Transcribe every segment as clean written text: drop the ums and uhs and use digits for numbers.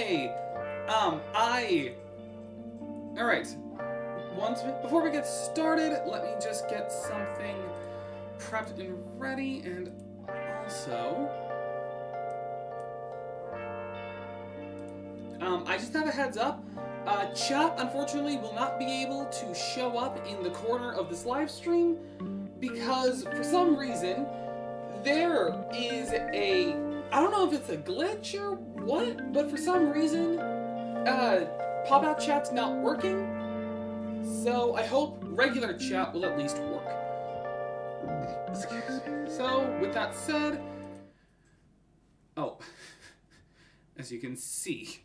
Okay. Alright. Before we get started, let me just get something prepped and ready, and also... I just have a heads up. Chat, unfortunately, will not be able to show up in the corner of this live stream because, for some reason, there is a... I don't know if it's a glitch or what, but for some reason, pop-out chat's not working. So I hope regular chat will at least work. Excuse me. So, with that said... Oh. As you can see,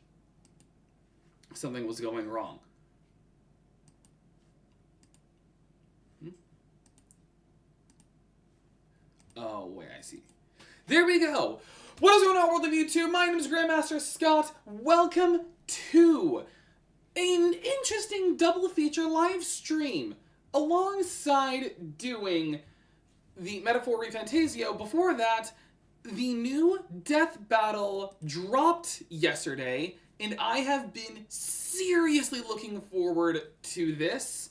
something was going wrong. Oh, wait, I see. There we go! What is going on, world of YouTube? My name is Grandmaster Scott. Welcome to an interesting double feature live stream alongside doing the Metaphor Refantazio. Before that, the new Death Battle dropped yesterday, and I have been seriously looking forward to this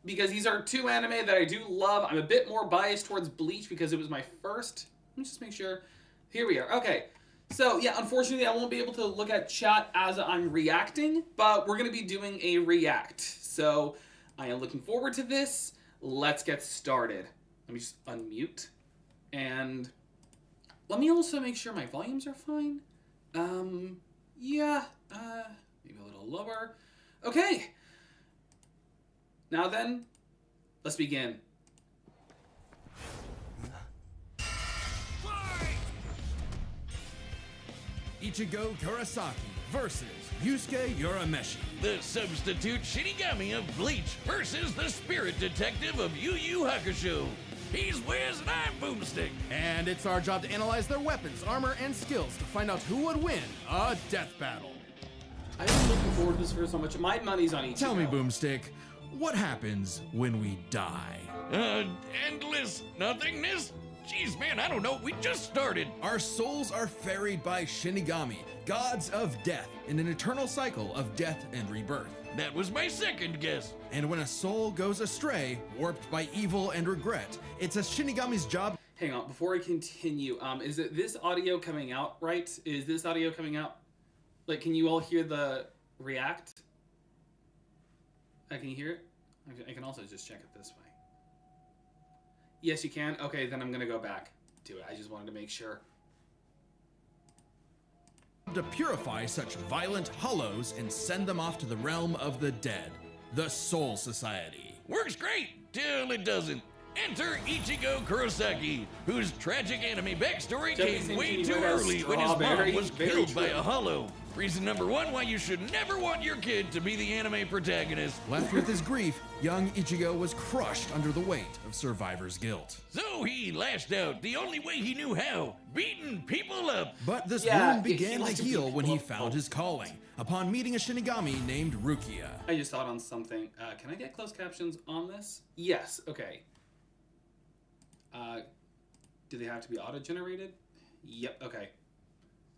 because these are two anime that I do love. I'm a bit more biased towards Bleach because it was my first. Let me just make sure. Here we are. Okay. So, yeah, unfortunately, I won't be able to look at chat as I'm reacting, but we're going to be doing a react. So, I am looking forward to this. Let's get started. Let me just unmute. And let me also make sure my volumes are fine. Yeah, maybe a little lower. Okay. Now then, let's begin. Ichigo Kurosaki versus Yusuke Urameshi. The substitute Shinigami of Bleach versus the spirit detective of Yu Yu Hakusho. He's Wiz and I'm Boomstick. And it's our job to analyze their weapons, armor, and skills to find out who would win a death battle. I've been looking forward to this for so much. My money's on Ichigo. Tell me, Boomstick, what happens when we die? Endless nothingness? Jeez, man, I don't know. We just started. Our souls are ferried by Shinigami, gods of death, in an eternal cycle of death and rebirth. That was my second guess. And when a soul goes astray, warped by evil and regret, it's a Shinigami's job. Hang on, before I continue, is it this audio coming out right? Is this audio coming out? Like, can you all hear the react? Can you hear it? I can also just check it this way. Yes, you can? Okay, then I'm gonna go back to it. I just wanted to make sure. To purify such violent hollows and send them off to the realm of the dead, the Soul Society. Works great, till it doesn't. Enter Ichigo Kurosaki, whose tragic anime backstory came way too early when his mom was killed by a hollow. Reason number one why you should never want your kid to be the anime protagonist. Left with his grief, young Ichigo was crushed under the weight of survivor's guilt. So he lashed out the only way he knew how, beating people up. But this Yeah, wound began to likes to heal beat when he people up. found his calling, upon meeting a Shinigami named Rukia. I just thought on something. Can I get closed captions on this? Yes, okay. Do they have to be auto-generated? Yep, okay.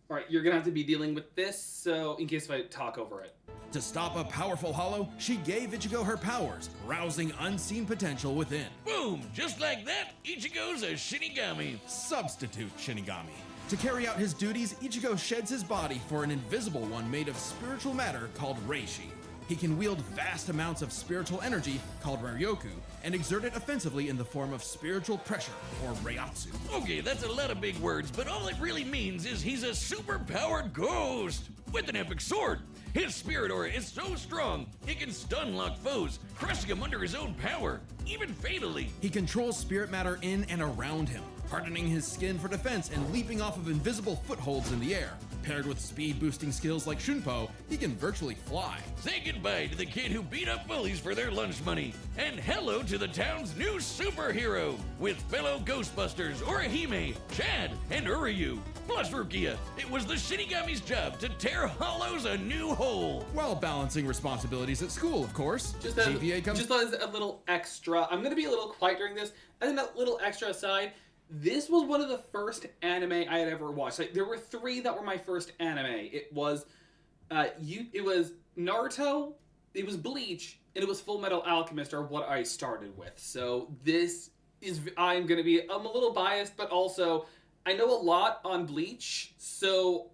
Alright, you're gonna have to be dealing with this, so in case if I talk over it. To stop a powerful hollow, she gave Ichigo her powers, rousing unseen potential within. Boom! Just like that, Ichigo's a Shinigami. Substitute Shinigami. To carry out his duties, Ichigo sheds his body for an invisible one made of spiritual matter called Reishi. He can wield vast amounts of spiritual energy, called Ryoku, and exert it offensively in the form of spiritual pressure, or Reiatsu. Okay, that's a lot of big words, but all it really means is he's a super-powered ghost with an epic sword. His spirit aura is so strong, it can stun-lock foes, crushing them under his own power, even fatally. He controls spirit matter in and around him, hardening his skin for defense and leaping off of invisible footholds in the air. Paired with speed-boosting skills like Shunpo, he can virtually fly. Say goodbye to the kid who beat up bullies for their lunch money, and hello to the town's new superhero, with fellow Ghostbusters Orihime, Chad, and Uryu. Plus Rukia, it was the Shinigami's job to tear hollows a new hole. While balancing responsibilities at school, of course. Just as GPA a little extra, I'm gonna be a little quiet during this, and then a little extra aside, this was one of the first anime I had ever watched. Like, there were 3 that were my first anime. It was It was Naruto, it was Bleach, and it was Full Metal Alchemist are what I started with. So this is, I'm gonna be, I'm a little biased, but also I know a lot on Bleach, so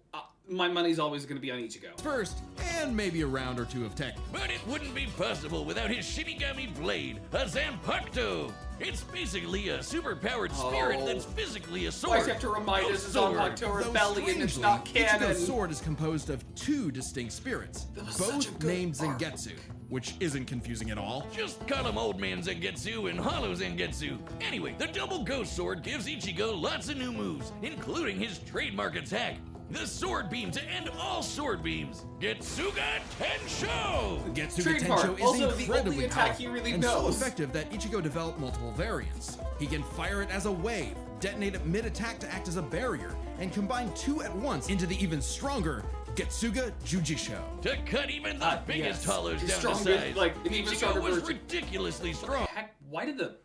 my money's always gonna be on Ichigo. First, and maybe a round or two of tech. But it wouldn't be possible without his Shinigami blade, a Zanpakuto. It's basically a superpowered spirit that's physically a sword. Why do you have to remind us it's on October Though Rebellion, it's strangely, not canon. Ichigo's sword is composed of two distinct spirits, was such a both good named arc. Zangetsu, which isn't confusing at all. Just call him Old Man Zangetsu and Hollow Zangetsu. Anyway, the double ghost sword gives Ichigo lots of new moves, including his trademark attack, the sword beam to end all sword beams, Getsuga Tensho! Getsuga Trademark, Tensho is also the incredibly only attack powerful he really and so knows. effective that Ichigo developed multiple variants. He can fire it as a wave, detonate it mid-attack to act as a barrier, and combine two at once into the even stronger Getsuga Jujisho. To cut even the biggest yes. hollows It's down to stronger, size, like, an even stronger Ichigo was version. ridiculously strong. Heck, why did the...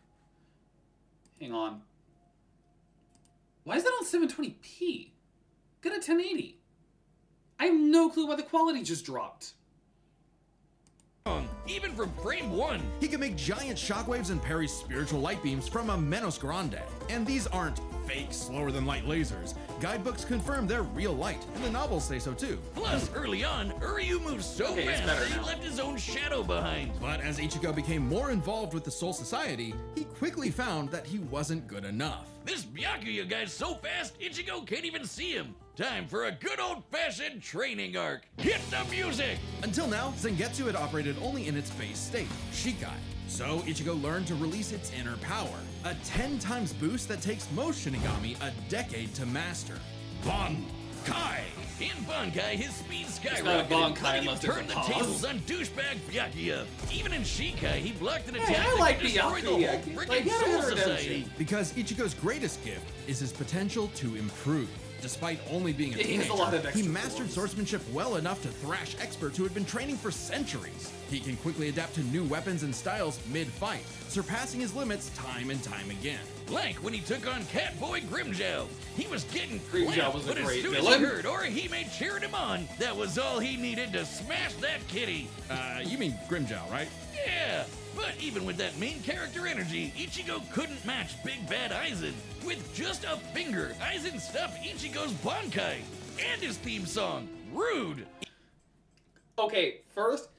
Hang on. Why is that on 720p? Good at 1080. I have no clue why the quality just dropped. Even from frame 1. He can make giant shockwaves and parry spiritual light beams from a Menos Grande. And these aren't fake, slower-than-light lasers. Guidebooks confirm they're real light, and the novels say so too. Plus, early on, Uryu moved so Okay, it's fast better that he now. left his own shadow behind. But as Ichigo became more involved with the Soul Society, he quickly found that he wasn't good enough. This Byakuya guy's so fast, Ichigo can't even see him. Time for a good old-fashioned training arc. Hit the music! Until now, Zangetsu had operated only in its base state, Shikai. So Ichigo learned to release its inner power, a 10 times boost that takes most Shinigami a decade to master. Bankai! In Bankai, his speed not a skyrocketed, Bankai letting him unless there's turn a the pause. tables on douchebag Byakuya. Even in Shikai, he blocked an attack I that like could destroy the whole Byakuya. freaking Like, yeah, Soul redemption. Society. Because Ichigo's greatest gift is his potential to improve. Despite only being a He has a teenager, lot of he extra mastered forms. swordsmanship well enough to thrash experts who had been training for centuries. He can quickly adapt to new weapons and styles mid-fight, surpassing his limits time and time again. Like when he took on Catboy Grimjow. He was getting Grimjow clapped, was a but as great soon as villain. he heard Orihime cheering him on, that was all he needed to smash that kitty. You mean Grimjow, right? Yeah, but even with that main character energy, Ichigo couldn't match Big Bad Aizen. With just a finger, Aizen stopped Ichigo's Bankai and his theme song, Rude. Okay, first,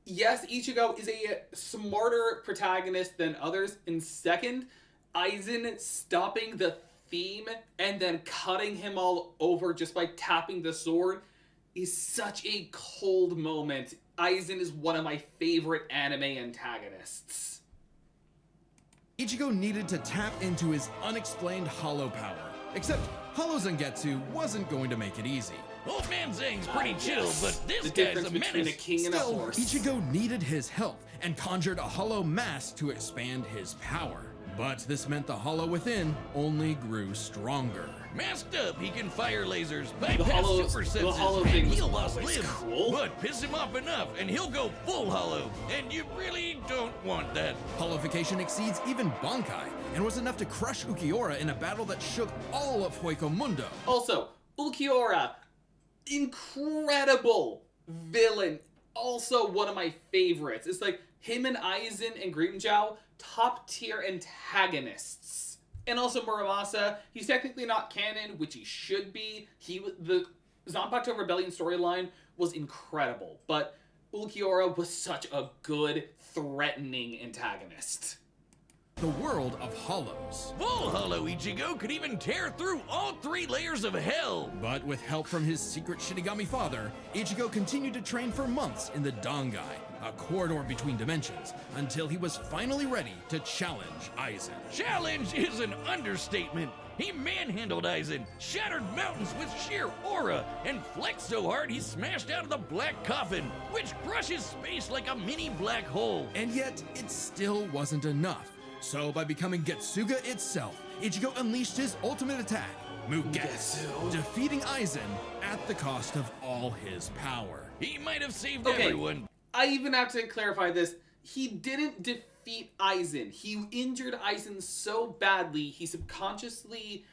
yes, Ichigo is a smarter protagonist than others. And second, Aizen stopping the theme and then cutting him all over just by tapping the sword is such a cold moment. Aizen is one of my favorite anime antagonists. Ichigo needed to tap into his unexplained hollow power. Except Hollow Zangetsu wasn't going to make it easy. Old Man Zang's pretty chill, but this The guy's difference a between a menace. king and a Still, horse. Ichigo needed his help and conjured a hollow mask to expand his power. But this meant the hollow within only grew stronger. Masked up, he can fire lasers, bypass hollow- super the senses, hollow and thing was heal lost always limbs. cool. But piss him off enough, and he'll go full hollow. And you really don't want that. Hollowification exceeds even Bankai and was enough to crush Ukiura in a battle that shook all of Hueco Mundo. Also, Ulquiorra, incredible villain. Also one of my favorites. It's like him and Aizen and Grimjow, top tier antagonists. And also Muramasa, he's technically not canon, which he should be. The Zanpakuto Rebellion storyline was incredible, but Ulquiorra was such a good, threatening antagonist. The world of hollows. Full hollow Ichigo could even tear through all 3 layers of hell. But with help from his secret Shinigami father, Ichigo continued to train for months in the Dangai, a corridor between dimensions, until he was finally ready to challenge Aizen. Challenge is an understatement. He manhandled Aizen, shattered mountains with sheer aura, and flexed so hard he smashed out of the black coffin, which crushes space like a mini black hole. And yet, it still wasn't enough. So by becoming Getsuga itself, Ichigo unleashed his ultimate attack, Mugetsu, defeating Aizen at the cost of all his power. He might have saved Okay. everyone. I even have to clarify this. He didn't defeat Aizen. He injured Aizen so badly, he subconsciously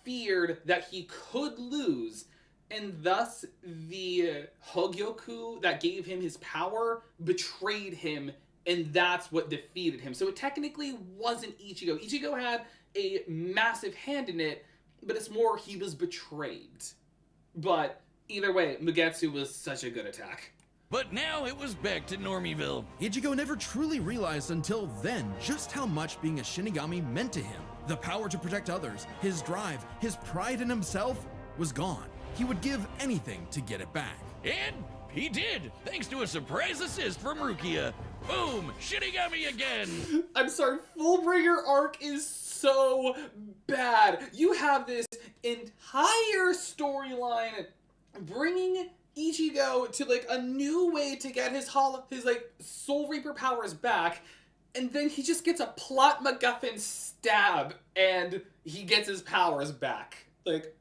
feared that he could lose. and thus the Hogyoku that gave him his power betrayed him, and that's what defeated him. So it technically wasn't Ichigo. Ichigo had a massive hand in it, but it's more he was betrayed. But either way, Mugetsu was such a good attack. But now it was back to Normieville. Ichigo never truly realized until then just how much being a Shinigami meant to him. The power to protect others, his drive, his pride in himself was gone. He would give anything to get it back. And he did, thanks to a surprise assist from Rukia. Boom! Shinigami again! I'm sorry, Fullbringer arc is so bad. You have this entire storyline bringing Ichigo to like a new way to get his like Soul Reaper powers back, and then he just gets a plot MacGuffin stab and he gets his powers back. Like,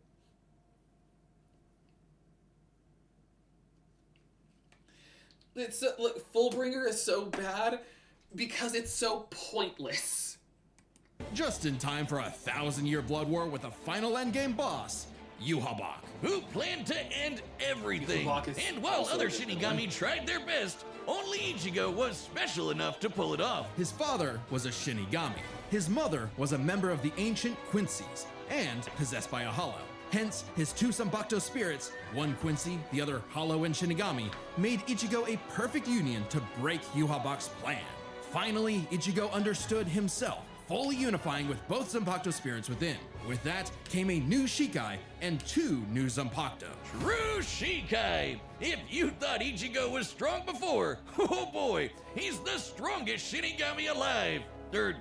it's like Fullbringer is so bad because it's so pointless. Just in time for a 1,000-year blood war with a final endgame boss, Yhwach. Who planned to end everything. Yhwach is And while also other a good Shinigami villain. tried their best, only Ichigo was special enough to pull it off. His father was a Shinigami. His mother was a member of the ancient Quincy's and possessed by a Hollow. Hence, his two Zanpakuto spirits, one Quincy, the other Hollow and Shinigami, made Ichigo a perfect union to break Yhwach's plan. Finally, Ichigo understood himself, fully unifying with both Zanpakuto spirits within. With that came a new Shikai and two new Zanpakuto. True Shikai! If you thought Ichigo was strong before, oh boy, he's the strongest Shinigami alive. Or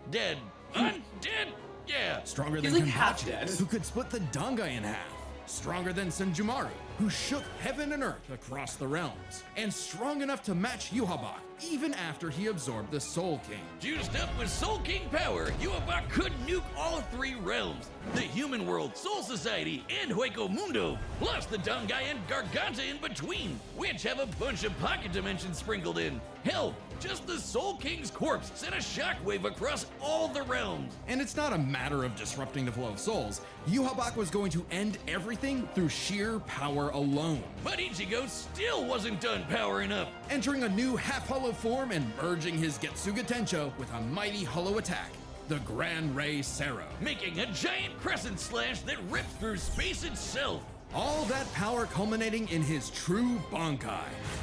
dead. Undead? Yeah. Stronger He's than like half Kenpachi, dead. who could split the Dangai in half. Stronger than Senjumaru, who shook heaven and earth across the realms. And strong enough to match Yhwach, even after he absorbed the Soul King. Juiced up with Soul King power, Yhwach could nuke all three realms. The human world, Soul Society, and Hueco Mundo. Plus the Dangai and Garganta in between, which have a bunch of pocket dimensions sprinkled in. Hell, just the Soul King's corpse sent a shockwave across all the realms. And it's not a matter of disrupting the flow of souls. Yhwach was going to end everything through sheer power alone. But Ichigo still wasn't done powering up. Entering a new half-hollow form and merging his Getsuga Tencho with a mighty hollow attack, the Gran Ray Sero. Making a giant crescent slash that rips through space itself. All that power culminating in his true Bankai.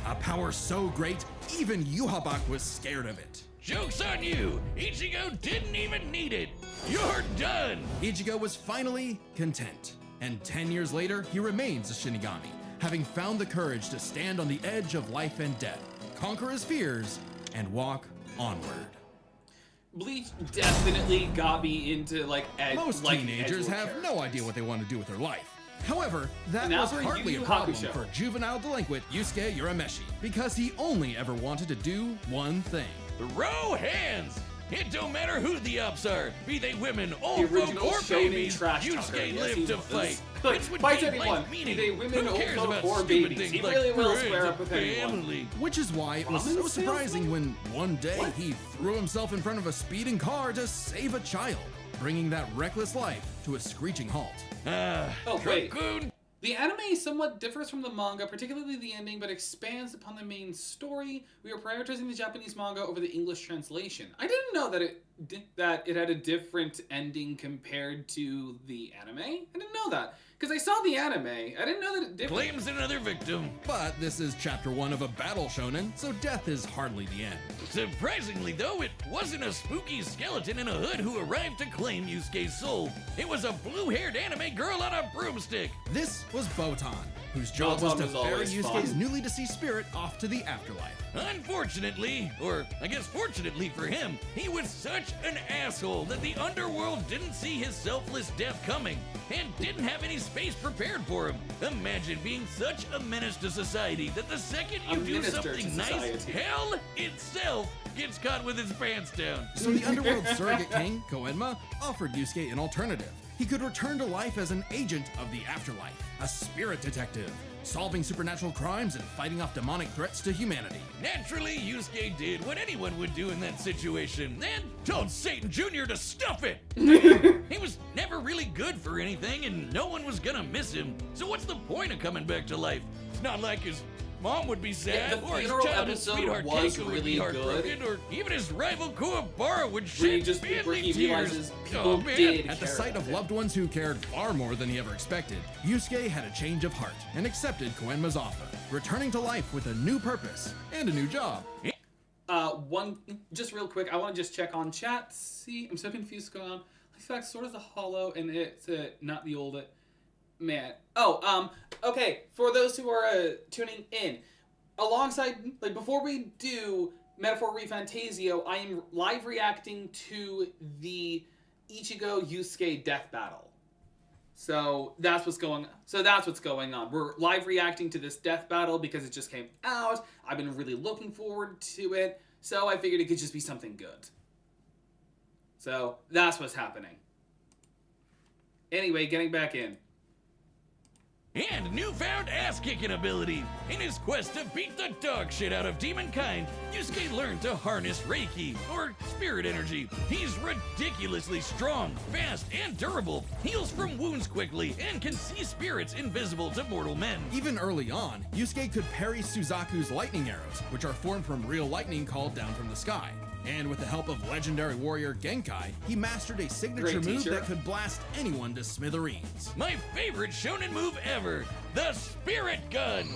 A power so great, even Yhwach was scared of it. Joke's on you! Ichigo didn't even need it! You're done! Ichigo was finally content. And 10 years later, he remains a Shinigami, having found the courage to stand on the edge of life and death, conquer his fears, and walk onward. Bleach definitely got me into like Most teenagers have no idea what they want to do with their life. However, that And now was for hardly Yu a Yu problem Hakusho. for juvenile delinquent Yusuke Urameshi, because he only ever wanted to do one thing. Throw hands! It don't matter who the ops are, be they women, The old folk, original or shonen babies. trash talker. Yusuke Yes, he lived to was. fight. Like, It's what fights gave anyone, life be meaning. they women, Who old cares folk, about or stupid babies? things He like really will friends square and up with anyone. family? Which is why it was so Ramen surprising salesman? when one day What? he threw himself in front of a speeding car to save a child, bringing that reckless life to a screeching halt. Oh, wait. Raccoon. The anime somewhat differs from the manga, particularly the ending, but expands upon the main story. We are prioritizing the Japanese manga over the English translation. I didn't know that it had a different ending compared to the anime. I didn't know that. Because I saw the anime. I didn't know that it differed. Claims another victim. But this is chapter 1 of a battle shonen, so death is hardly the end. Surprisingly, though, it wasn't a spooky skeleton in a hood who arrived to claim Yusuke's soul. It was a blue-haired anime girl on a broomstick. This was Botan, whose job was Botan to was ferry always Yusuke's fun. newly deceased spirit off to the afterlife. Unfortunately, or I guess fortunately for him, he was such an asshole that the underworld didn't see his selfless death coming and didn't have any space prepared for him. Imagine being such a menace to society that the second you A do minister something to nice, society. hell itself gets caught with its pants down. So the underworld surrogate king, Koenma, offered Yusuke an alternative. he could return to life as an agent of the afterlife, a spirit detective, solving supernatural crimes and fighting off demonic threats to humanity. Naturally, Yusuke did what anyone would do in that situation and told Satan Jr. to stuff it. He was never really good for anything and no one was gonna miss him. So what's the point of coming back to life? It's not like his mom would be sad, the or his funeral childhood episode sweetheart was Keiko would really be heartbroken, good. or even his rival Kuwabara would Where he shed just where manly he tears. realizes people Oh, man. did At the care sight about of him. loved ones who cared far more than he ever expected, Yusuke had a change of heart and accepted Koenma's offer, returning to life with a new purpose and a new job. Just real quick, I want to just check on chat. See, I'm so confused what's going on. In fact, so does the hollow, and it's not the old man. Okay. For those who are tuning in, alongside, like before we do Metaphor Refantazio, I am live reacting to the Ichigo Yusuke death battle. So that's what's going on. We're live reacting to this death battle because it just came out. I've been really looking forward to it. So I figured it could just be something good. So that's what's happening. Anyway, getting back in. And newfound ass-kicking ability. In his quest to beat the dog shit out of demonkind, Yusuke learned to harness Reiki, or spirit energy. He's ridiculously strong, fast, and durable, heals from wounds quickly, and can see spirits invisible to mortal men. Even early on, Yusuke could parry Suzaku's lightning arrows, which are formed from real lightning called down from the sky. And with the help of legendary warrior Genkai, he mastered a signature Great move teacher. that could blast anyone to smithereens. My favorite shonen move ever, the Spirit Gun.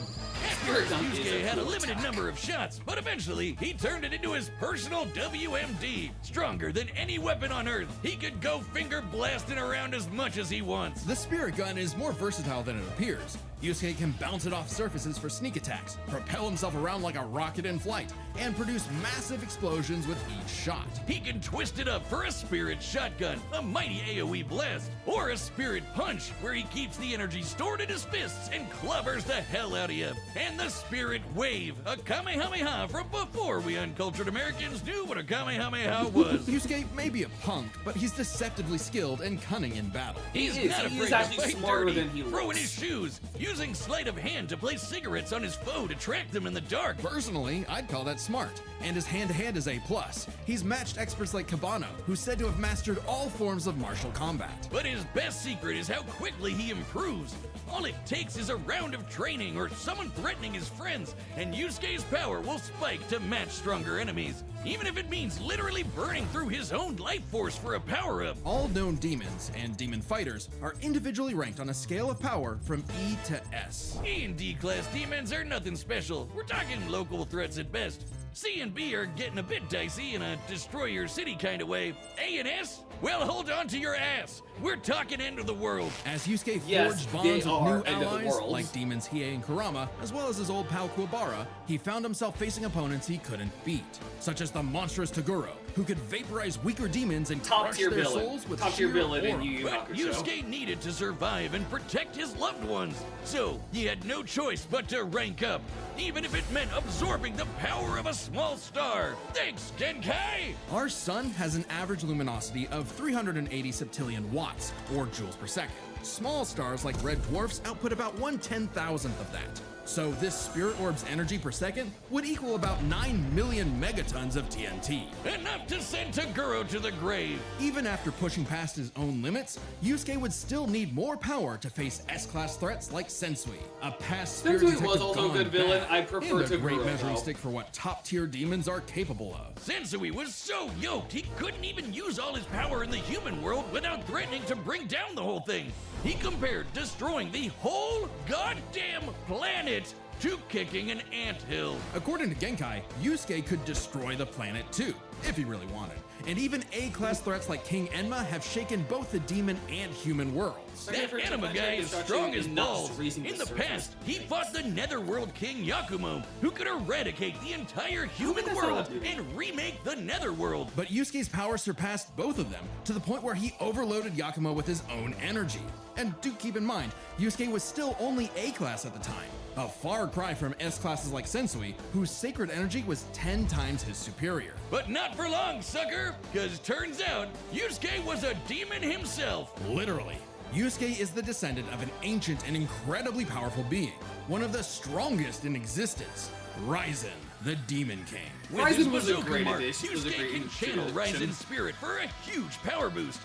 At Spirit first, Gun is Yusuke a had a cool limited attack. number of shots, but eventually he turned it into his personal WMD. Stronger than any weapon on Earth, he could go finger blasting around as much as he wants. The spirit gun is more versatile than it appears. Yusuke can bounce it off surfaces for sneak attacks, propel himself around like a rocket in flight, and produce massive explosions with each shot. He can twist it up for a Spirit Shotgun, a mighty AoE blast, or a Spirit Punch, where he keeps the energy stored in his fists and clobbers the hell out of you. And the Spirit Wave, a Kamehameha from before we uncultured Americans knew what a Kamehameha was. Yusuke may be a punk, but he's deceptively skilled and cunning in battle. He's is. not He afraid is to actually fight smarter dirty, than he throwing looks. his shoes, using sleight of hand to place cigarettes on his foe to track them in the dark. Personally, I'd call that smart, and his hand-to-hand is A+. He's matched experts like Cabano, who's said to have mastered all forms of martial combat. But his best secret is how quickly he improves. All it takes is a round of training or someone threatening his friends, and Yusuke's power will spike to match stronger enemies, even if it means literally burning through his own life force for a power-up. All known demons and demon fighters are individually ranked on a scale of power from E to S. E and D class demons are nothing special. We're talking local threats at best. C and B are getting a bit dicey in a destroy your city kind of way. A and S? Well, hold on to your ass. We're talking end of the world. As Yusuke Yes, forged they bonds with are new end of the allies, world. like demons Hiei and Kurama, as well as his old pal Kuwabara, he found himself facing opponents he couldn't beat, such as the monstrous Toguro, who could vaporize weaker demons and Top crush tier their villain. souls with Top tier sheer villain in aura. Yu Yu But Hakusho. Yusuke needed to survive and protect his loved ones. So he had no choice but to rank up, even if it meant absorbing the power of a small star. Thanks, Genkai! Our sun has an average luminosity of 380 septillion watts, or joules per second. Small stars like red dwarfs output about 1/10,000th of that. So this spirit orb's energy per second would equal about 9 million megatons of TNT. Enough to send Toguro to the grave. Even after pushing past his own limits, Yusuke would still need more power to face S-class threats like Sensui, a past spirit Sensui detective was also a gone good villain. bad, I prefer and a great Toguro, measuring though. stick for what top-tier demons are capable of. Sensui was so yoked he couldn't even use all his power in the human world without threatening to bring down the whole thing. He compared destroying the whole goddamn planet to kicking an anthill. According to Genkai, Yusuke could destroy the planet too, if he really wanted. And even A-class threats like King Enma have shaken both the demon and human worlds. That anima guy is strong as balls. In the past, he fought the Netherworld King Yakumo, who could eradicate the entire human that's world not dude. and remake the Netherworld. But Yusuke's power surpassed both of them, to the point where he overloaded Yakumo with his own energy. And do keep in mind, Yusuke was still only A-class at the time. A far cry from S-classes like Sensui, whose sacred energy was 10 times his superior. But not for long, sucker, because turns out Yusuke was a demon himself. Literally. Yusuke is the descendant of an ancient and incredibly powerful being, one of the strongest in existence, Ryzen, the Demon King. With Ryzen his was a bazooka great mark, addition. Was a Yusuke great can channel introduction. Ryzen's spirit for a huge power boost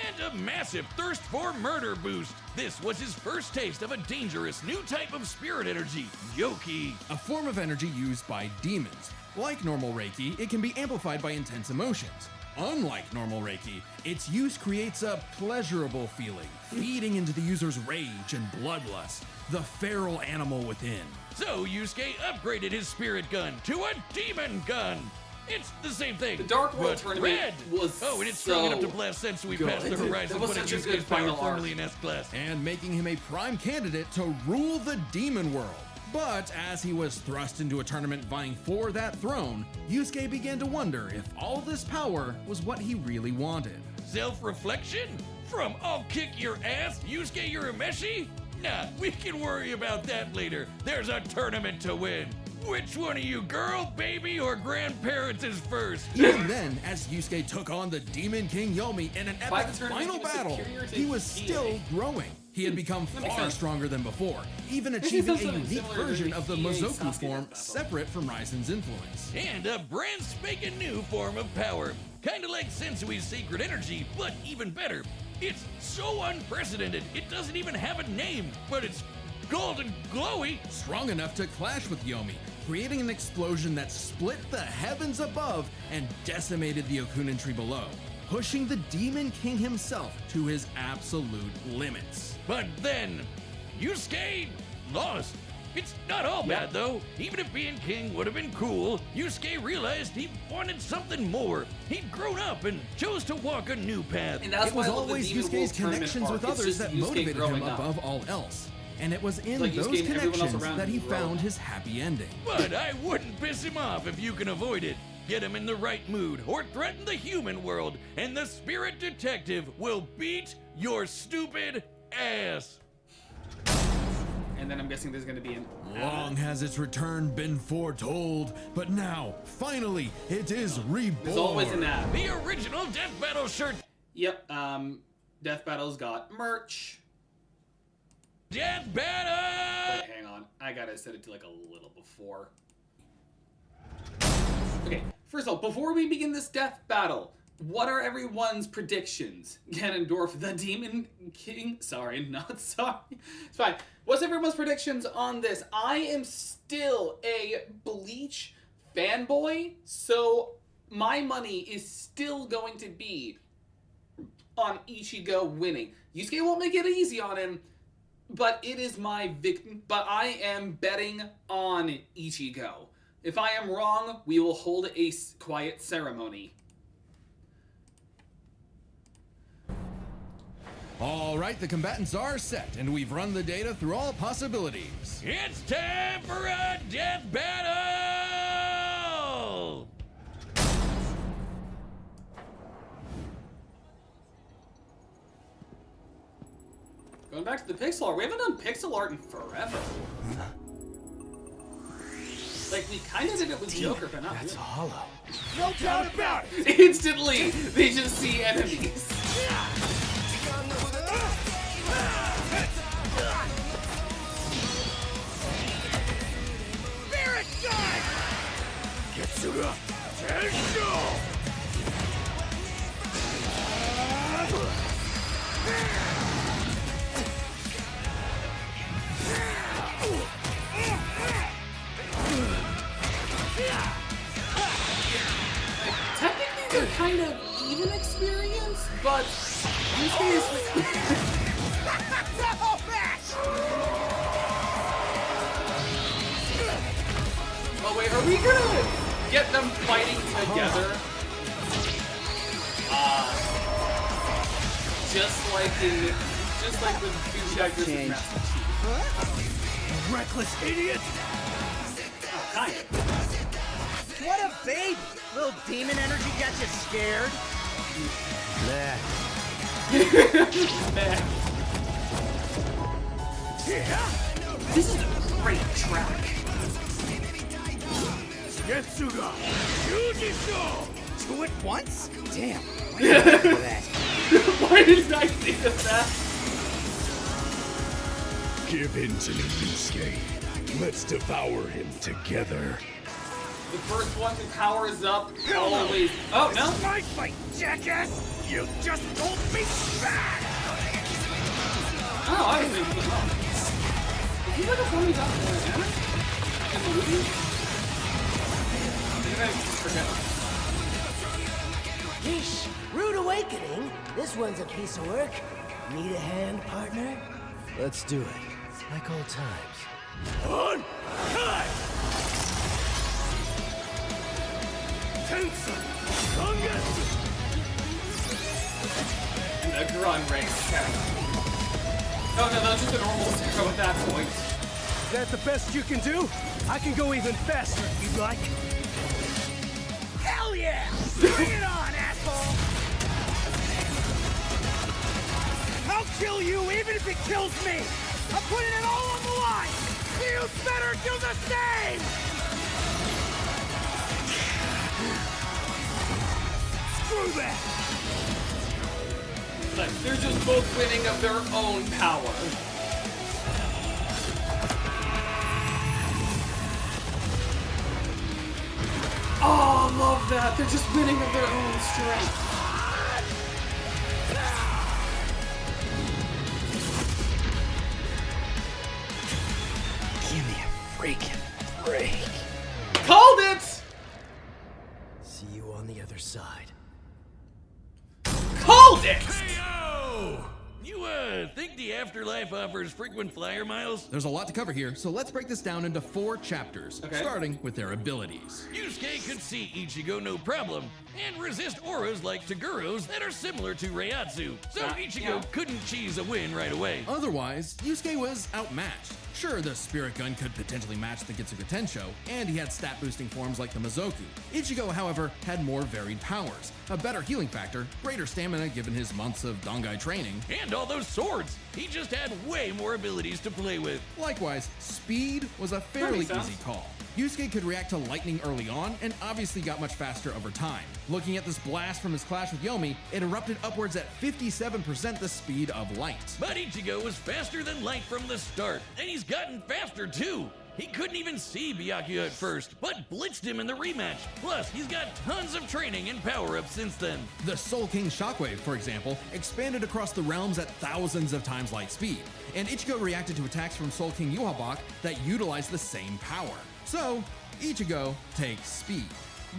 and a massive thirst for murder boost. This was his first taste of a dangerous new type of spirit energy, Yoki. A form of energy used by demons. Like normal Reiki, it can be amplified by intense emotions. Unlike normal Reiki, its use creates a pleasurable feeling, feeding into the user's rage and bloodlust, the feral animal within. So Yusuke upgraded his spirit gun to a demon gun. It's the same thing. The Dark World but tournament red. was Oh, and it's strong so enough to blast Sensui good. past the horizon, That was putting such a good Yusuke's power final arc. firmly in S-class. And making him a prime candidate to rule the demon world. But as he was thrust into a tournament vying for that throne, Yusuke began to wonder if all this power was what he really wanted. Self-reflection? From I'll kick your ass, Yusuke Urameshi? Nah, we can worry about that later. There's a tournament to win. Which one of you, girl, baby, or grandparents is first? Even then, as Yusuke took on the Demon King Yomi in an By epic the tournament, final he was battle, superior to he was Hiei. still growing. He had become That makes far sense. stronger than before, even Maybe achieving a something unique similar to version of the Hiei Mozoku Sasuke form battle. separate from Ryzen's influence. And a brand spanking new form of power. Kinda like Sensui's sacred energy, but even better. It's so unprecedented, it doesn't even have a name, but it's golden glowy. Strong enough to clash with Yomi, creating an explosion that split the heavens above and decimated the Okunin tree below, pushing the Demon King himself to his absolute limits. But then, Yusuke lost. It's not all bad though. Even if being king would have been cool, Yusuke realized he wanted something more. He'd grown up and chose to walk a new path. And that's It why was I love the always Demon Yusuke's World tournament connections arc. with It's others just that Yusuke motivated him growing up. above all else. And it was in Like those Yusuke and everyone else connections around that he him grow. found his happy ending. But I wouldn't piss him off if you can avoid it. Get him in the right mood or threaten the human world, and the spirit detective will beat your stupid ass. And then I'm guessing there's gonna be an Long has its return been foretold, but now, finally, it is reborn. There's always an ad. The original Death Battle shirt. Yep, Death Battle's got merch. Death Wait, Battle! hang on. I gotta set it to like a little before. Okay, first of all, before we begin this death battle, what are everyone's predictions? Ganondorf, the Demon King? Sorry, not sorry. It's fine. What's everyone's predictions on this? I am still a Bleach fanboy, so my money is still going to be on Ichigo winning. Yusuke won't make it easy on him, but it is my victim. But I am betting on Ichigo. If I am wrong, we will hold a quiet ceremony. All right, the combatants are set, and we've run the data through all possibilities. It's time for a death battle! Going back to the pixel art, we haven't done pixel art in forever. Like, we kind of did it with Joker, but not really. hollow. No doubt about it! Instantly, they just see enemies. Spirit Guide! Getsuga Tensho! Technically, they're kind of even experience, but Yusuke is... Oh wait, are we gonna get them fighting together? Just like with two characters in Master Chief. Reckless idiot! Oh, kind of. What a baby! Little demon energy got you scared? Nah. Man. This is a great track. Getsuga! Yujisho! Two at once? Damn. Why did I do that? Why did I think of that? Give in to me, Yusuke. Let's devour him together. The first one who powers up always. Oh, no? My fight, jackass! You just told me back! Oh, I didn't think he was. Is he like a funny doctor in the movie? Did I just forget? Yeesh, rude awakening. This one's a piece of work. Need a hand, partner? Let's do it, like old times. On! Cut! Tensa! Kongetsu! And a grunt race. Oh no, that's just a normal zero at that point. Is that the best you can do? I can go even faster if you'd like. Hell yeah! Bring it on, asshole! I'll kill you even if it kills me! I'm putting it all on the line! You better do the same! Screw that! Like, they're just both winning of their own power. Oh, I love that. They're just winning of their own strength. Give me a freaking break. Called it! See you on the other side. Called it! Hey-yo! You, think the afterlife offers frequent flyer miles? There's a lot to cover here, so let's break this down into 4 chapters, Okay. starting with their abilities. Yusuke could see Ichigo no problem, and resist auras like Taguro's that are similar to Reiatsu, so Ichigo yeah. couldn't cheese a win right away. Otherwise, Yusuke was outmatched. Sure, the Spirit Gun could potentially match the Getsuga Tensho, and he had stat-boosting forms like the Mizoku. Ichigo, however, had more varied powers, a better healing factor, greater stamina given his months of Dangai training. And all those swords! He just had way more abilities to play with. Likewise, speed was a fairly makes sense. easy call. Yusuke could react to lightning early on, and obviously got much faster over time. Looking at this blast from his clash with Yomi, it erupted upwards at 57% the speed of light. But Ichigo was faster than light from the start, and he's gotten faster too. He couldn't even see Byakuya at first, but blitzed him in the rematch. Plus, he's got tons of training and power-ups since then. The Soul King Shockwave, for example, expanded across the realms at thousands of times light speed, and Ichigo reacted to attacks from Soul King Yhwach that utilized the same power. So, Ichigo takes speed.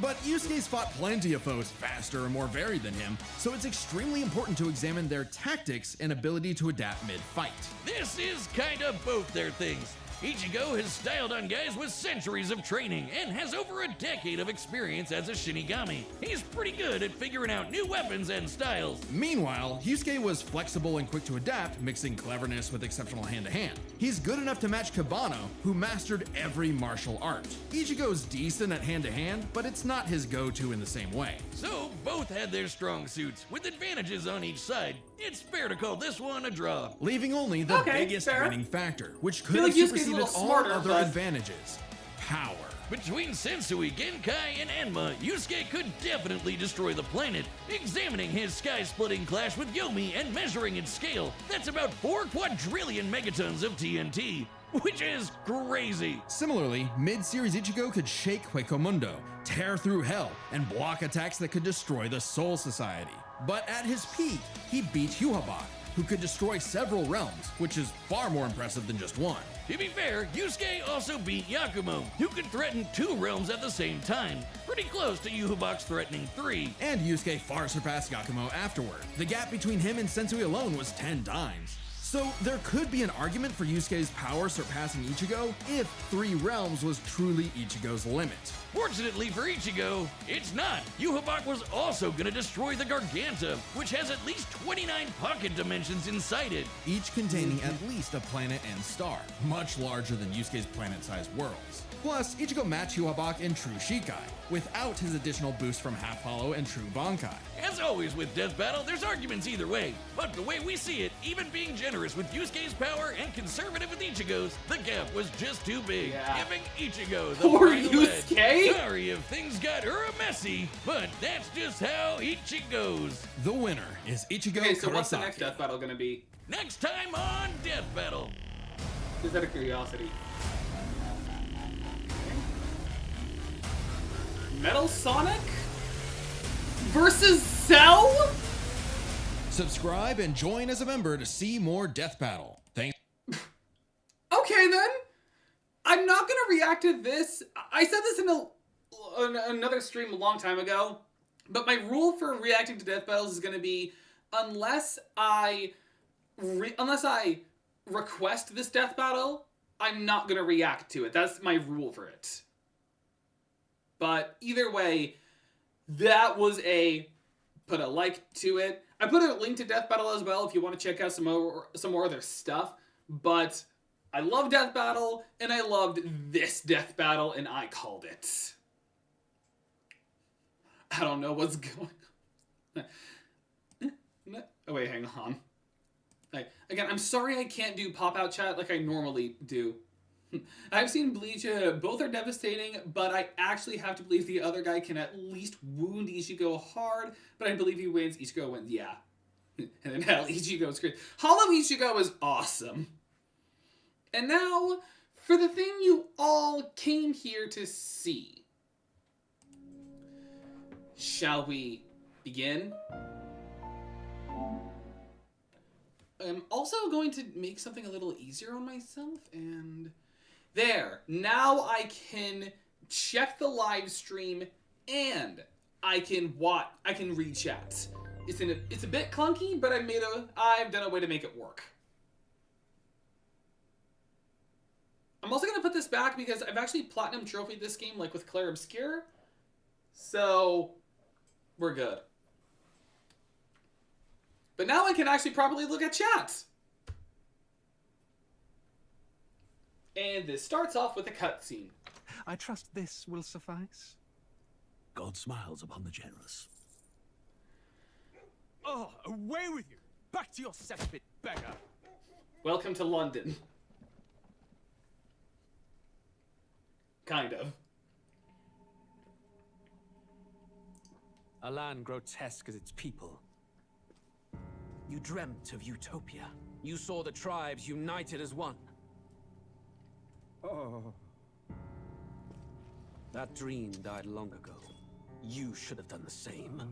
But Yusuke's fought plenty of foes faster and more varied than him, so it's extremely important to examine their tactics and ability to adapt mid-fight. This is kinda both their things. Ichigo has styled on guys with centuries of training and has over a decade of experience as a Shinigami. He's pretty good at figuring out new weapons and styles. Meanwhile, Yusuke was flexible and quick to adapt, mixing cleverness with exceptional hand-to-hand. He's good enough to match Kabano, who mastered every martial art. Ichigo's decent at hand-to-hand, but it's not his go-to in the same way. So, both had their strong suits, with advantages on each side. It's fair to call this one a draw. Leaving only the Okay, biggest fair. winning factor, which could feel have like Yusuke's a superseded little all smarter, other but- advantages. Power. Between Sensui, Genkai, and Enma, Yusuke could definitely destroy the planet. Examining his sky-splitting clash with Yomi and measuring its scale, that's about 4 quadrillion megatons of TNT, which is crazy. Similarly, mid-series Ichigo could shake Huecomundo, tear through hell, and block attacks that could destroy the Soul Society. But at his peak, he beat Yhwach, who could destroy several realms, which is far more impressive than just one. To be fair, Yusuke also beat Yakumo, who could threaten 2 realms at the same time, pretty close to Yhwach's threatening 3. And Yusuke far surpassed Yakumo afterward. The gap between him and Sensui alone was 10 times. So there could be an argument for Yusuke's power surpassing Ichigo if 3 realms was truly Ichigo's limit. Fortunately for Ichigo, it's not. Yhwach was also gonna destroy the Garganta, which has at least 29 pocket dimensions inside it. Each containing at least a planet and star, much larger than Yusuke's planet-sized worlds. Plus, Ichigo matched Yhwach in True Shikai, without his additional boost from Half Hollow and True Bankai. As always with Death Battle, there's arguments either way, but the way we see it, even being generous generous with Yusuke's power and conservative with Ichigo's, the gap was just too big, giving Ichigo the Poor final edge. Yusuke? Sorry if things got messy, but that's just how Ichi goes. The winner is Ichigo Okay, so Kurosaki. what's the next death battle gonna be? Next time on Death Battle. Just out of curiosity. Metal Sonic versus Cell? Subscribe and join as a member to see more Death Battle. Thanks. Okay then. I'm not gonna react to this. I said this in another stream a long time ago, but my rule for reacting to death battles is gonna be unless I request this death battle, I'm not gonna react to it. That's my rule for it. But either way, that was put a like to it. I put a link to Death Battle as well if you want to check out some more of their stuff. But I love Death Battle, and I loved this Death Battle, and I called it. I don't know what's going on. Oh wait, hang on. Again, I'm sorry I can't do pop-out chat like I normally do. I've seen Bleach, both are devastating, but I actually have to believe the other guy can at least wound Ichigo hard, but I believe he wins, Ichigo wins, yeah. And then hell, Ichigo's great. Hollow Ichigo is awesome. And now, for the thing you all came here to see. Shall we begin? I'm also going to make something a little easier on myself, and... There, now I can check the live stream and I can read chat. It's a bit clunky, but I've done a way to make it work. I'm also gonna put this back because I've actually platinum trophied this game like with Claire Obscure. So we're good. But now I can actually properly look at chat. And this starts off with a cutscene. I trust this will suffice. God smiles upon the generous. Oh, away with you! Back to your cesspit, beggar! Welcome to London. Kind of. A land grotesque as its people. You dreamt of utopia. You saw the tribes united as one. Oh. That dream died long ago. You should have done the same.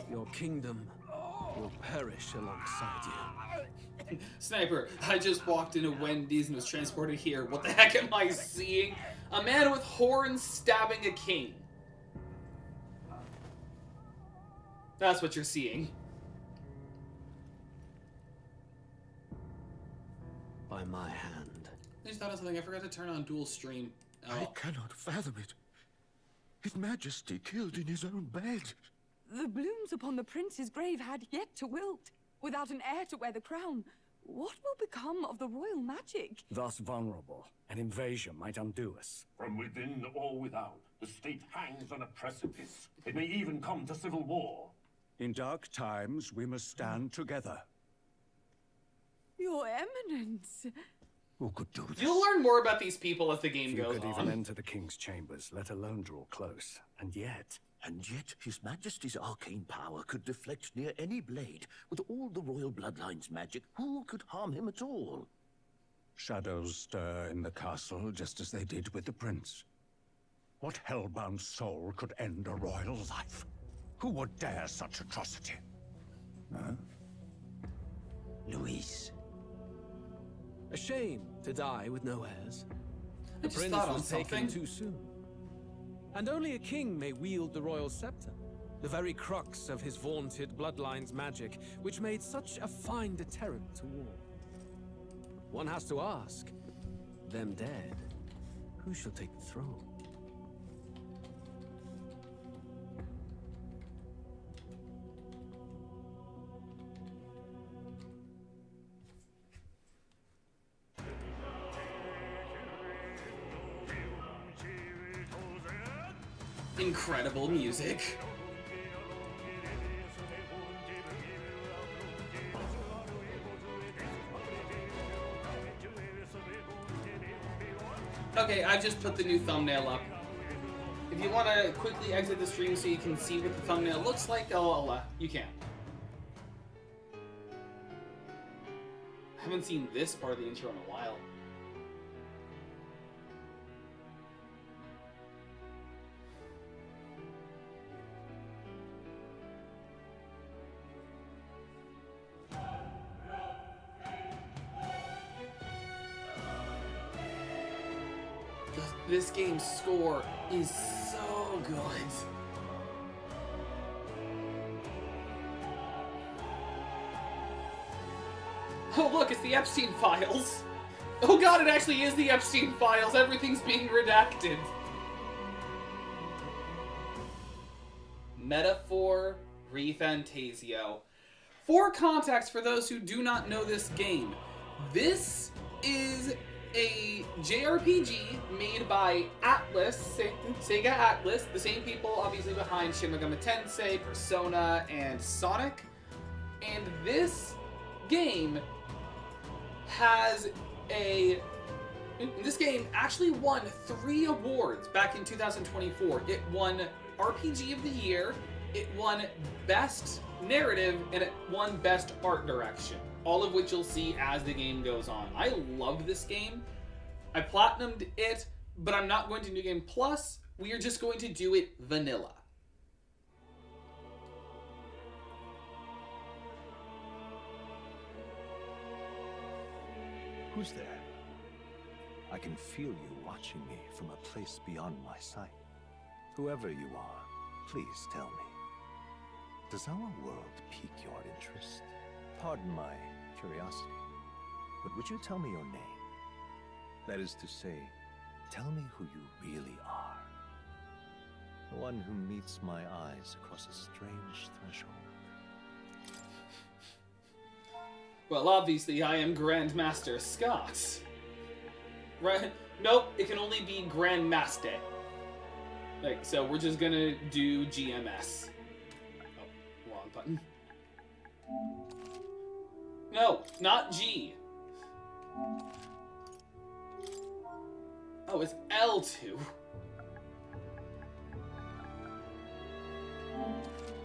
Your kingdom will perish alongside you. Sniper, I just walked into Wendy's and was transported here. What the heck am I seeing? A man with horns stabbing a king. That's what you're seeing. By my hand. I just thought of something. I forgot to turn on dual stream. I cannot fathom it. His Majesty killed in his own bed. The blooms upon the prince's grave had yet to wilt. Without an heir to wear the crown, what will become of the royal magic? Thus vulnerable, an invasion might undo us. From within or without, the state hangs on a precipice. It may even come to civil war. In dark times, we must stand together. Your Eminence. Who could do this? You'll learn more about these people as the game Few goes could on. even enter the king's chambers, let alone draw close. And yet, His Majesty's arcane power could deflect near any blade. With all the royal bloodline's magic, who could harm him at all? shadows stir in the castle just as they did with the prince. What hellbound soul could end a royal life? Who would dare such atrocity? Huh? Luis. A shame to die with no heirs. I The just prince thought on was taken something. too soon. And only a king may wield the royal scepter, the very crux of his vaunted bloodline's magic, which made such a fine deterrent to war. One has to ask, them dead, who shall take the throne? incredible music. Okay, I just put the new thumbnail up. If you want to quickly exit the stream so you can see what the thumbnail looks like, you can. I haven't seen this part of the intro in a while. This game's score is so good. Oh look, it's the Epstein files. Oh god, it actually is the Epstein files. Everything's being redacted. Metaphor Refantazio. For context, for those who do not know this game, this is a JRPG made by Atlas, Sega Atlas, the same people obviously behind Shin Megami Tensei, Persona, and Sonic. And this game this game actually won 3 awards back in 2024. It won RPG of the Year, it won Best Narrative, and it won Best Art Direction. All of which you'll see as the game goes on. I love this game. I platinumed it, but I'm not going to New Game Plus. We are just going to do it vanilla. Who's there? I can feel you watching me from a place beyond my sight. Whoever you are, please tell me. Does our world pique your interest? Pardon my curiosity, but would you tell me your name? That is to say, tell me who you really are. The one who meets my eyes across a strange threshold. Well, obviously, I am Grandmaster Scott. Right? Nope, it can only be Grandmaster. Like, so we're just gonna do GMS. Oh, wrong button. No, not G. Oh, it's L2.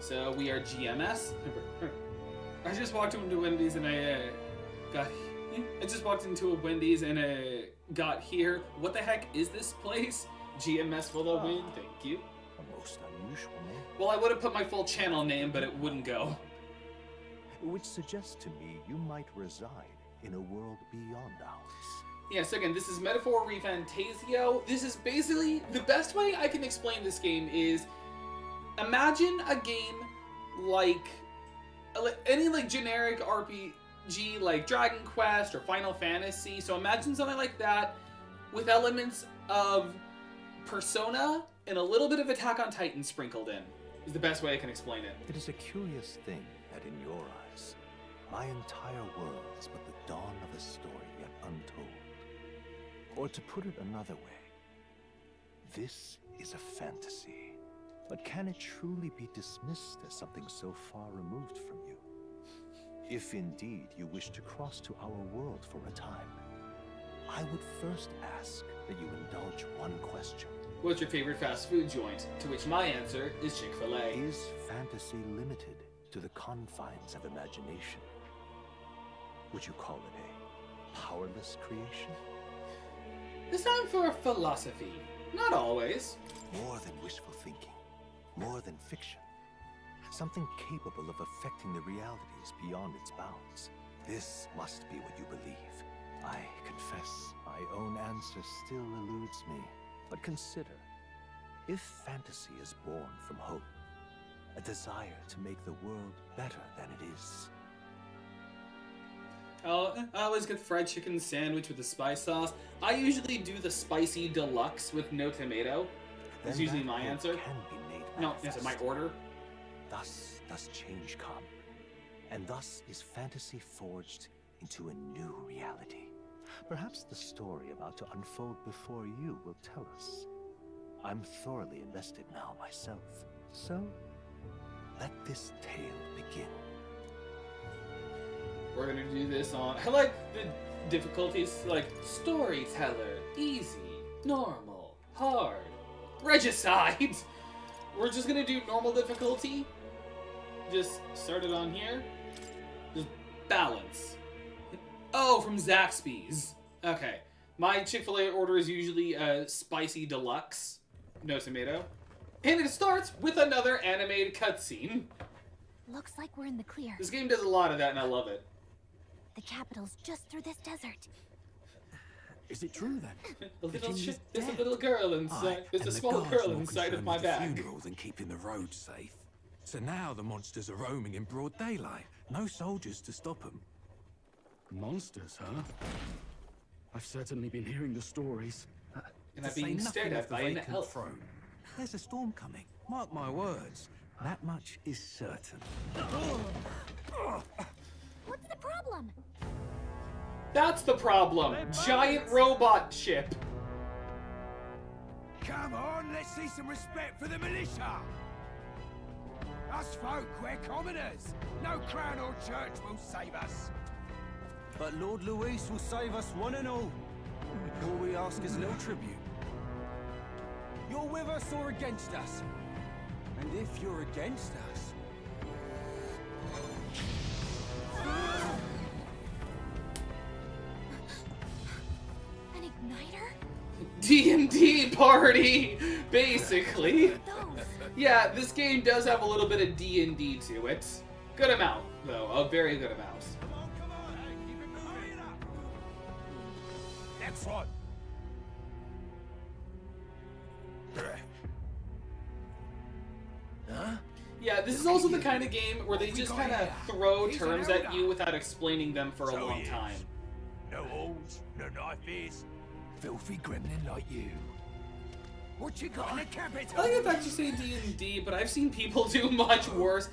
So we are GMS. I just walked into Wendy's and I just walked into a Wendy's and got here. What the heck is this place? GMS for the win. Thank you. A most unusual name. Well, I would have put my full channel name, but it wouldn't go. Which suggests to me you might reside in a world beyond ours. Yeah, so again, this is Metaphor Refantazio. This is basically, the best way I can explain this game is, imagine a game like any like generic RPG like Dragon Quest or Final Fantasy. So imagine something like that with elements of Persona and a little bit of Attack on Titan sprinkled in. Is the best way I can explain it. It is a curious thing that in your eyes, my entire world is but the dawn of a story yet untold. Or to put it another way, this is a fantasy. But can it truly be dismissed as something so far removed from you? If indeed you wish to cross to our world for a time, I would first ask that you indulge one question. What's your favorite fast food joint? To which my answer is Chick-fil-A. Is fantasy limited to the confines of imagination? Would you call it a powerless creation? It's time for philosophy. Not always. More than wishful thinking. More than fiction. Something capable of affecting the realities beyond its bounds. This must be what you believe. I confess, my own answer still eludes me. But consider, if fantasy is born from hope, a desire to make the world better than it is. I always get the fried chicken sandwich with the spice sauce. I usually do the spicy deluxe with no tomato. That's usually my answer. Can be made no, is it my order? Thus does change come, and thus is fantasy forged into a new reality. Perhaps the story about to unfold before you will tell us. I'm thoroughly invested now myself. So, let this tale begin. We're gonna do this on... I like the difficulties, like storyteller, easy, normal, hard, regicide. We're just gonna do normal difficulty. Just start it on here. Just balance. Oh, from Zaxby's. Okay. My Chick-fil-A order is usually spicy deluxe, no tomato. And it starts with another animated cutscene. Looks like we're in the clear. This game does a lot of that and I love it. The capital's just through this desert. Is it true then? There's a little girl inside. There's a small girl inside of my bag. Funeral than keeping the roads safe. So now the monsters are roaming in broad daylight. No soldiers to stop them. Monsters, huh? I've certainly been hearing the stories. And I'm being stared at by an elf. Throne. There's a storm coming. Mark my words. That much is certain. What's the problem? That's the problem. Giant robot ship. Come on, let's see some respect for the militia. Us folk, we're commoners. No crown or church will save us. But Lord Luis will save us one and all. All we ask is a little tribute. You're with us or against us? And if you're against us... An igniter? D&D party, basically. Yeah, this game does have a little bit of D&D to it. Good amount, though. A very good amount. Next one. Huh? Yeah, this is also the kind of game where they just kind of throw terms at you without explaining them for a long time. No holes, no knifes. Filthy gremlin like you. What you got in the capital? I like the fact you say D&D, but I've seen people do much worse.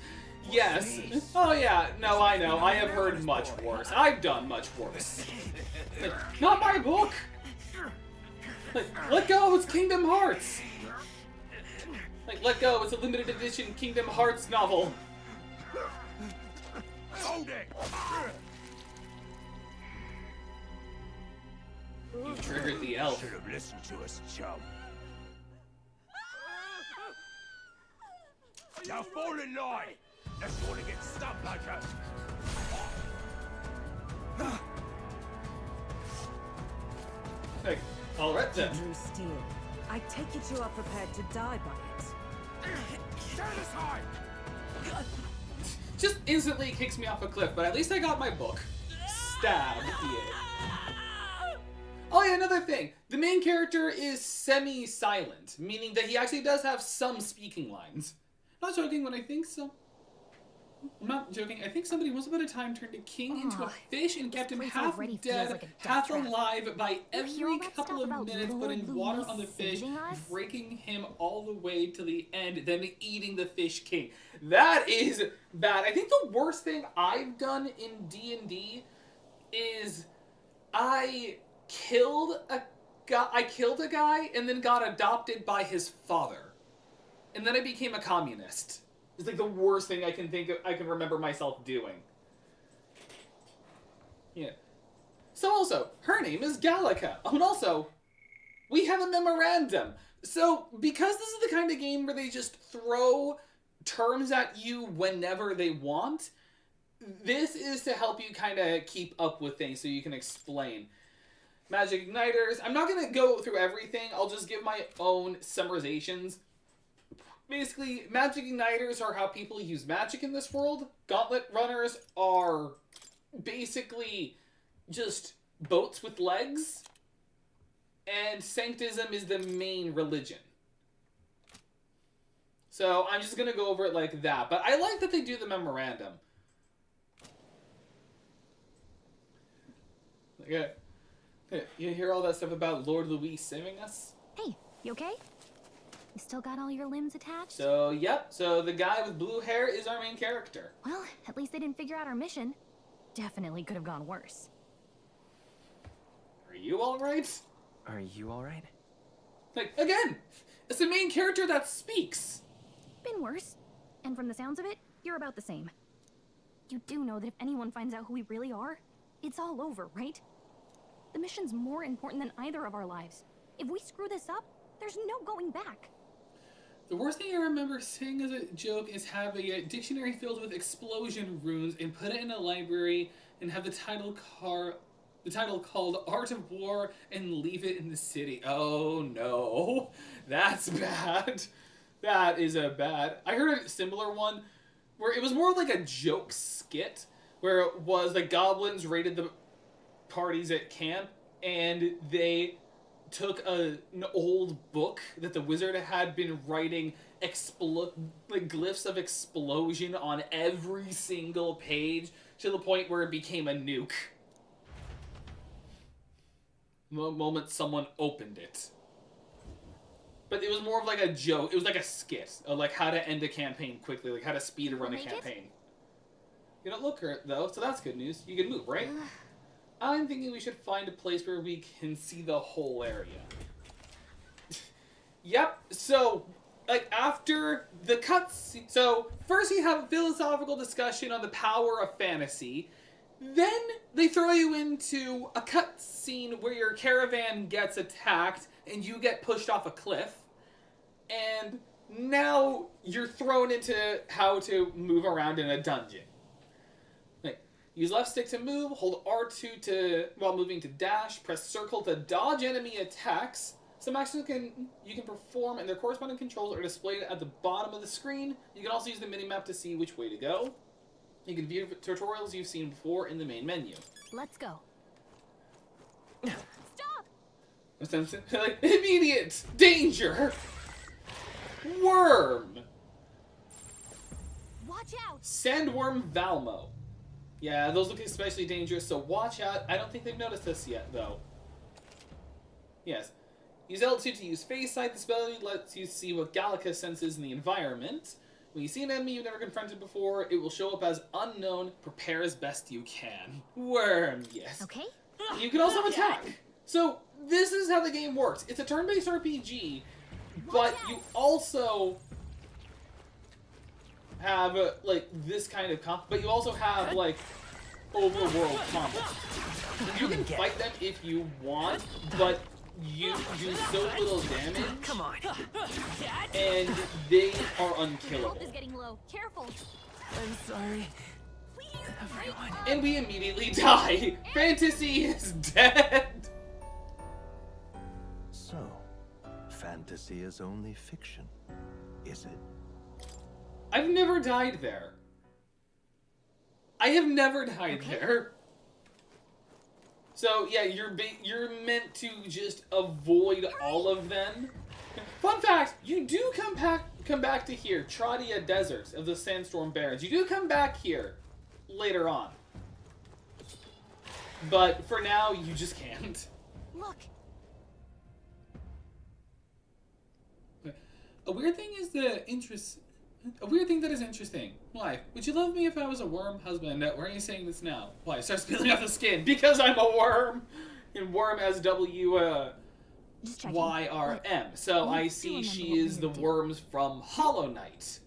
Yes. Oh yeah, no, I know. I have heard much worse. I've done much worse. Like, not my book! Like, let go, it's Kingdom Hearts! Like, let go, it's a limited edition Kingdom Hearts novel. Hold it! You triggered the elf. Should have listened to us, chum. Now fall in line! Let's want to get stuck like us. Hey, alright then. Drew Steel. I take it you are prepared to die by it. Stand aside! Just instantly kicks me off a cliff, but at least I got my book. Stab. Yeah. Oh yeah, another thing. The main character is semi-silent, meaning that he actually does have some speaking lines. Not joking when I think so. I'm not joking. I think somebody once upon a time turned a king into a fish and kept him half dead, like half alive by every couple of minutes, putting water on the fish, breaking him all the way to the end, then eating the fish king. That is bad. I think the worst thing I've done in D&D is I killed a guy and then got adopted by his father. And then I became a communist. It's like the worst thing I can think of, I can remember myself doing. Yeah. So also, her name is Gallica. Oh, and also, we have a memorandum. So, because this is the kind of game where they just throw terms at you whenever they want, this is to help you kind of keep up with things so you can explain. Magic Igniters. I'm not going to go through everything. I'll just give my own summarizations. Basically, magic igniters are how people use magic in this world. Gauntlet runners are basically just boats with legs. And Sanctism is the main religion. So I'm just going to go over it like that. But I like that they do the memorandum. Okay. You hear all that stuff about Lord Luis saving us? Hey, you okay? You still got all your limbs attached? So, yep. So the guy with blue hair is our main character. Well, at least they didn't figure out our mission. Definitely could have gone worse. Are you alright? Are you alright? Like, again, it's the main character that speaks. Been worse. And from the sounds of it, you're about the same. You do know that if anyone finds out who we really are, it's all over, right? The mission's more important than either of our lives. If we screw this up, there's no going back. The worst thing I remember saying as a joke is have a dictionary filled with explosion runes and put it in a library and have the title called Art of War and leave it in the city. Oh no, that's bad. That is a bad. I heard a similar one where it was more like a joke skit where it was the goblins raided the parties at camp and they took an old book that the wizard had been writing like glyphs of explosion on every single page to the point where it became a nuke. The moment someone opened it. But it was more of like a joke. It was like a skit of like how to end a campaign quickly, like how to speed run a campaign. You don't look hurt though, so that's good news. You can move, right? I'm thinking we should find a place where we can see the whole area. Yep, so, like, after the cutscene... So, first you have a philosophical discussion on the power of fantasy. Then they throw you into a cutscene where your caravan gets attacked and you get pushed off a cliff. And now you're thrown into how to move around in a dungeon. Use left stick to move, hold R2 while moving to dash, press circle to dodge enemy attacks. Some actions you can perform and their corresponding controls are displayed at the bottom of the screen. You can also use the minimap to see which way to go. You can view tutorials you've seen before in the main menu. Let's go. Stop! Like, immediate danger! Worm! Watch out! Sandworm Valmo. Yeah, those look especially dangerous, so watch out. I don't think they've noticed this yet, though. Yes. Use L2 to use face sight. This ability lets you see what Gallica senses in the environment. When you see an enemy you've never confronted before, it will show up as unknown. Prepare as best you can. Worm, yes. Okay. You can also attack. So, this is how the game works. It's a turn-based RPG, but you also have like this kind of comp, but you also have like overworld combat. You can fight them if you want, but you do so little damage. Come on. And they are unkillable. Health is getting low. Careful. I'm sorry. Everyone. And we immediately die. Fantasy is dead. So, fantasy is only fiction, is it? I've never died there. I have never died there. So yeah, you're meant to just avoid all of them. Fun fact: you do come back to here, Trodia Desert of the Sandstorm Barrens. You do come back here later on, but for now you just can't. Look. A weird thing that is interesting. Why? Would you love me if I was a worm husband? Why are you saying this now? Why? Start peeling off the skin. Because I'm a worm. And worm as W-Y-R-M. So I see she is the worms from Hollow Knight.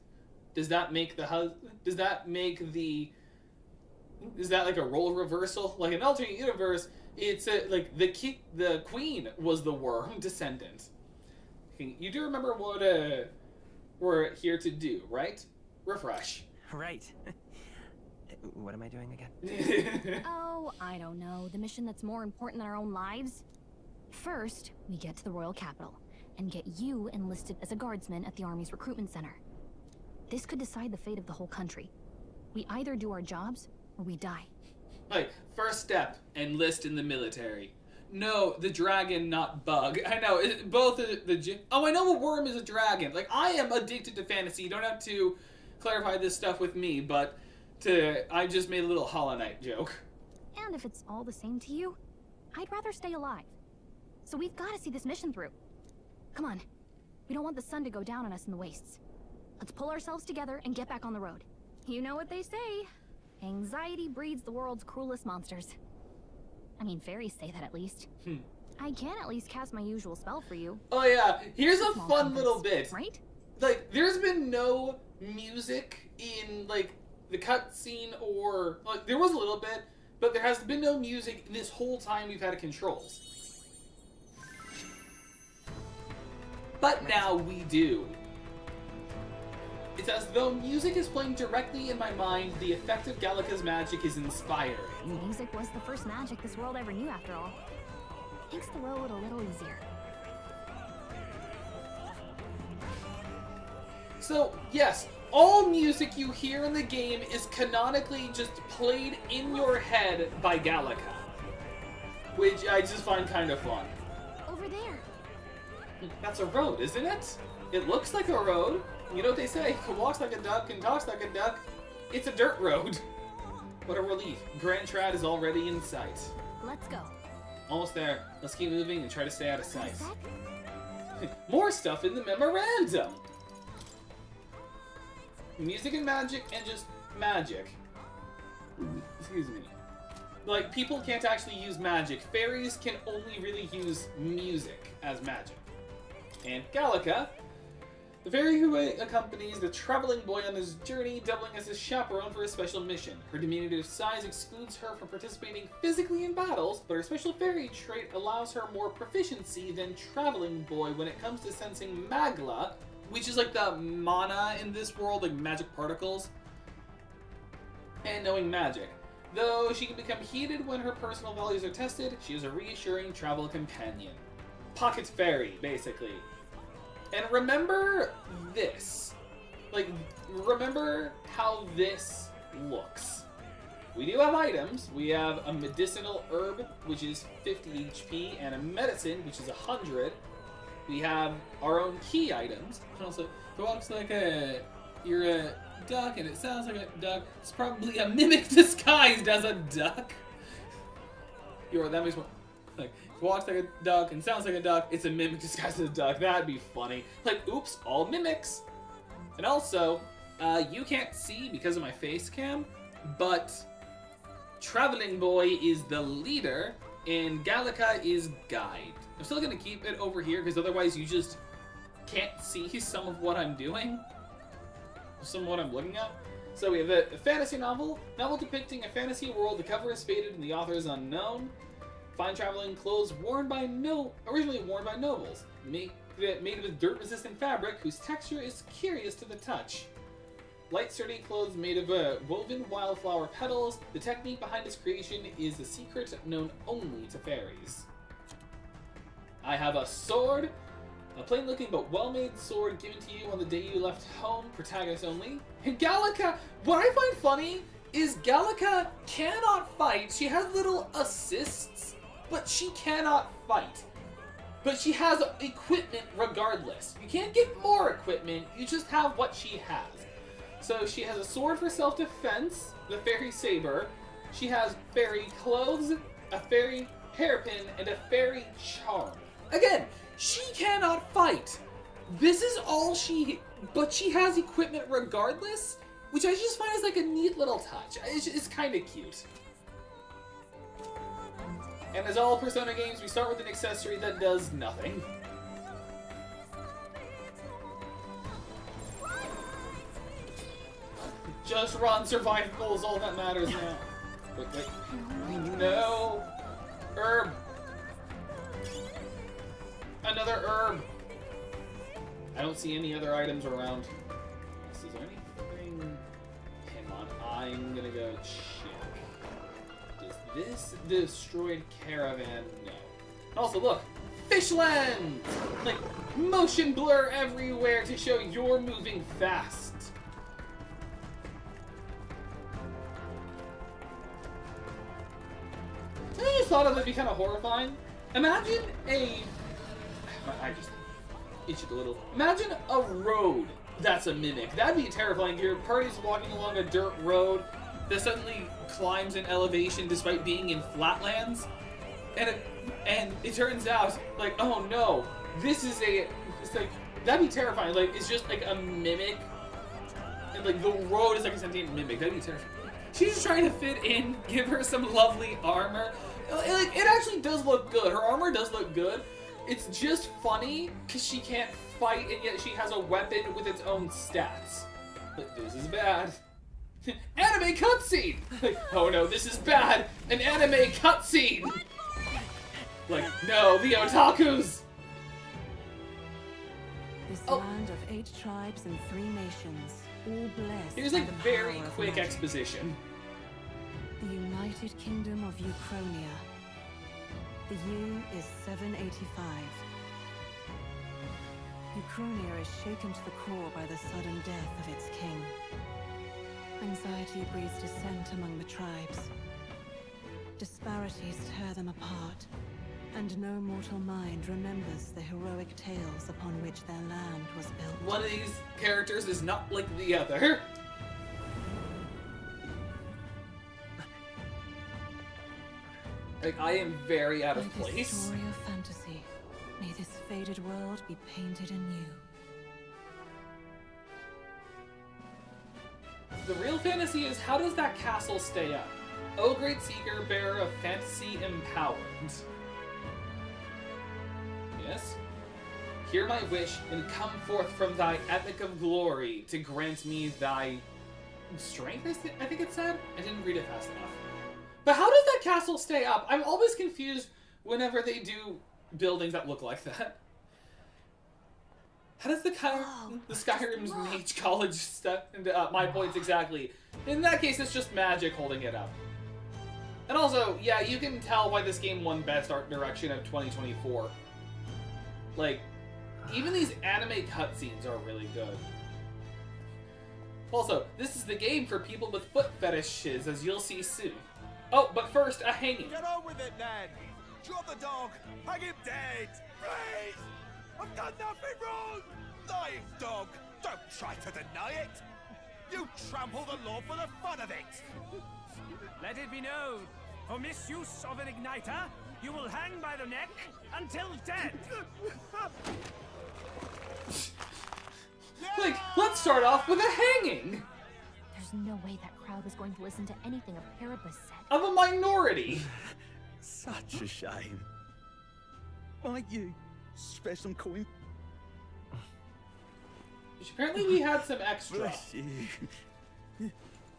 Does that make Is that like a role reversal? Like in an alternate universe, it's like the queen was the worm descendant. You do remember what we're here to do, right? Refresh. Right. What am I doing again? Oh, I don't know. The mission that's more important than our own lives? First, we get to the royal capital and get you enlisted as a guardsman at the army's recruitment center. This could decide the fate of the whole country. We either do our jobs or we die. Like, first step, enlist in the military. No, the dragon, not bug. I know, both oh, I know a worm is a dragon. Like, I am addicted to fantasy. You don't have to clarify this stuff with me, but I just made a little Hollow Knight joke. And if it's all the same to you, I'd rather stay alive. So we've got to see this mission through. Come on. We don't want the sun to go down on us in the wastes. Let's pull ourselves together and get back on the road. You know what they say. Anxiety breeds the world's cruelest monsters. I mean, fairies say that at least. I can at least cast my usual spell for you. Oh yeah, here's a Small fun compass, little bit. right? Like, there's been no music in, like, the cutscene or... Like, there was a little bit, but there has been no music this whole time we've had controls. But now we do. It's as though music is playing directly in my mind. The effect of Gallica's magic is inspiring. Music was the first magic this world ever knew, after all. Makes the road a little easier. So, yes, all music you hear in the game is canonically just played in your head by Gallica. Which I just find kind of fun. Over there. That's a road, isn't it? It looks like a road. You know what they say? Who walks like a duck and talks like a duck. It's a dirt road. What a relief. Grand Trad is already in sight. Let's go. Almost there. Let's keep moving and try to stay out of sight. More stuff in the memorandum. Music and magic and just magic. Excuse me. Like, people can't actually use magic. Fairies can only really use music as magic. And Gallica, the fairy who accompanies the traveling boy on his journey, doubling as his chaperone for a special mission. Her diminutive size excludes her from participating physically in battles, but her special fairy trait allows her more proficiency than traveling boy when it comes to sensing magla, which is like the mana in this world, like magic particles, and knowing magic. Though she can become heated when her personal values are tested, she is a reassuring travel companion. Pocket fairy, basically. And remember this. Like, remember how this looks. We do have items. We have a medicinal herb, which is 50 HP, and a medicine, which is 100. We have our own key items. Also, if it walks like you're a duck and it sounds like a duck, it's probably a mimic disguised as a duck. That makes more... Like, if it walks like a duck and sounds like a duck, it's a mimic disguised as a duck. That'd be funny. Like, oops, all mimics. And also, you can't see because of my face cam, but Traveling Boy is the leader, and Gallica is guide. I'm still gonna keep it over here, because otherwise you just can't see some of what I'm doing. Some of what I'm looking at. So we have a fantasy novel depicting a fantasy world. The cover is faded and the author is unknown. Fine traveling clothes originally worn by nobles, made with dirt-resistant fabric whose texture is curious to the touch. Light, sturdy clothes made of woven wildflower petals. The technique behind its creation is a secret known only to fairies. I have a sword, a plain-looking but well-made sword given to you on the day you left home, protagonist only. And Gallica, what I find funny is Gallica cannot fight. She has little assists, but she cannot fight. But she has equipment regardless. You can't get more equipment, you just have what she has. So she has a sword for self-defense, the fairy saber. She has fairy clothes, a fairy hairpin, and a fairy charm. Again, she cannot fight. This is all but she has equipment regardless, which I just find is like a neat little touch. It's kind of cute. And as all Persona games, we start with an accessory that does nothing. Just run, survival is all that matters now. Wait. No! Herb! Another herb! I don't see any other items around. Is there anything? Hang on, I'm gonna go check. Does this destroyed caravan? No. Also, look! Fishland! Like, motion blur everywhere to show you're moving fast. I just thought it would be kind of horrifying. Imagine I just itched a little. Imagine a road that's a mimic. That'd be terrifying. Your party's walking along a dirt road that suddenly climbs in elevation despite being in flatlands. And it turns out, like, oh no, it's like, that'd be terrifying. Like, it's just like a mimic. And like, the road is like a sentient mimic. That'd be terrifying. She's just trying to fit in, give her some lovely armor, Like, it actually does look good. Her armor does look good. It's just funny because she can't fight and yet she has a weapon with its own stats. But this is bad. Anime cutscene! Like, oh no, this is bad! An anime cutscene! Like, no, the otakus! This land of 8 tribes and 3 nations, all blessed. Here's by like the very power of quick magic. exposition. The United Kingdom of Uchronia. The year is 785. Uchronia is shaken to the core by the sudden death of its king. Anxiety breeds dissent among the tribes. Disparities tear them apart, and no mortal mind remembers the heroic tales upon which their land was built. One of these characters is not like the other. Like, I am very out of By this place. story of fantasy, may this faded world be painted anew. The real fantasy is, how does that castle stay up? O great seeker, bearer of fantasy empowered. Yes? Hear my wish, and come forth from thy epic of glory to grant me thy strength, I think it said? I didn't read it fast enough. But how does that castle stay up? I'm always confused whenever they do buildings that look like that. How does the Skyrim's Mage College step into my points exactly? In that case, it's just magic holding it up. And also, yeah, you can tell why this game won Best Art Direction of 2024. Like, even these anime cutscenes are really good. Also, this is the game for people with foot fetishes, as you'll see soon. Oh, but first, a hanging. Get on with it, then! Drop the dog! Hang him dead! Please! I've done nothing wrong! Lying dog! Don't try to deny it! You trample the law for the fun of it! Let it be known, for misuse of an igniter, you will hang by the neck until dead. Like, let's start off with a hanging! There's no way that crowd was going to listen to anything a Parapus said. Of a minority! Such a shame. Might you spare some coin? Apparently we had some extra. Bless you.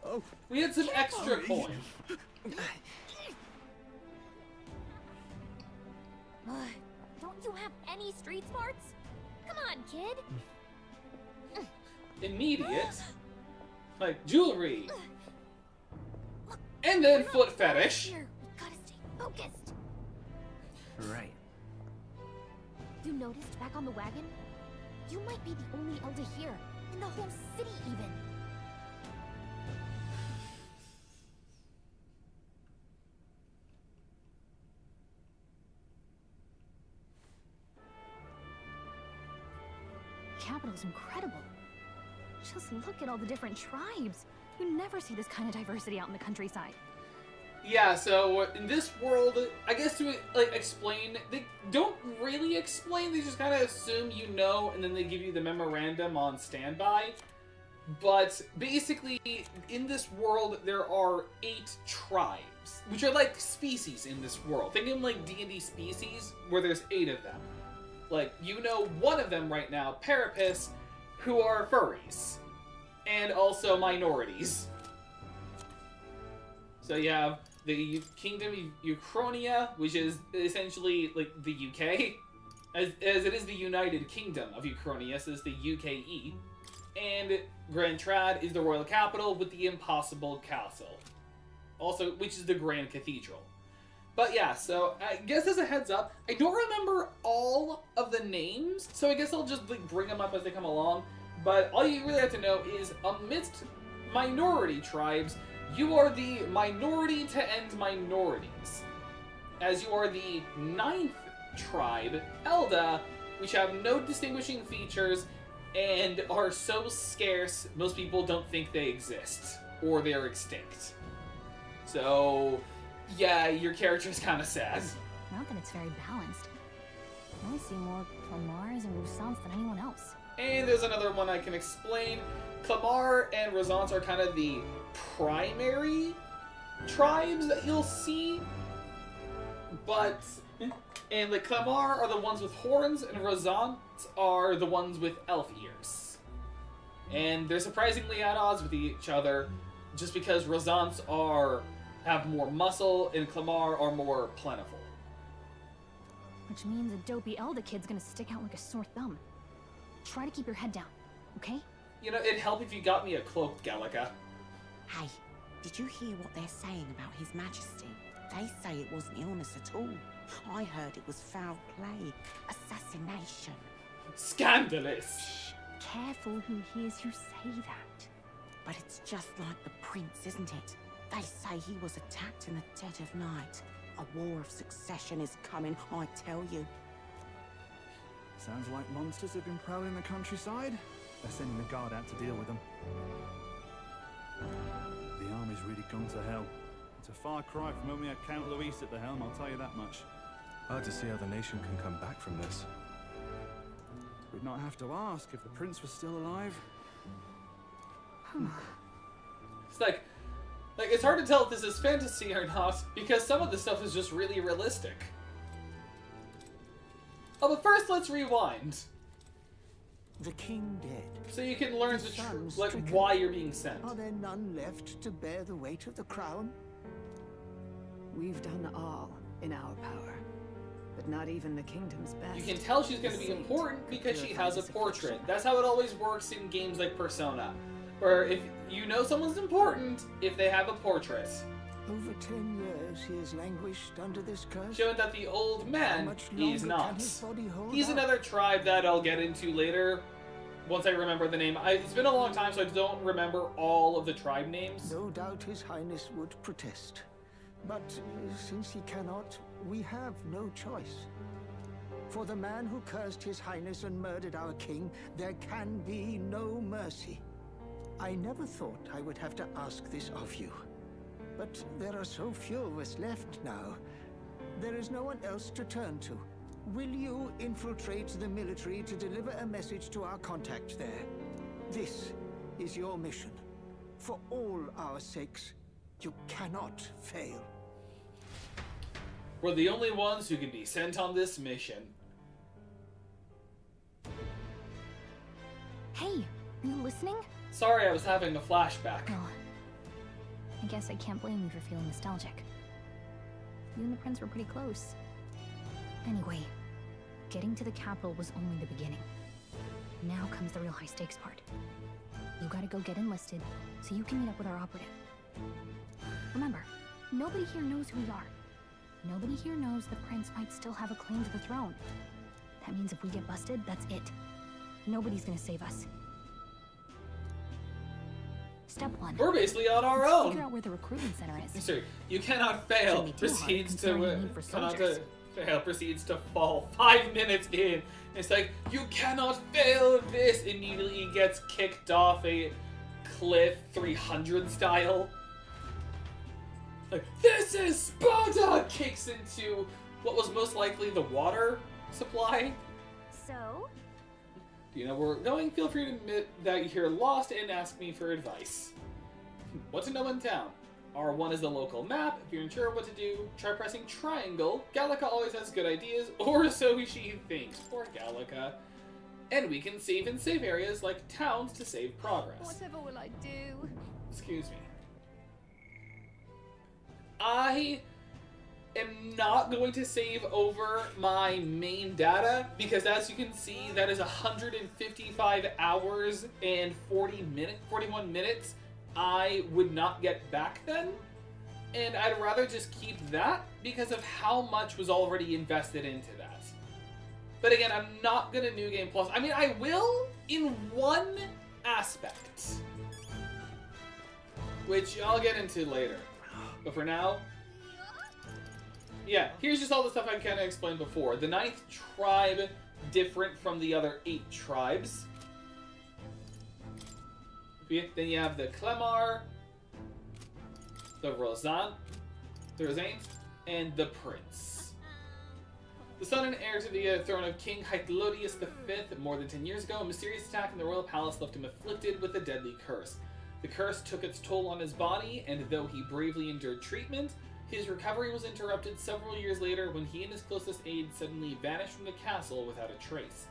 Oh. We had some extra coin. Don't you have any street smarts? Come on, kid. Immediate. Like, jewelry. And then foot fetish. Here, we gotta stay focused. Right. You noticed back on the wagon? You might be the only elder here, in the whole city even. Capital's incredible. Just look at all the different tribes. You never see this kind of diversity out in the countryside. Yeah, so in this world, I guess to like explain, they don't really explain, they just kind of assume you know, and then they give you the memorandum on standby. But basically, in this world, there are 8 tribes, which are like species in this world. Think of them like D&D species, where there's 8 of them. Like, you know one of them right now, Parapus, who are furries. And also minorities. So you have the Kingdom of Uchronia, which is essentially like the UK, as it is the United Kingdom of Uchronia, so it's the UKE. And Grand Trad is the royal capital with the Impossible Castle, also which is the Grand Cathedral. But yeah, so I guess as a heads up, I don't remember all of the names, so I guess I'll just like bring them up as they come along. But all you really have to know is, amidst minority tribes, you are the minority to end minorities, as you are the 9th tribe, Elda, which have no distinguishing features and are so scarce most people don't think they exist, or they're extinct. So, yeah, your character's kind of sad. Not that it's very balanced. I only see more Clamars and Roussants than anyone else. And there's another one I can explain. Clamar and Roussants are kind of the primary tribes that you'll see. And the Clamar are the ones with horns, and Rosant are the ones with elf ears. And they're surprisingly at odds with each other, just because Rosants have more muscle, and Clamar are more plentiful. Which means a dopey Elder kid's gonna stick out like a sore thumb. Try to keep your head down, okay? You know, it'd help if you got me a cloak, Gallica. Hey, did you hear what they're saying about His Majesty? They say it wasn't illness at all. I heard it was foul play, assassination. Scandalous! Shh, careful who hears you say that. But it's just like the prince, isn't it? They say he was attacked in the dead of night. A war of succession is coming, I tell you. Sounds like monsters have been prowling the countryside. They're sending the guard out to deal with them. The army's really gone to hell. It's a far cry from when we had Count Luis at the helm, I'll tell you that much. Hard to see how the nation can come back from this. We'd not have to ask if the prince was still alive. It's like it's hard to tell if this is fantasy or not, because some of the stuff is just really realistic. Oh, but first let's rewind. The king dead. So you can learn stricken. why you're being sent. Are there none left to bear the weight of the crown? We've done all in our power, but not even the kingdom's best. You can tell she's going to be important because she has a portrait. That's how it always works in games like Persona, where if you know someone's important if they have a portrait. Over 10 years he has languished under this curse. Showing that the old man is can not. his body hold He's out? another tribe that I'll get into later once I remember the name. It's been a long time, so I don't remember all of the tribe names. No doubt His Highness would protest. But since he cannot, we have no choice. For the man who cursed His Highness and murdered our king, there can be no mercy. I never thought I would have to ask this of you. But there are so few of us left now. There is no one else to turn to. Will you infiltrate the military to deliver a message to our contact there? This is your mission. For all our sakes, you cannot fail. We're the only ones who can be sent on this mission. Hey, are you listening? Sorry, I was having a flashback. Oh, I guess I can't blame you for feeling nostalgic. You and the prince were pretty close. Anyway, getting to the capital was only the beginning. Now comes the real high-stakes part. You gotta go get enlisted so you can meet up with our operative. Remember, nobody here knows who we are. Nobody here knows the prince might still have a claim to the throne. That means if we get busted, that's it. Nobody's gonna save us. Step 1. We're basically on our Let's own. Figure out where the recruitment center is. Sir, you cannot fail. Shouldn't be too hard, Proceeds considering the to need for cannot soldiers. fail. Proceeds to fall 5 minutes in. It's like, you cannot fail this. Immediately gets kicked off a cliff, 300 style. Like, this is Sparta! Kicks into what was most likely the water supply. So? Do you know where we're going? Feel free to admit that you're lost and ask me for advice. What to know in town? R1 is the local map. If you're unsure what to do, try pressing triangle. Gallica always has good ideas, or so she thinks. Poor Gallica. And we can save in safe areas like towns to save progress. Whatever will I do? Excuse me. I am not going to save over my main data because, as you can see, that is 155 hours and 41 minutes I would not get back then. And I'd rather just keep that because of how much was already invested into that. But again, I'm not going to New Game Plus. I mean, I will in one aspect, which I'll get into later. But for now, yeah, here's just all the stuff I kind of explained before. The 9th tribe, different from the other 8 tribes. Then you have the Clemar, the Rosant, and the Prince. The son and heir to the throne of King Hythlodius V, more than 10 years ago, a mysterious attack in the royal palace left him afflicted with a deadly curse. The curse took its toll on his body, and though he bravely endured treatment, His recovery was interrupted several years later when he and his closest aide suddenly vanished from the castle without a trace.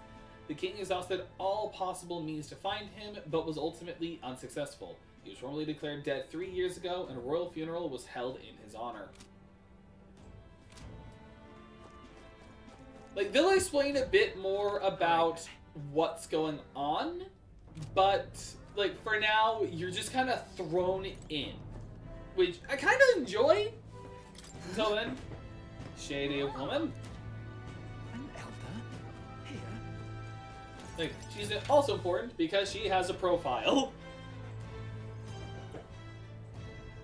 The king exhausted all possible means to find him, but was ultimately unsuccessful. He was formally declared dead 3 years ago, and a royal funeral was held in his honor. Like, they'll explain a bit more about what's going on, but, like, for now, you're just kind of thrown in. Which I kind of enjoy. Until then, shady woman. An elder? Here? Like, she's also important because she has a profile.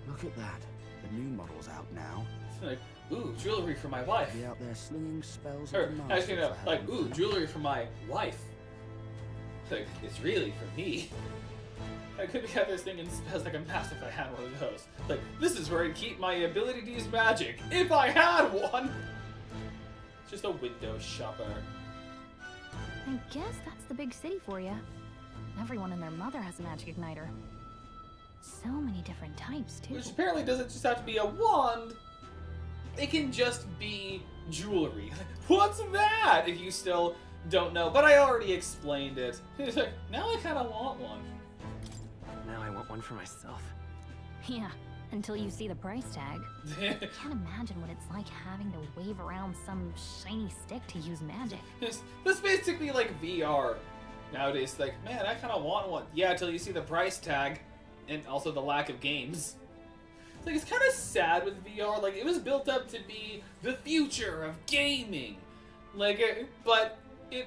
Look at that. The new model's out now. Like, ooh, jewelry for my wife. Be out there slinging spells Or, at the actually, no, master for like, having ooh, fun. jewelry for my wife. Like, it's really for me. I could be out there slinging spells like a master if I had one of those. Like, this is where I'd keep my ability to use magic, if I had one! Just a window shopper. I guess that's the big city for you. Everyone and their mother has a magic igniter. So many different types, too. Which apparently doesn't just have to be a wand. It can just be jewelry. What's that? If you still don't know. But I already explained it. It's like, now I kind of want one. Now I want one for myself. Yeah, until you see the price tag. I can't imagine what it's like having to wave around some shiny stick to use magic. That's basically like VR nowadays. Like, man, I kind of want one. Yeah, until you see the price tag and also the lack of games. It's like, it's kind of sad with VR. Like, it was built up to be the future of gaming. Like, but it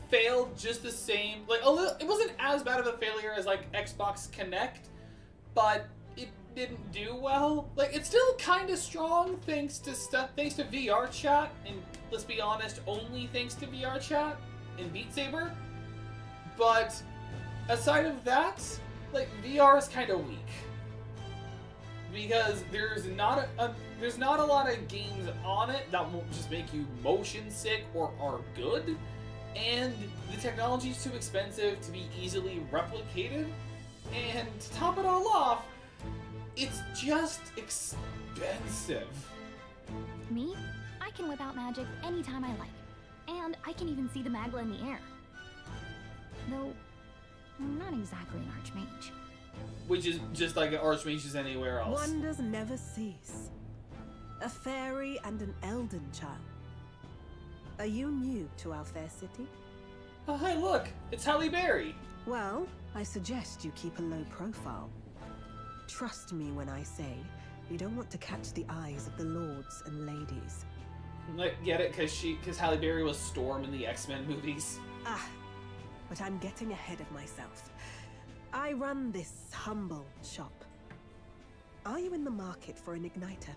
failed just the same. Like, a little, it wasn't as bad of a failure as like Xbox Connect, but it didn't do well. Like, it's still kind of strong thanks to VR chat, and let's be honest, only thanks to VR chat and Beat Saber. But aside of that, like, VR is kind of weak because there's not a lot of games on it that will just make you motion sick or are good. And the technology is too expensive to be easily replicated. And to top it all off, it's just expensive. Me? I can whip out magic anytime I like. And I can even see the Magla in the air. Though, I'm not exactly an archmage. Which is just like an archmages anywhere else. Wonders never cease. A fairy and an elden child. Are you new to our fair city? Oh, hey, look! It's Halle Berry! Well, I suggest you keep a low profile. Trust me when I say you don't want to catch the eyes of the lords and ladies. Like, get it? Because Halle Berry was Storm in the X-Men movies. Ah, but I'm getting ahead of myself. I run this humble shop. Are you in the market for an igniter?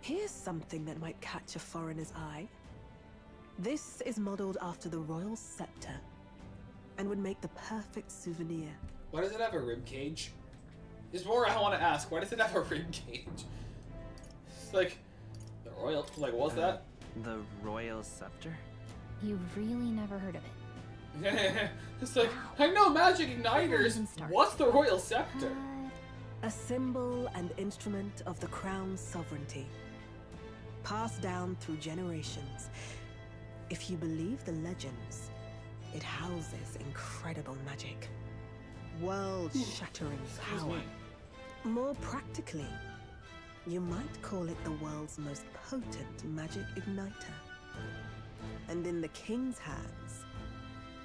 Here's something that might catch a foreigner's eye. This is modeled after the royal scepter and would make the perfect souvenir. Why does it have a rib cage? There's more I want to ask. Why does it have a rib cage? It's like the royal. Like, what's that? The royal scepter? You've really never heard of it. It's like, I know magic igniters. What's the royal scepter? A symbol and instrument of the crown's sovereignty, passed down through generations. If you believe the legends, it houses incredible magic, world-shattering power. More practically, you might call it the world's most potent magic igniter. And in the king's hands,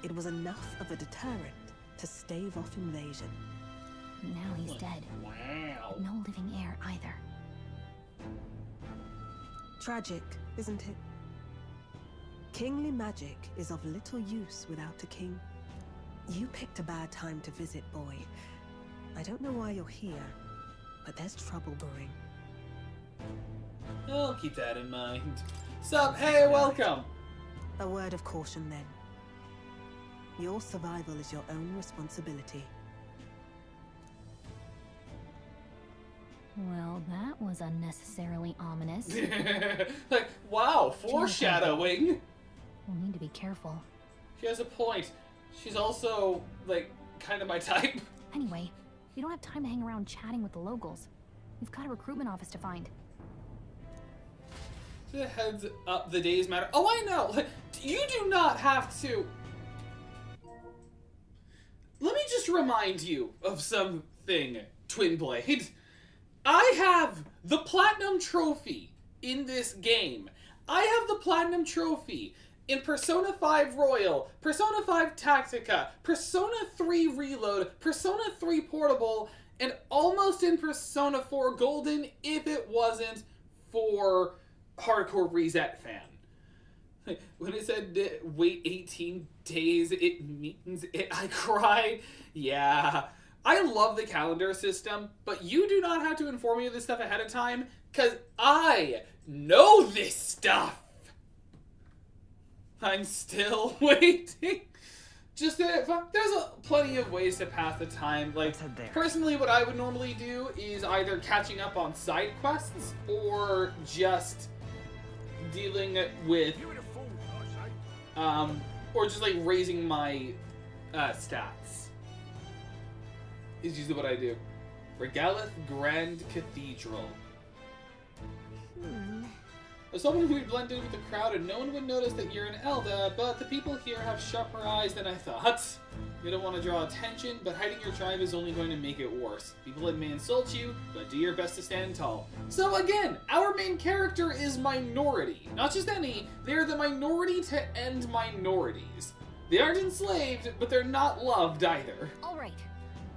it was enough of a deterrent to stave off invasion. Now he's dead. Wow. No living heir either. Tragic, isn't it? Kingly magic is of little use without a king. You picked a bad time to visit, boy. I don't know why you're here, but there's trouble brewing. I'll keep that in mind. Sup? Hey, welcome! A word of caution then. Your survival is your own responsibility. Well, that was unnecessarily ominous. Like, wow, foreshadowing! We'll need to be careful. She has a point. She's also, like, kind of my type. Anyway, we don't have time to hang around chatting with the locals. We've got a recruitment office to find. The heads up, the days matter. Oh, I know! You do not have to... Let me just remind you of something, Twinblade. I have the Platinum Trophy in this game. I have the Platinum Trophy in Persona 5 Royal, Persona 5 Tactica, Persona 3 Reload, Persona 3 Portable, and almost in Persona 4 Golden if it wasn't for Hardcore Reset Fan. When it said wait 18 days, it means it. I cried. Yeah. I love the calendar system, but you do not have to inform me of this stuff ahead of time, because I know this stuff. I'm still waiting. Just there's plenty of ways to pass the time. Like, personally, what I would normally do is either catching up on side quests or just dealing with, or just like raising my stats. Is usually what I do. Regalith Grand Cathedral. I was hoping we'd blend in with the crowd and no one would notice that you're an Elda, but the people here have sharper eyes than I thought. You don't want to draw attention, but hiding your tribe is only going to make it worse. People may insult you, but do your best to stand tall. So again, our main character is minority. Not just any, they're the minority to end minorities. They aren't enslaved, but they're not loved either. Alright.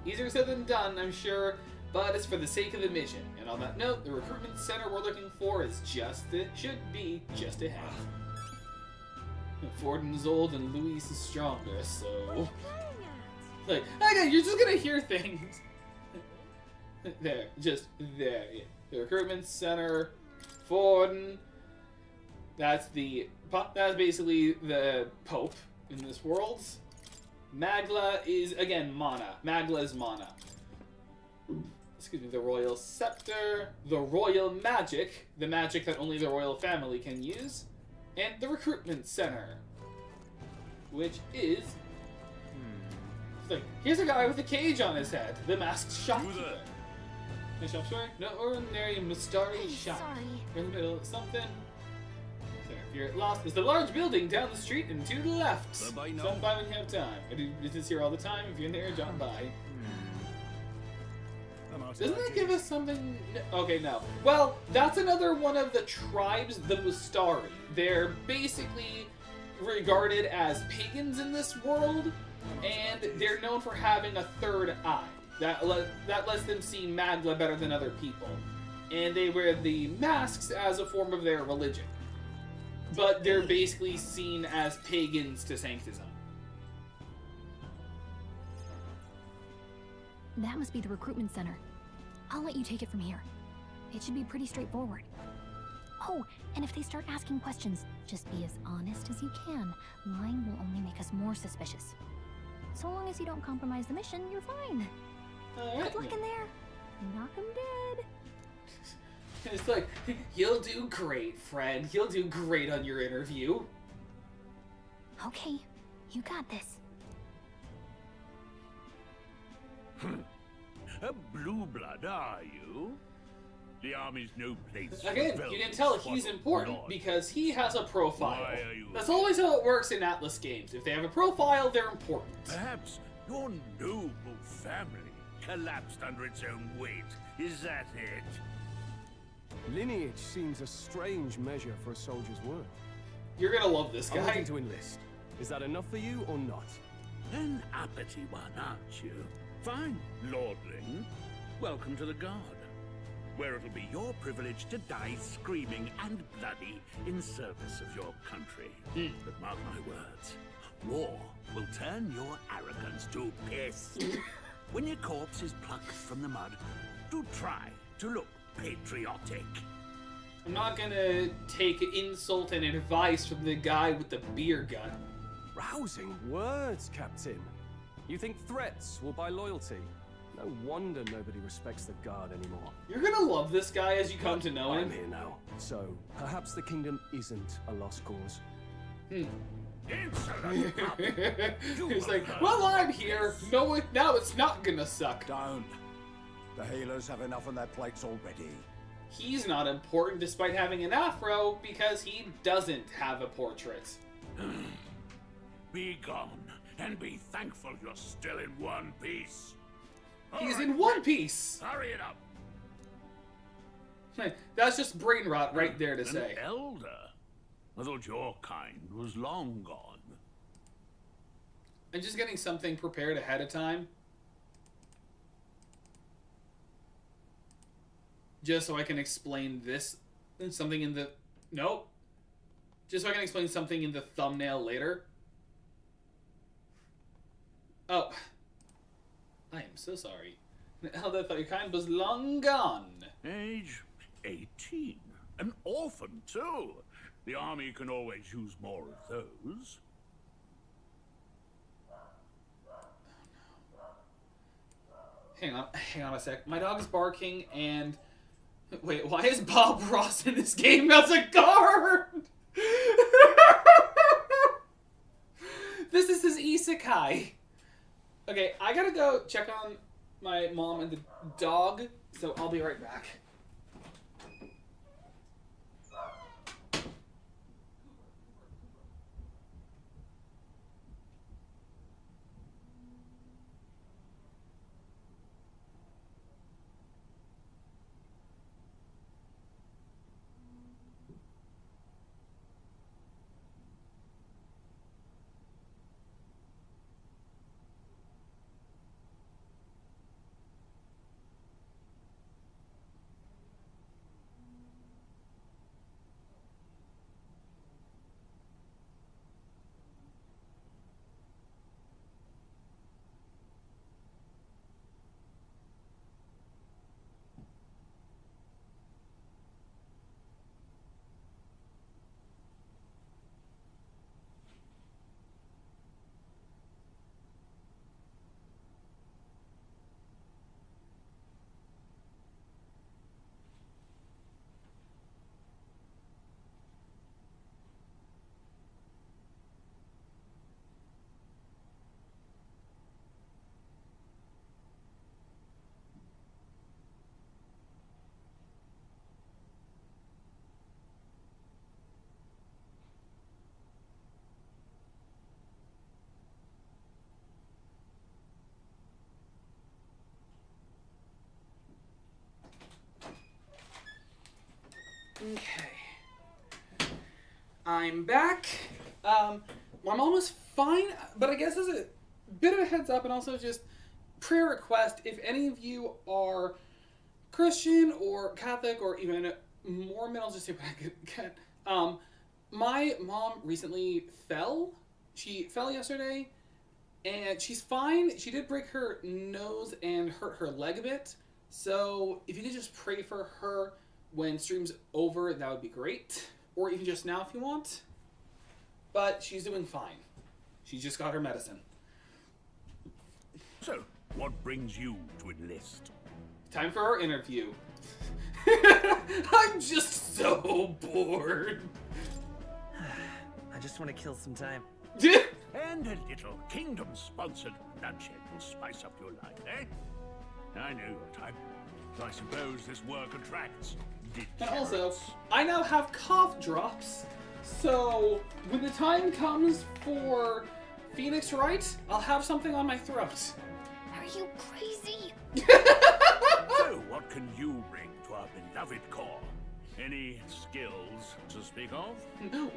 Easier said than done, I'm sure, but it's for the sake of the mission. And on that note, the recruitment center we're looking for is should be just ahead. Fortin's old and Luis is stronger, so... Like, okay, you're just gonna hear things. There, just there. Yeah. The recruitment center, Fortin. That's basically the Pope in this world. Magla is, again, mana. Magla is mana. Excuse me, the Royal Scepter, the Royal Magic, the magic that only the Royal Family can use, and the Recruitment Center, which is... It's like, here's a guy with a cage on his head, the masked shopkeeper. Hey, shopkeeper? No ordinary Mustari shop. Sorry. We're in the middle of something. So if you're lost, there's the large building down the street and to the left. Stop by when you have time. I do business here all the time. If you're in there, drop by. Doesn't that give us something? Okay, no. Well, that's another one of the tribes, the Mustari. They're basically regarded as pagans in this world, and they're known for having a third eye. That lets them see Magla better than other people. And they wear the masks as a form of their religion. But they're basically seen as pagans to Sanctism. That must be the recruitment center. I'll let you take it from here. It should be pretty straightforward. Oh, and if they start asking questions, just be as honest as you can. Lying will only make us more suspicious. So long as you don't compromise the mission, you're fine. Good luck in there. Knock 'em dead. It's like, you'll do great, friend. You'll do great on your interview. Okay, you got this. A blue blood, are you? The army's no place for Again, you can tell he's important because he has a profile. Why are you That's always how it works in Atlas games. If they have a profile, they're important. Perhaps your noble family collapsed under its own weight. Is that it? Lineage seems a strange measure for a soldier's worth. You're gonna love this guy. I'm looking to enlist. Is that enough for you or not? An uppity one, aren't you? Fine, lordling. Welcome to the Guard, where it'll be your privilege to die screaming and bloody in service of your country. But mark my words, war will turn your arrogance to piss. When your corpse is plucked from the mud, do try to look patriotic. I'm not gonna take insult and advice from the guy with the beer gun. Rousing words, Captain. You think threats will buy loyalty? No wonder nobody respects the Guard anymore. You're gonna love this guy as you come to know him. I'm here now. So, perhaps the kingdom isn't a lost cause. He's like, well, I'm here. No, now it's not gonna suck. Don't. The healers have enough on their plates already. He's not important despite having an afro because he doesn't have a portrait. Be gone, and be thankful you're still in one piece. He's in one piece! Hurry it up! That's just brain rot right there to An say. elder? I thought your kind was long gone. I'm just getting something prepared ahead of time. Just so I can explain this. Something in the... Nope. Just so I can explain something in the thumbnail later. Oh. I am so sorry. The elder thought your kind was long gone. Age 18. An orphan, too. The army can always use more of those. Hang on a sec. My dog's barking and... Wait, why is Bob Ross in this game as a guard? This is his isekai. Okay, I gotta go check on my mom and the dog, so I'll be right back. Okay. I'm back. My mom was fine, but I guess as a bit of a heads up and also just prayer request, if any of you are Christian or Catholic or even Mormon, I'll just say what I could get. My mom recently fell. She fell yesterday, and she's fine. She did break her nose and hurt her leg a bit. So if you could just pray for her when stream's over, that would be great. Or even just now if you want. But she's doing fine. She just got her medicine. So, what brings you to enlist? Time for our interview. I'm just so bored. I just want to kill some time. And a little kingdom-sponsored bloodshed will spice up your life, eh? I know your type. I suppose this work attracts degenerates. And also, I now have cough drops, so when the time comes for Phoenix Wright, I'll have something on my throat. Are you crazy? So, what can you bring to our beloved corps? Any skills to speak of?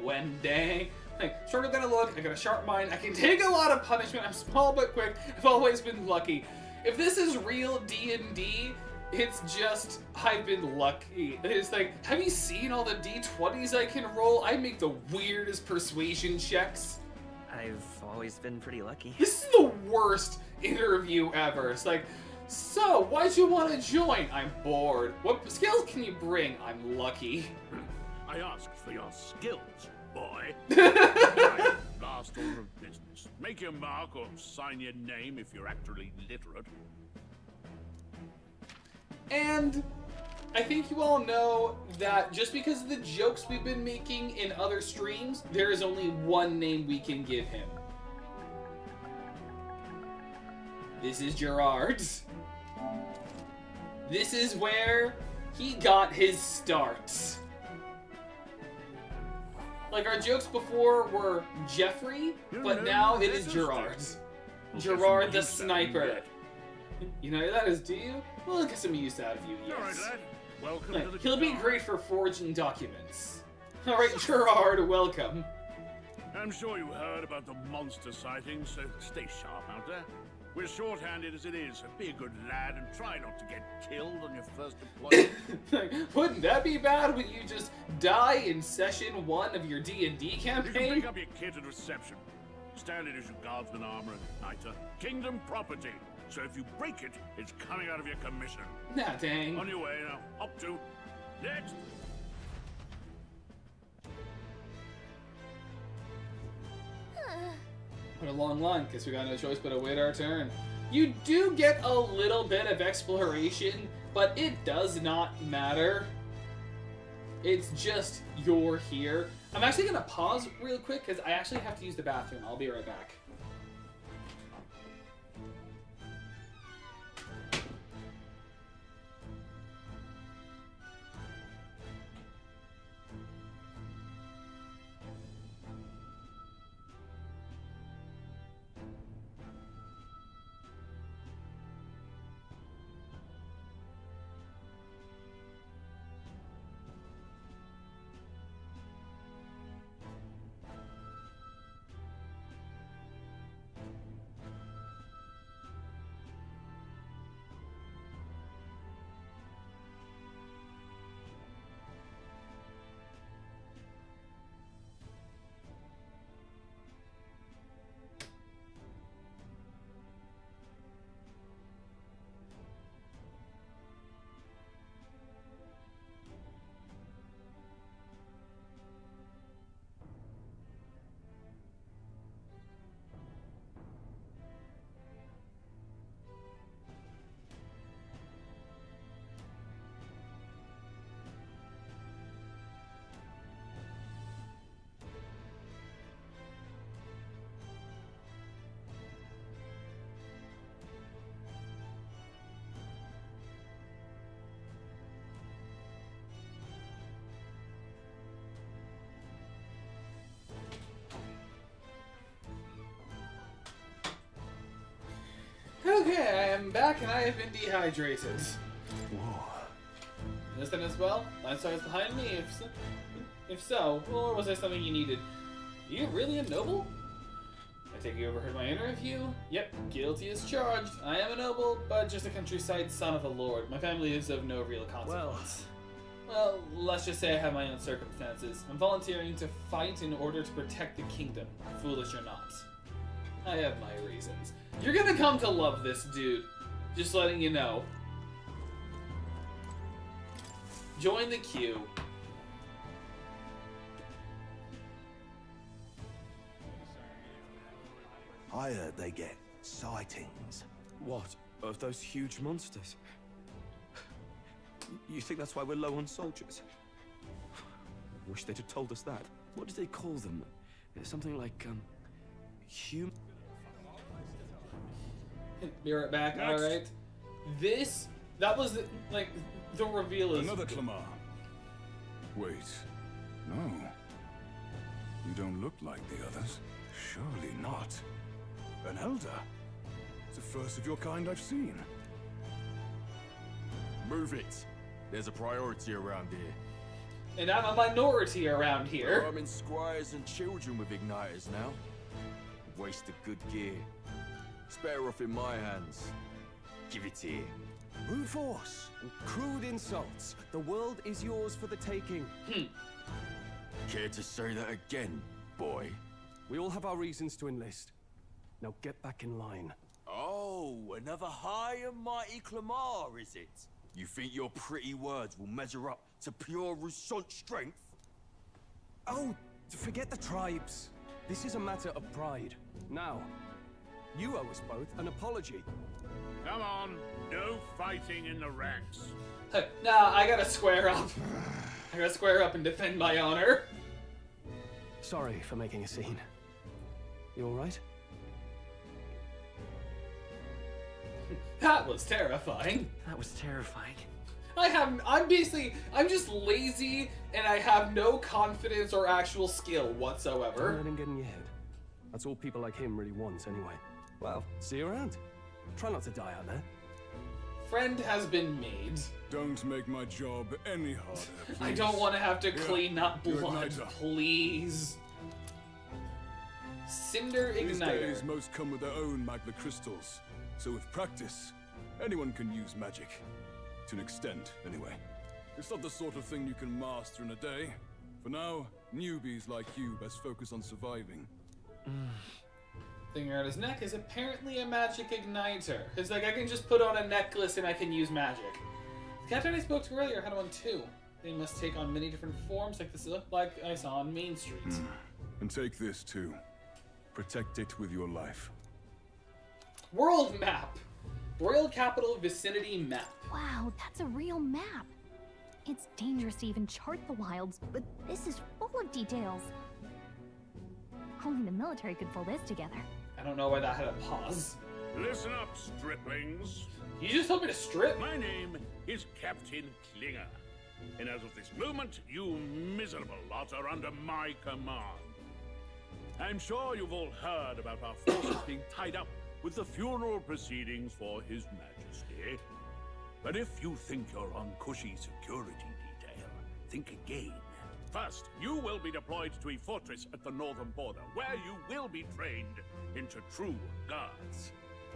Wendy. Like, shorter than I look, I got a sharp mind, I can take a lot of punishment, I'm small but quick, I've always been lucky. If this is real D&D, it's just, I've been lucky. It's like, have you seen all the D20s I can roll? I make the weirdest persuasion checks. I've always been pretty lucky. This is the worst interview ever. It's like, so, why'd you want to join? I'm bored. What skills can you bring? I'm lucky. I asked for your skills, boy. Last order of business. Make your mark or sign your name if you're actually literate. And I think you all know that just because of the jokes we've been making in other streams, there is only one name we can give him. This is Gerard. This is where he got his starts. Like, our jokes before were Jeffrey, but now it is Gerard. Gerard the sniper. You know who that is, do you? We'll get some use out of you, yes. Alright, lad. Welcome to the He'll be great for forging documents. Alright, Gerard, welcome. I'm sure you heard about the monster sightings, so stay sharp out there. We're short-handed as it is, so be a good lad and try not to get killed on your first deployment. Wouldn't that be bad when you just die in session 1 of your D&D You campaign? can pick up your kit at reception. Standard issue guardsman armor and igniter. Kingdom property. So if you break it, it's coming out of your commission. Nah, dang. On your way now. Up to. Next. What a long line, because we got no choice but to wait our turn. You do get a little bit of exploration, but it does not matter. It's just you're here. I'm actually going to pause real quick, because I actually have to use the bathroom. I'll be right back. Okay, I am back and I have been dehydrated. Whoa. Understand as well? Landstar is behind me, if so, or was there something you needed? Are you really a noble? I take you overheard my interview? Yep, guilty as charged. I am a noble, but just a countryside son of a lord. My family is of no real consequence. Well, let's just say I have my own circumstances. I'm volunteering to fight in order to protect the kingdom, foolish or not. I have my reasons. You're gonna come to love this dude. Just letting you know. Join the queue. I heard they get sightings. What? Of those huge monsters? You think that's why we're low on soldiers? Wish they'd have told us that. What do they call them? Something like, human... Be right back, alright. That was, like, the reveal is... Another Clamar. Wait, no. You don't look like the others. Surely not. An elder? It's the first of your kind I've seen. Move it. There's a priority around here. And I'm a minority around here. I'm in squires and children with igniters now. Waste of good gear. It's better off in my hands. Give it here. Brute force and crude insults. The world is yours for the taking. Care to say that again, boy? We all have our reasons to enlist. Now get back in line. Oh, another high and mighty Clamar, is it? You think your pretty words will measure up to pure Rousseant strength? Oh, forget the tribes. This is a matter of pride. Now, you owe us both an apology. Come on, no fighting in the ranks. Nah, I gotta square up. I gotta square up and defend my honor. Sorry for making a scene. You alright? That was terrifying. That was terrifying. I'm just lazy and I have no confidence or actual skill Don't whatsoever. let him get in your head. That's all people like him really want, anyway. Well, see you around. Try not to die out there. Friend has been made. Don't make my job any harder, please. I don't want to have to clean up Your blood, igniter. please. Cinder These Igniter. days, most come with their own magna crystals. So with practice, anyone can use magic. To an extent, anyway. It's not the sort of thing you can master in a day. For now, newbies like you best focus on surviving. Thing around his neck is apparently a magic igniter. It's like I can just put on a necklace and I can use magic. The captain I spoke to earlier had one too. They must take on many different forms like I saw on Main Street. And take this too. Protect it with your life. World map. Royal Capital Vicinity map. Wow, that's a real map. It's dangerous to even chart the wilds, but this is full of details. Only the military could pull this together. I don't know why that had a pause. Listen up, striplings. You just told me to strip? My name is Captain Klinger. And as of this moment, you miserable lot are under my command. I'm sure you've all heard about our forces being tied up with the funeral proceedings for His Majesty. But if you think you're on cushy security detail, think again. First, you will be deployed to a fortress at the northern border, where you will be trained into true guards.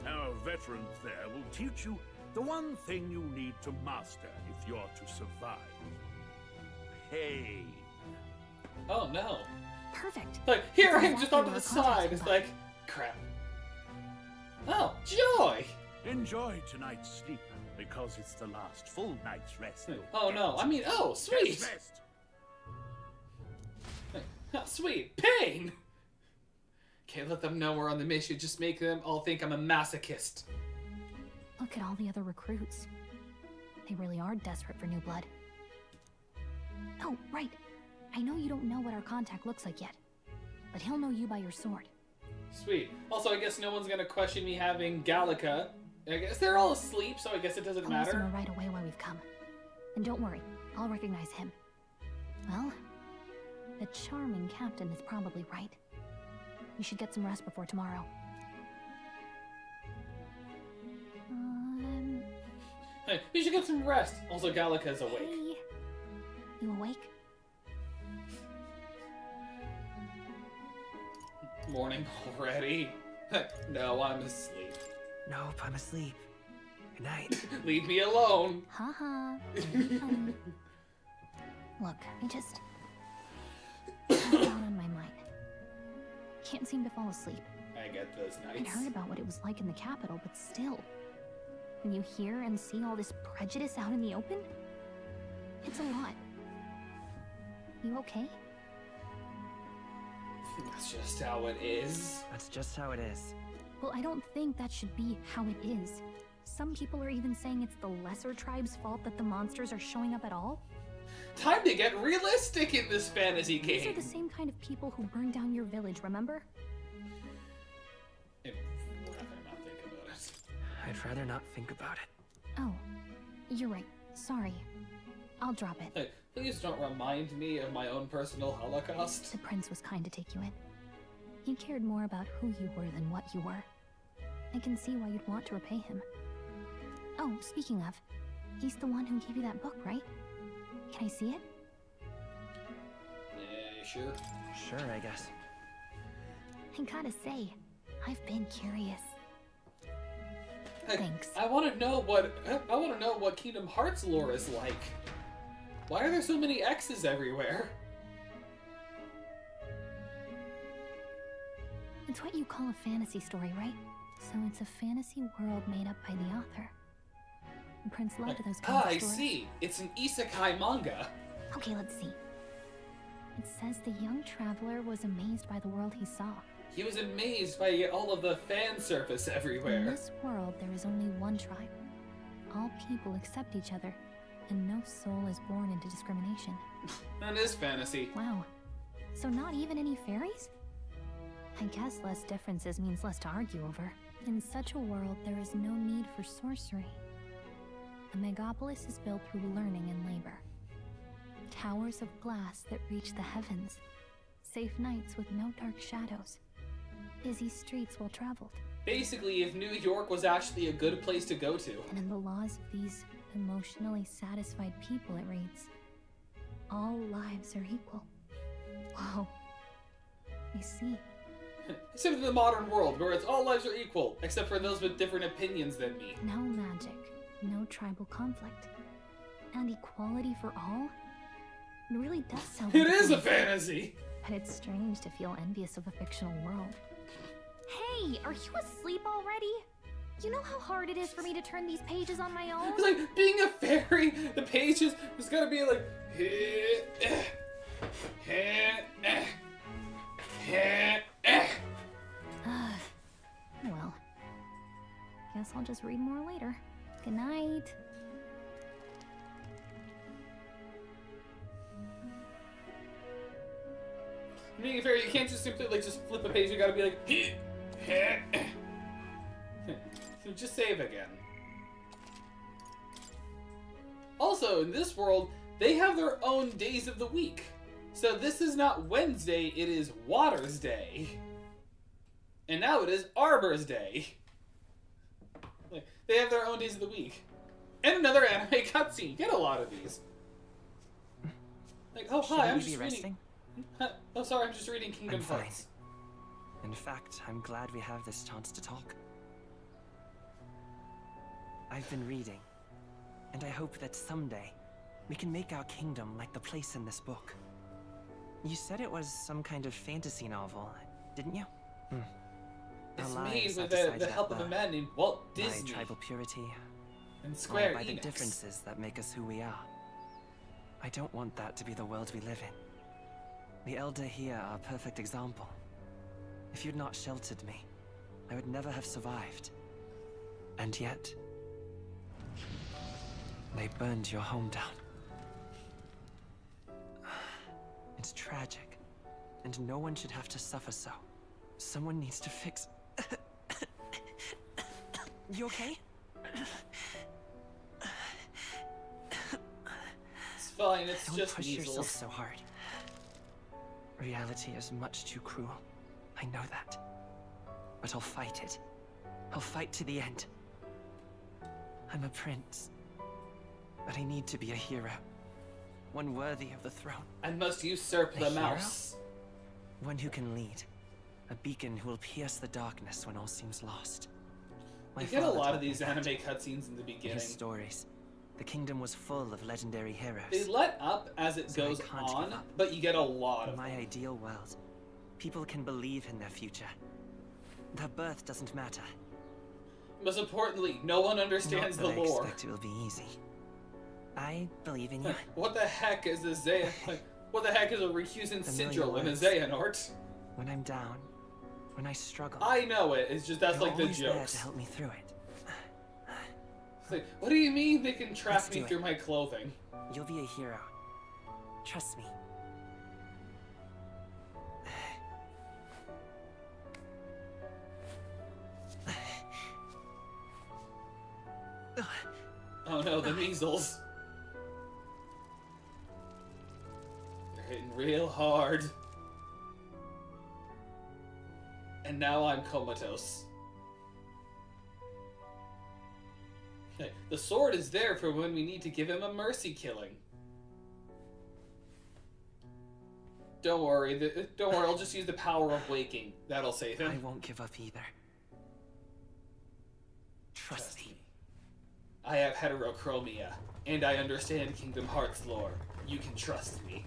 Our veterans there will teach you the one thing you need to master if you're to survive. Pain. Oh no. Perfect. Like, here I am That's just exactly off to what the our side. contacts It's are like, crap. Oh, joy! Enjoy tonight's sleep, because it's the last full night's rest. you'll Oh get. no, I mean, oh, sweet! Get rest. Oh, sweet. Pain! Can't let them know we're on the mission, just make them all think I'm a masochist. Look at all the other recruits. They really are desperate for new blood. Oh, right. I know you don't know what our contact looks like yet, but he'll know you by your sword. Sweet. Also, I guess no one's gonna question me having Gallica. I guess they're all asleep, so I guess it doesn't I'll also matter. know right away why we've come. And don't worry, I'll recognize him. Well, the charming captain is probably right. We should get some rest before tomorrow. Hey, we should get some rest. Also, Gallica's awake. Hey, you awake? Morning already? No, I'm asleep. Nope, I'm asleep. Good night. Leave me alone. Haha. Look, I just had a lot on my mind. Can't seem to fall asleep. I get those I'd nights. heard about what it was like in the capital, but still. When you hear and see all this prejudice out in the open, it's a lot. You okay? That's just how it is. That's just how it is. Well, I don't think that should be how it is. Some people are even saying it's the lesser tribe's fault that the monsters are showing up at all. Time to get realistic in this fantasy These are game. the same kind of people who burned down your village, remember? I'd rather not think about it. I'd rather not think about it. Oh, you're right. Sorry. I'll drop it. Hey, please don't remind me of my own personal Holocaust. The prince was kind to take you in. He cared more about who you were than what you were. I can see why you'd want to repay him. Oh, speaking of, he's the one who gave you that book, right? Can I see it? Sure. Sure, I guess. I gotta say, I've been curious. Thanks. I want to know what Kingdom Hearts lore is like. Why are there so many X's everywhere? It's what you call a fantasy story, right? So it's a fantasy world made up by the author. The prince loved those kinds of I stories. see. It's an isekai manga. Okay, let's see. It says the young traveler was amazed by the world he saw. He was amazed by all of the fan surface In everywhere. this world, there is only one tribe. All people accept each other, and no soul is born into discrimination. That is fantasy. Wow. So not even any fairies? I guess less differences means less to argue over. In such a world, there is no need for sorcery. A megapolis is built through learning and labor. Towers of glass that reach the heavens. Safe nights with no dark shadows. Busy streets well traveled. Basically, if New York was actually a good place to go to. And in the laws of these emotionally satisfied people, it reads, all lives are equal. Whoa. I see. Except in the modern world, where it's all lives are equal, except for those with different opinions than me. No magic, no tribal conflict, and equality for all? It really does sound It like is a fantasy! But it's strange to feel envious of a fictional world. Hey, are you asleep already? You know how hard it is for me to turn these pages on my own? It's like being a fairy, the pages, there's gotta be like... Well, guess I'll just read more later. Good night. Being a fairy, you can't just simply like just flip a page, you gotta be like... So just save again. Also, in this world, they have their own days of the week. So this is not Wednesday, it is Water's Day. And now it is Arbor's Day. Like, they have their own days of the week. And another anime cutscene. You get a lot of these. Like, oh hi, I'm just reading... Oh sorry, I'm just reading Kingdom Hearts. In fact, I'm glad we have this chance to talk. I've been reading, and I hope that someday we can make our kingdom like the place in this book. You said it was some kind of fantasy novel, didn't you? It's made with the help of a man named Walt Disney. By tribal purity, and Square by Enix. the differences that make us who we are. I don't want that to be the world we live in. The Elder here are a perfect example. If you'd not sheltered me, I would never have survived. And yet, they burned your home down. It's tragic, and no one should have to suffer so. Someone needs to fix... You okay? It's fine, it's Don't just push measles. yourself so hard. Reality is much too cruel. I know that. But I'll fight it. I'll fight to the end. I'm a prince. But I need to be a hero. One worthy of the throne. And must usurp the mouse. One who can lead. A beacon who will pierce the darkness when all seems lost. You get a lot of these anime cutscenes in the beginning. His stories. The kingdom was full of legendary heroes. They let up as it goes on, but you get a lot of In my ideal world, people can believe in their future. Their birth doesn't matter. Most importantly, no one understands the Not that lore. I expect it will be easy. I believe in you. What the heck is a Zay? What the heck is a Recusant Sigil in a Xehanort? When I'm down, when I struggle. I know it. It's just that's you're like the always there jokes. to help me through it. It's like, what do you mean they can track Let's me do it. through my clothing? You'll be a hero. Trust me. Oh no, the measles. They're hitting real hard. And now I'm comatose. Okay, the sword is there for when we need to give him a mercy killing. Don't worry, I'll just use the power of waking. That'll save him. I won't give up either. Trust me. I have heterochromia, and I understand Kingdom Hearts lore. You can trust me.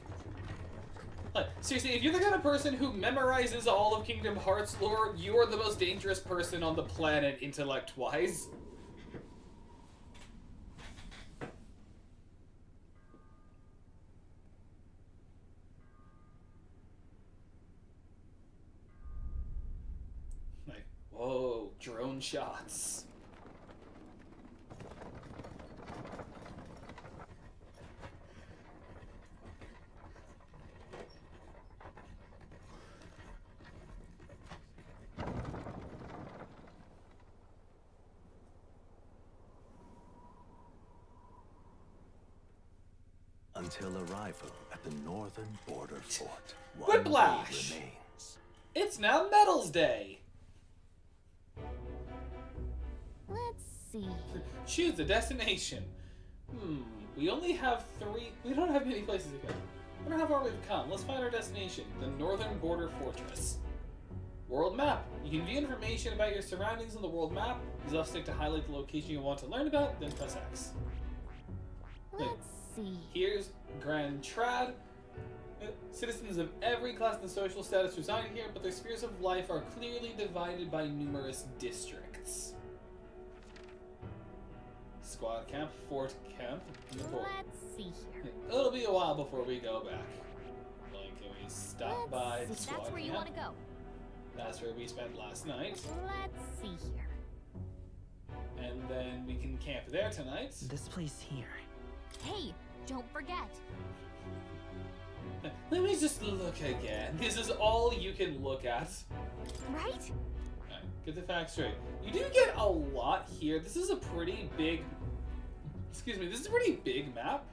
Like, seriously, if you're the kind of person who memorizes all of Kingdom Hearts lore, you are the most dangerous person on the planet, intellect-wise. Like, whoa, drone shots. until arrival at the northern border fort. Whiplash! Way remains. It's now Medals Day! Let's see. Choose a destination. We only have 3. We don't have many places to go. We don't have far we've come. Let's find our destination. The Northern Border Fortress. World map. You can view information about your surroundings on the world map. Use left stick to highlight the location you want to learn about, then press X. Let's see. Here's Grand Trad. Citizens of every class and social status reside here, but their spheres of life are clearly divided by numerous districts. Squad camp, fort camp. Let's see here. It'll be a while before we go back. Like, can we stop by the squad That's where you camp? want to go. That's where we spent last night. Let's see here. And then we can camp there tonight. This place here. Hey, don't forget. Let me just look again. This is all you can look at. Right? Alright, get the facts straight. You do get a lot here. This is a pretty big... Excuse me, this is a pretty big map.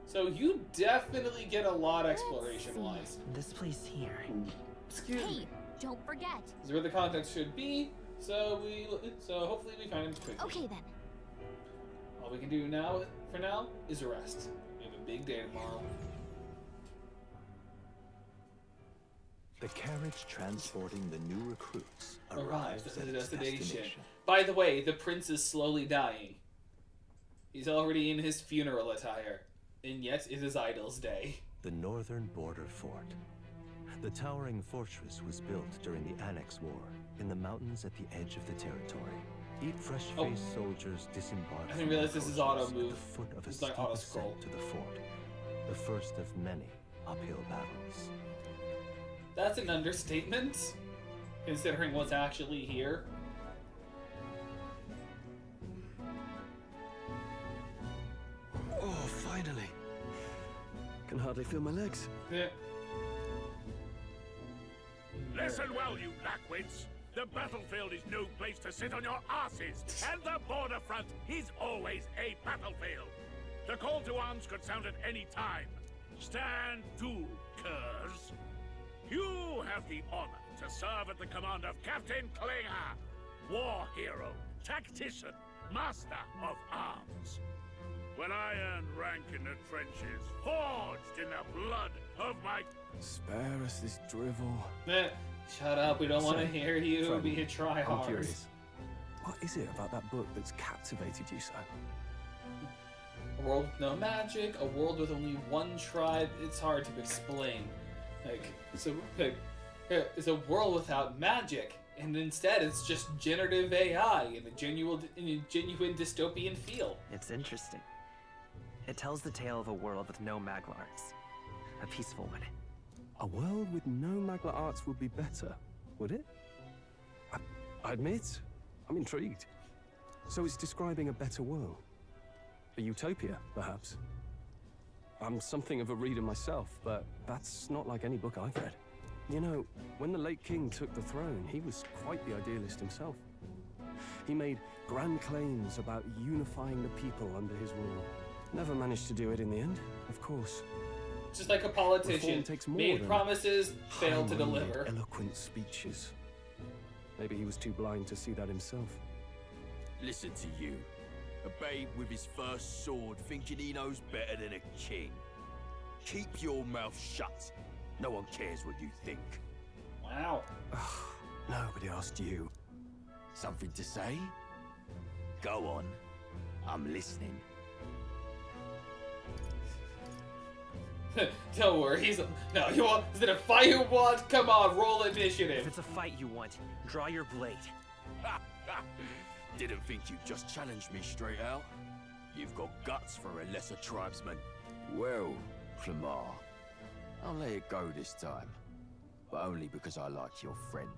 So you definitely get a lot exploration-wise. This place here. Excuse me. Don't forget. This is where the context should be. So hopefully we find him quickly. Okay then. All we can do now, for now, is rest. We have a big day tomorrow. The carriage transporting the new recruits Arrives arrives at at the its destination. By the way, the prince is slowly dying. He's already in his funeral attire. And yet it is Idol's Day. The northern border fort. The towering fortress was built during the Annex War in the mountains at the edge of the territory. Eight fresh-faced soldiers disembarked. I didn't realize this is auto move. At the foot of a It's steep like auto ascent scroll. to the fort. The first of many uphill battles. That's an understatement, considering what's actually here. Oh, finally. Can hardly feel my legs. Yeah. Listen well, you lackwits. The battlefield is no place to sit on your asses, and the border front is always a battlefield. The call to arms could sound at any time. Stand to, curs. You have the honor to serve at the command of Captain Klinger, war hero, tactician, master of arms. When I earned rank in the trenches, forged in the blood of my... Spare us this drivel. Shut up, we don't want to So, hear you friend, be a tryhard. I'm curious. What is it about that book that's captivated you so? A world with no magic, a world with only one tribe. It's hard to explain. It's a world without magic, and instead it's just generative AI in a genuine dystopian feel. It's interesting. It tells the tale of a world with no magla arts. A peaceful one. A world with no magla arts would be better, would it? I admit, I'm intrigued. So it's describing a better world. A utopia, perhaps. I'm something of a reader myself, but that's not like any book I've read. You know, when the late king took the throne, he was quite the idealist himself. He made grand claims about unifying the people under his rule. Never managed to do it in the end, of course. Just like a politician, Reform takes more made than promises, failed to high-minded, deliver. Eloquent speeches. Maybe he was too blind to see that himself. Listen to you. A babe with his first sword thinking he knows better than a king. Keep your mouth shut. No one cares what you think. Wow. Nobody asked you. Something to say? Go on. I'm listening. Don't worry, no, you want, is it a fight you want? Come on, roll initiative. If it's a fight you want, draw your blade. Didn't think you'd just challenge me straight out. You've got guts for a lesser tribesman. Well, Clemar, I'll let it go this time. But only because I like your friend.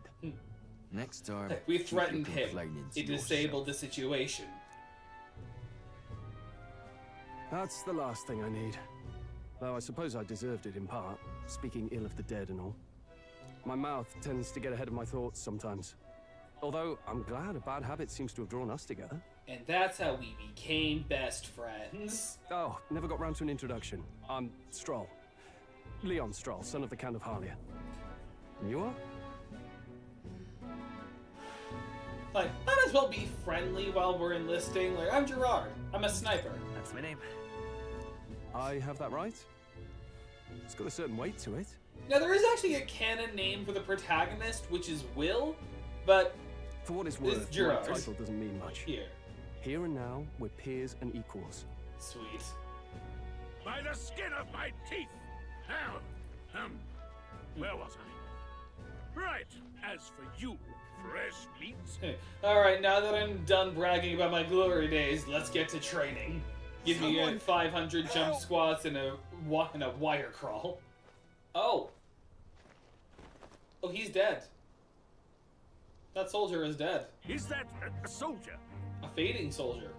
Next time, We keep your threatened him. complaining to It disabled the situation. That's the last thing I need. Though I suppose I deserved it in part, speaking ill of the dead and all. My mouth tends to get ahead of my thoughts sometimes. Although, I'm glad a bad habit seems to have drawn us together. And that's how we became best friends. Oh, never got round to an introduction. I'm Stroll. Leon Stroll, son of the Count of Harlia. And you are? Like, might as well be friendly while we're enlisting. Like, I'm Gerard. I'm a sniper. That's my name. I have that right? It's got a certain weight to it. Now, there is actually a canon name for the protagonist, which is Will, but for what it's worth, my Gerard. title doesn't mean much. Here and now, we're peers and equals. Sweet. By the skin of my teeth! Now, where was I? Right, as for you, fresh meat. Alright, now that I'm done bragging about my glory days, let's get to training. Give me 500 jump squats and a wire crawl. Oh. Oh, he's dead. That soldier is dead. Is that a soldier? A fading soldier.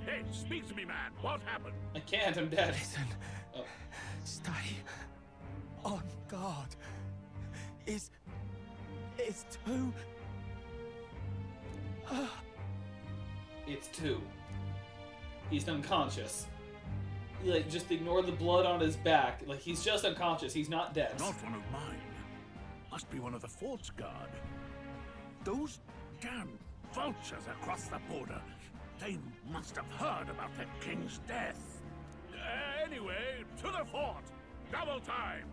Hey, speak to me, man. What happened? I can't, I'm dead. Listen. Oh. Stay on guard. It's too... It's 2. He's unconscious. Like, just ignore the blood on his back. Like, he's just unconscious. He's not dead. Not one of mine. Must be one of the fort's guard. Those damn vultures across the border. They must have heard about the king's death. Anyway, to the fort. Double time.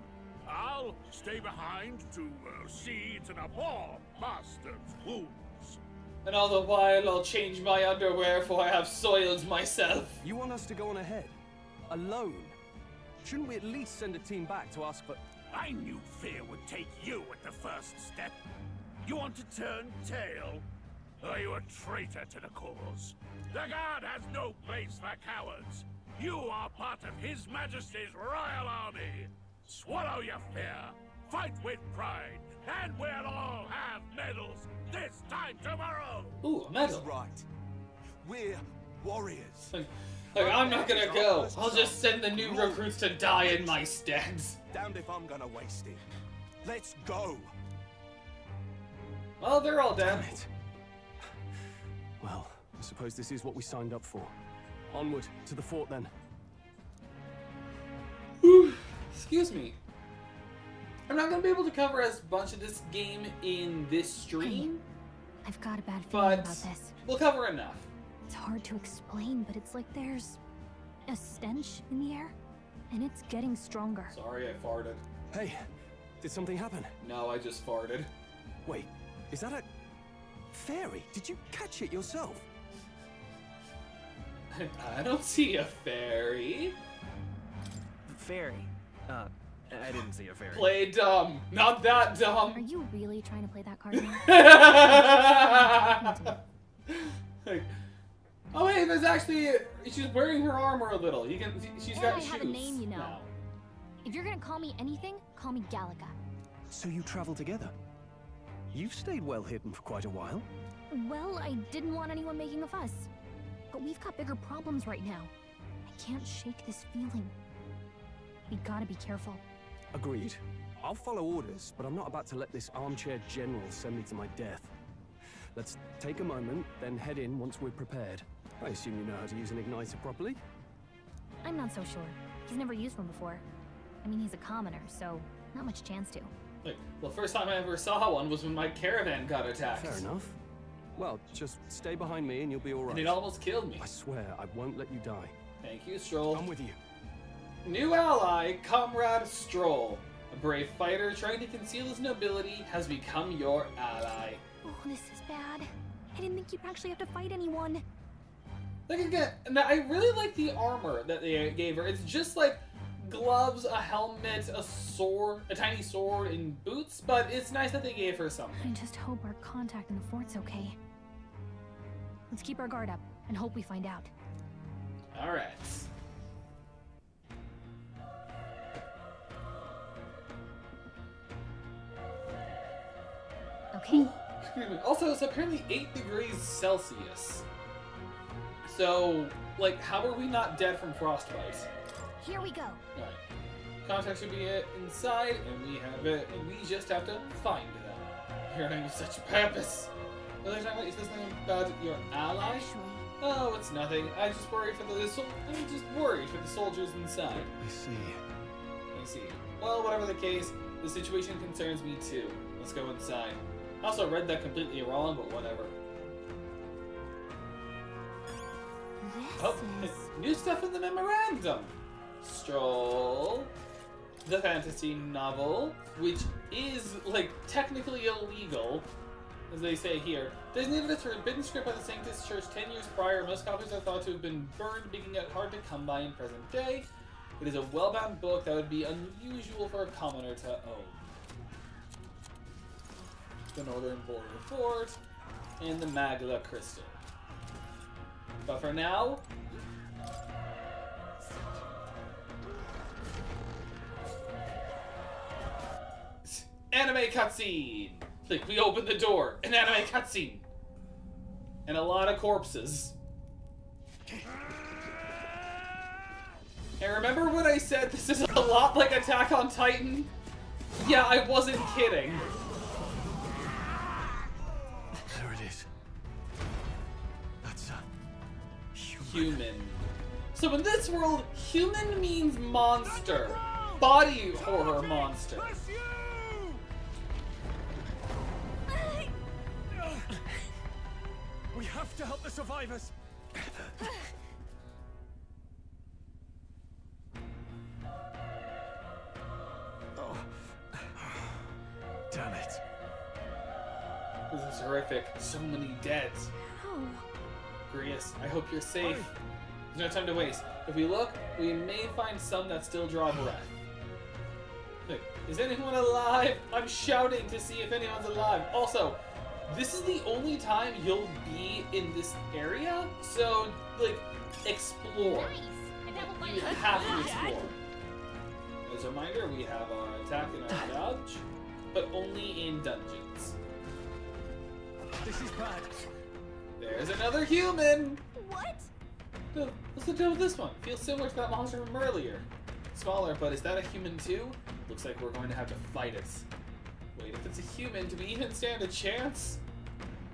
I'll stay behind to see to the poor bastard's wounds. And all the while, I'll change my underwear, for I have soiled myself. You want us to go on ahead? Alone? Shouldn't we at least send a team back to ask for... I knew fear would take you at the first step. You want to turn tail? Are you a traitor to the cause? The Guard has no place for cowards. You are part of His Majesty's Royal Army. Swallow your fear, fight with pride, and we'll all have medals this time tomorrow. Ooh, a medal. That's right. We're warriors. Like, I'm not gonna go. I'll just send the new recruits to die in my stead. Damned if I'm gonna waste it. Let's go. Well, they're all dead. Damn it. Well, I suppose this is what we signed up for. Onward, to the fort then. Excuse me. I'm not gonna be able to cover as much of this game in this stream. I've got a bad feeling about this. We'll cover enough. It's hard to explain, but it's like there's a stench in the air, and it's getting stronger. Sorry, I farted. Hey, did something happen? No, I just farted. Wait, is that a fairy? Did you catch it yourself? I don't see a fairy. Fairy? I didn't see a fairy. Play dumb. Not that dumb. Are you really trying to play that card Like, oh hey, there's actually she's wearing her armor a little. You can she's got I shoes. have a name, you know. now. If you're gonna call me anything, call me Gallica. So you travel together? You've stayed well hidden for quite a while. Well, I didn't want anyone making a fuss. But we've got bigger problems right now. I can't shake this feeling. We gotta be careful. Agreed. I'll follow orders, but I'm not about to let this armchair general send me to my death. Let's take a moment, then head in once we're prepared. I assume you know how to use an igniter properly? I'm not so sure. He's never used one before. I mean, he's a commoner, so not much chance to. Like, the first time I ever saw one was when my caravan got attacked. Fair enough. Well, just stay behind me and you'll be alright. And it almost killed me. I swear, I won't let you die. Thank you, Stroll. I'm with you. New ally, Comrade Stroll. A brave fighter trying to conceal his nobility has become your ally. Oh, this is bad. I didn't think you'd actually have to fight anyone. Like again, now I really like the armor that they gave her. It's just like gloves, a helmet, a sword, a tiny sword, and boots, but it's nice that they gave her something. I just hope our contact in the fort's okay. Let's keep our guard up and hope we find out. Alright. Okay. Excuse me. Also, it's apparently 8 degrees Celsius. So, like, how are we not dead from frostbite? Here we go. Alright. Contact should be inside, and we have it, and we just have to find them. Here I am with such purpose. Is this something about your ally? Actually. Oh, it's nothing. I'm just worried for the soldiers inside. I see. I see. Well, whatever the case, the situation concerns me too. Let's go inside. I also read that completely wrong, but whatever. New stuff in the memorandum. Stroll. The fantasy novel, which is, like, technically illegal, as they say here. Designated as forbidden script by the Sanctus Church 10 years prior, most copies are thought to have been burned, making it hard to come by in present day. It is a well-bound book that would be unusual for a commoner to own. The Northern Border Fort, and the Magla Crystal. But for now, anime cutscene! Like, we open the door, an anime cutscene! And a lot of corpses. And remember when I said this is a lot like Attack on Titan? Yeah, I wasn't kidding. There it is. That's a human. So in this world, human means monster. Body horror monster. We have to help the survivors. Oh. Damn it. This is horrific. So many deads. Oh. Grius, I hope you're safe. There's no time to waste. If we look, we may find some that still draw breath. Look, is anyone alive? I'm shouting to see if anyone's alive. Also, this is the only time you'll be in this area, so, like, explore. You have to explore. As a reminder, we have our attack and our dodge, but only in dungeons. This is bad. There's another human! What? What's the deal with this one? Feels similar to that monster from earlier. Smaller, but is that a human too? Looks like we're going to have to fight it. Wait, if it's a human, do we even stand a chance?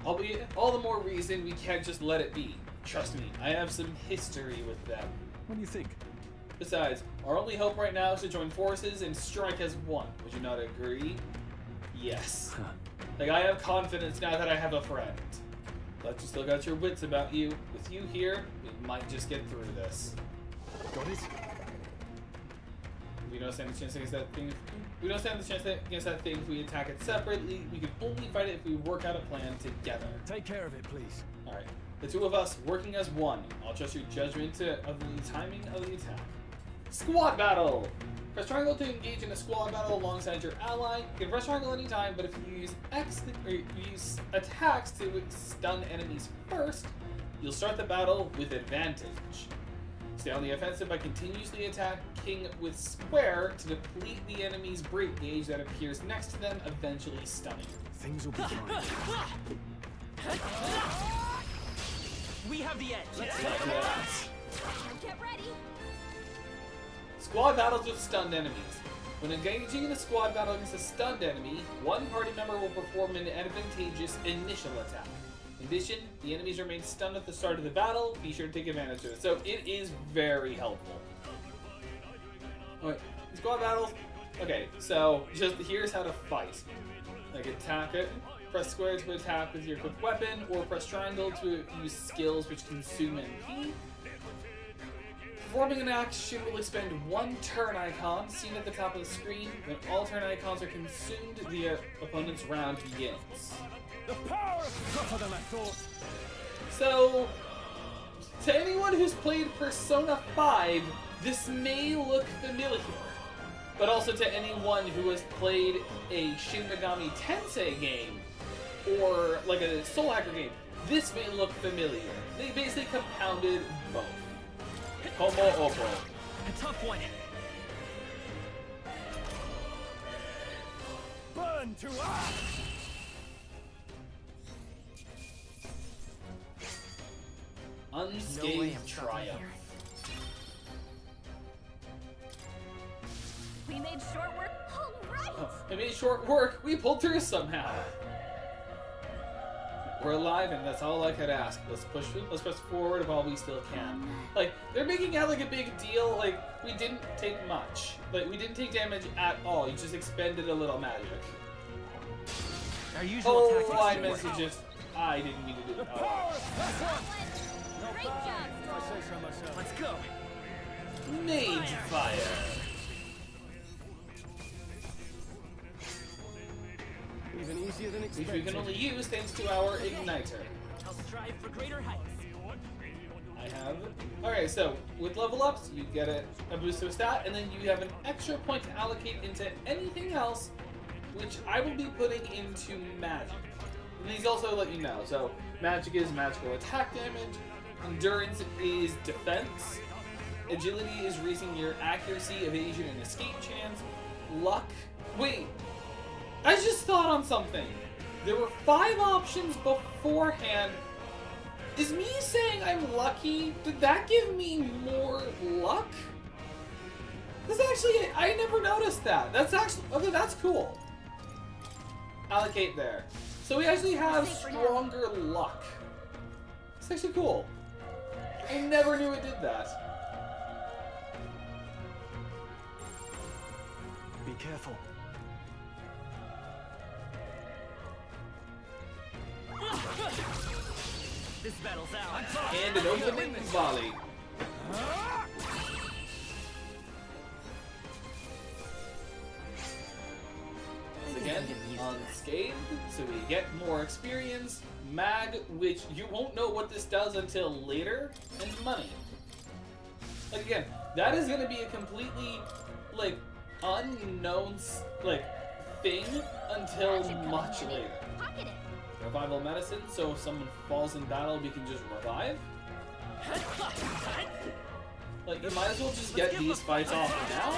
All the more reason we can't just let it be. Trust me, I have some history with them. What do you think? Besides, our only hope right now is to join forces and strike as one. Would you not agree? Yes. Like, I have confidence now that I have a friend. But you still got your wits about you. With you here, we might just get through this. Got it? We don't stand a chance against that thing. We don't stand a chance against that thing if we attack it separately. We can only fight it if we work out a plan together. Take care of it, please. Alright. The two of us working as one. I'll trust your judgment of the timing of the attack. Squad battle! Press triangle to engage in a squad battle alongside your ally. You can press triangle anytime, but if you use X or you use attacks to stun enemies first, you'll start the battle with advantage. Stay on the offensive by continuously attacking with square to deplete the enemy's break gauge that appears next to them, eventually stunning. Things will be fine. We have the edge. Let's get that. Get ready. Squad battles with stunned enemies. When engaging in a squad battle against a stunned enemy, one party member will perform an advantageous initial attack. In addition, the enemies remain stunned at the start of the battle. Be sure to take advantage of it. So it is very helpful. Alright, squad battles. Okay, so just here's how to fight. Like, attack it. Press square to attack with your quick weapon, or press triangle to use skills which consume MP. Performing an action will expend one turn icon seen at the top of the screen. When all turn icons are consumed, the opponent's round begins. The power is tougher than I thought. So, to anyone who's played Persona 5, this may look familiar. But also to anyone who has played a Shin Megami Tensei game, or like a Soul Hacker game, this may look familiar. They basically compounded both. Homo Opo. A tough one. Burn to ash! Unscathed triumph. We made short work. All right. Oh, we made short work. We pulled through somehow. We're alive, and that's all I could ask. Let's press forward while we still can. Like, they're making out like a big deal. Like, we didn't take much. Like, we didn't take damage at all. You just expended a little magic. Our usual tactics I didn't meant to work. just. I didn't mean to do that. Oh. Let's go. Mage fire. Even easier than Which expected. we can only use thanks to our igniter. I'll strive for greater heights. I have. Okay, so with level ups, you get a boost to a stat, and then you have an extra point to allocate into anything else, which I will be putting into magic. And these also let you know. So magic is magical attack damage, endurance is defense, agility is raising your accuracy, evasion, and escape chance, luck. Wait, I just thought on something. There were 5 options beforehand. Is me saying I'm lucky, did that give me more luck? That's actually, I never noticed that. That's actually, okay, that's cool. Allocate there. So we actually have stronger luck. It's actually cool. I never knew it did that. Be careful. This battle's out. And an opening volley. Once again, unscathed, so we get more experience. Mag, which you won't know what this does until later, and money. Like again, that is going to be a completely, like, unknown, like, thing until much later. Revival medicine, so if someone falls in battle, we can just revive. Like, you might as well just get these fights off now,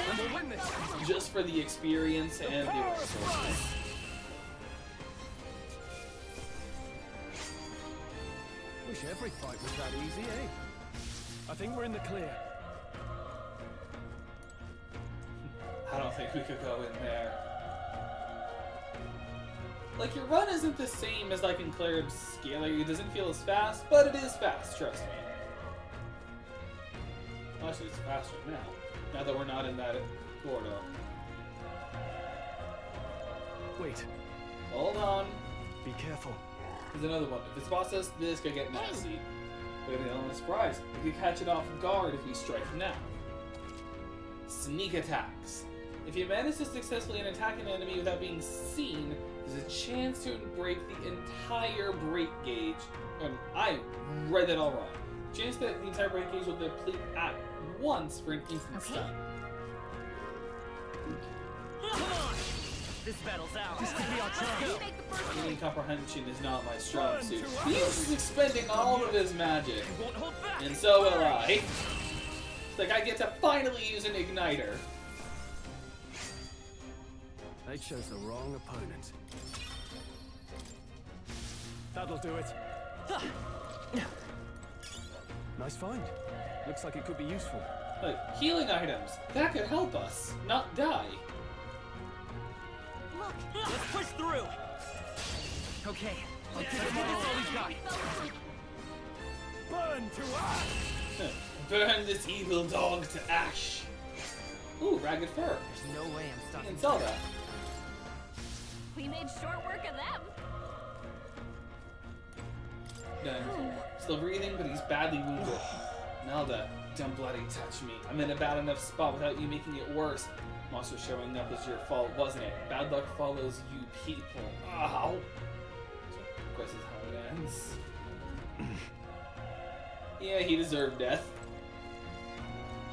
just for the experience and the resources. Wish every fight was that easy, eh? I think we're in the clear. I don't think we could go in there. Like, your run isn't the same as, like, in Clarib's Scalar. It doesn't feel as fast, but it is fast, trust me. Well, actually, it's faster now that we're not in that corridor. Wait. Hold on. Be careful. There's another one. If it's processed, this could get nasty. But I'm surprised. We could catch it off guard if we strike now. Sneak attacks. If you manage to successfully attack an enemy without being seen, there's a chance to break the entire break gauge. I read that all wrong. Chance that the entire break gauge will deplete at once for an instant stun. Come on! This battle's out. This could be our chance. Human comprehension is not my strong suit. He is expending all of his magic. And so will I. It's like I get to finally use an igniter. They chose the wrong opponent. That'll do it. Nice find. Looks like it could be useful. Look, healing items. That could help us, not die. Look, let's push through. Okay, let's give this all we've got. Burn to ash! Burn this evil dog to ash. Ooh, ragged fur. There's no way I'm You stopping. can sell that. We made short work of them. Done. Still breathing, but he's badly wounded. Nelda, don't bloody touch me. I'm in a bad enough spot without you making it worse. Monster showing up was your fault, wasn't it? Bad luck follows you people. Ow! So, of course, is how it ends. Yeah, he deserved death.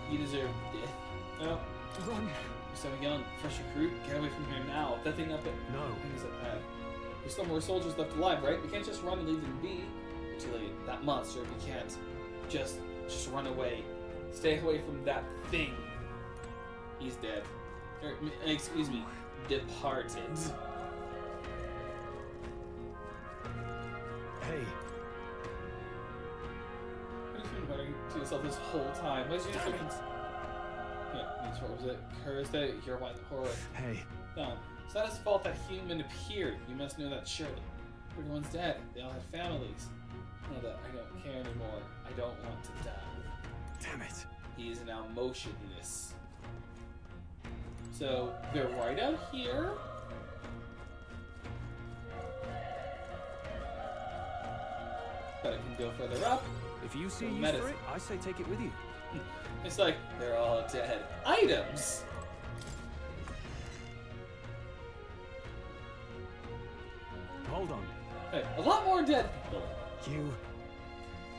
He deserved death. Oh. Run! You're so young, fresh recruit. Get away from here now. That thing up at... No. Thing is up ahead. There's still more soldiers left alive, right? We can't just run and leave them be. Too late. That monster, we can't. Just run away. Stay away from that thing. He's dead. Or, excuse me, departed. Hey. What have you been muttering to yourself this whole time? Why'd you just fucking... Yeah, what was it? Curse that you're white horror. Hey. No, it's not his fault that human appeared. You must know that surely. Everyone's dead. They all had families. No, that I don't care anymore. I don't want to die. Damn it. He is now motionless. So they're right out here. But I can go further up. If you see a use for it, I say take it with you. It's like they're all dead. Items. Hold on. Hey, a lot more dead people.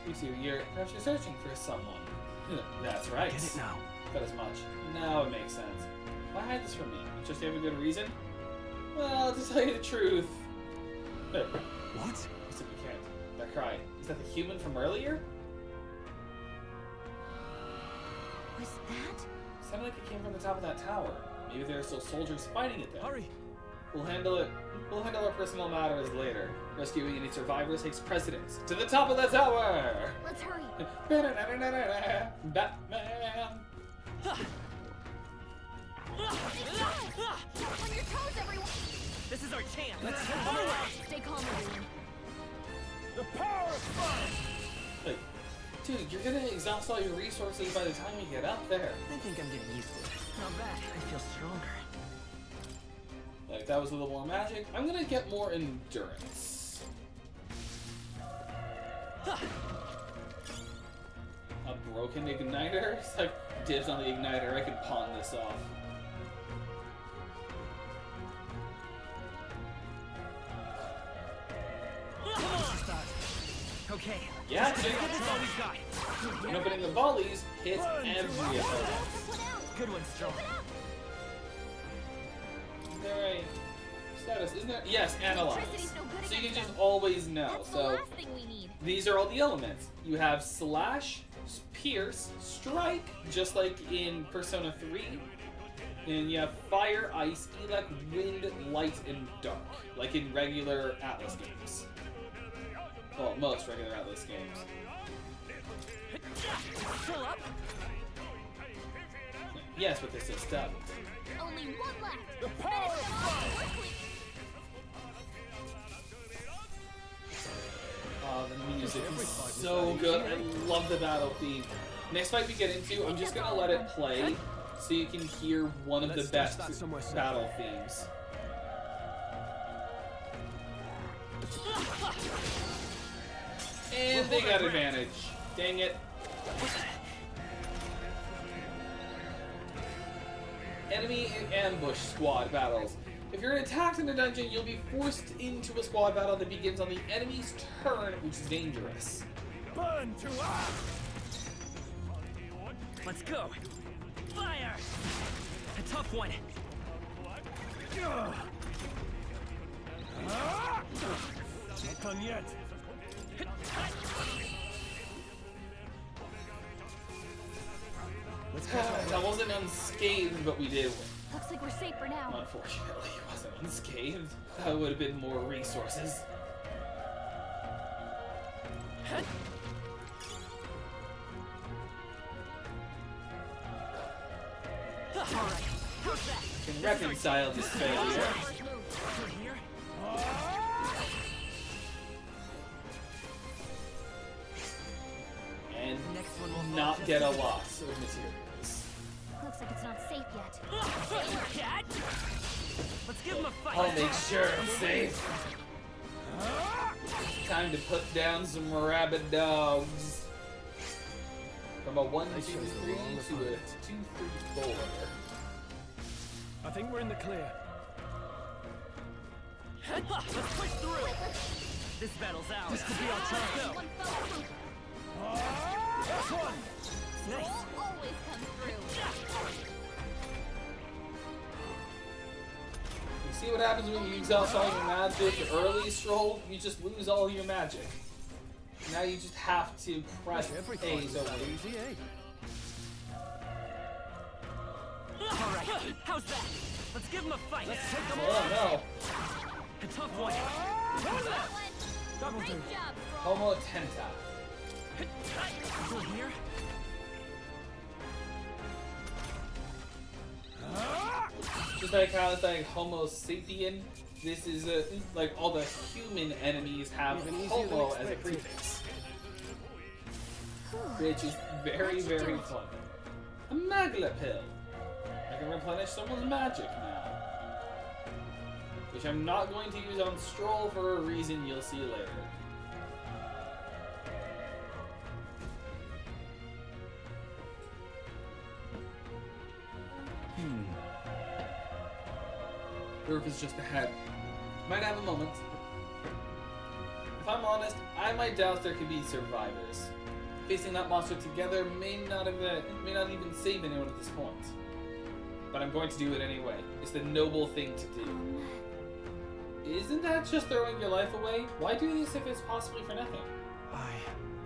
You see perhaps you're searching for someone. That's right. Get it now. Got as much. Now it makes sense. Why hide this from me? You just have a good reason? Well, to tell you the truth. Hey. What? You simply can't. That cry. Is that the human from earlier? Was that? Sounded like it came from the top of that tower. Maybe there are still soldiers fighting it there. Hurry! We'll handle it. We'll handle our personal matters later. Rescuing any survivors takes precedence. To the top of the tower! Let's hurry! Batman! On your toes, everyone! This is our chance. Let's go! Stay calm, everyone. The power of fun! Like, dude, you're gonna exhaust all your resources by the time you get up there. I think I'm getting used to it. Not bad. I feel stronger. Like, that was a little more magic. I'm gonna get more endurance. A broken igniter? It's like, dibs on the igniter. I can pawn this off. Okay. Yeah, This is all we've got. and opening the volleys hits every opponent. Good one, Strong. Is there a status? Isn't there? Yes, analyze. Electricity's no good So you can against just always know. That's the So last thing we need. these are all the elements. You have slash, pierce, strike, just like in Persona 3. And you have fire, ice, elec, wind, light, and dark, like in regular Atlas games. Well, most regular Atlas games. Still up? Yes, but this is stuck. Only one left. The power of fun! Oh, the music is so good. I love the battle theme. Next fight we get into, I'm just gonna let it play so you can hear one of the best battle themes. And they got advantage. Dang it. Enemy and ambush squad battles. If you're attacked in a dungeon, you'll be forced into a squad battle that begins on the enemy's turn, which is dangerous. Burn to earth! Let's go. Fire! A tough one. Not done yet. Let's go. That wasn't unscathed, but we did win. Looks like we're safe for now. Unfortunately, it wasn't unscathed. That would have been more resources. I can reconcile this failure. And not get a loss of materials. Looks like it's not safe yet. Let's give him a fight. I'll make sure I'm safe. Time to put down some rabid dogs. From a 1-2-3 to a 2-3-4. I think we're in the clear. Let's push through. This battle's ours. This could be our chance. That's one. Nice. Always comes through. You see what happens when you exhaust all your magic early, Stroll? You just lose all your magic. Now you just have to press A so easy, eh? Alright, how's that? Let's give him a fight. Let's take him Oh no. A tough one. Double do. Homo Tenta. Still here? Just like how it's like Homo sapien. this is like all the human enemies have homo as a prefix, which is very, very fun. A magla pill. I can replenish someone's magic now, which I'm not going to use on Stroll for a reason you'll see later. Roof is just ahead. Might have a moment. If I'm honest, I might doubt there could be survivors. Facing that monster together may not even save anyone at this point. But I'm going to do it anyway. It's the noble thing to do. Isn't that just throwing your life away? Why do this if it's possibly for nothing?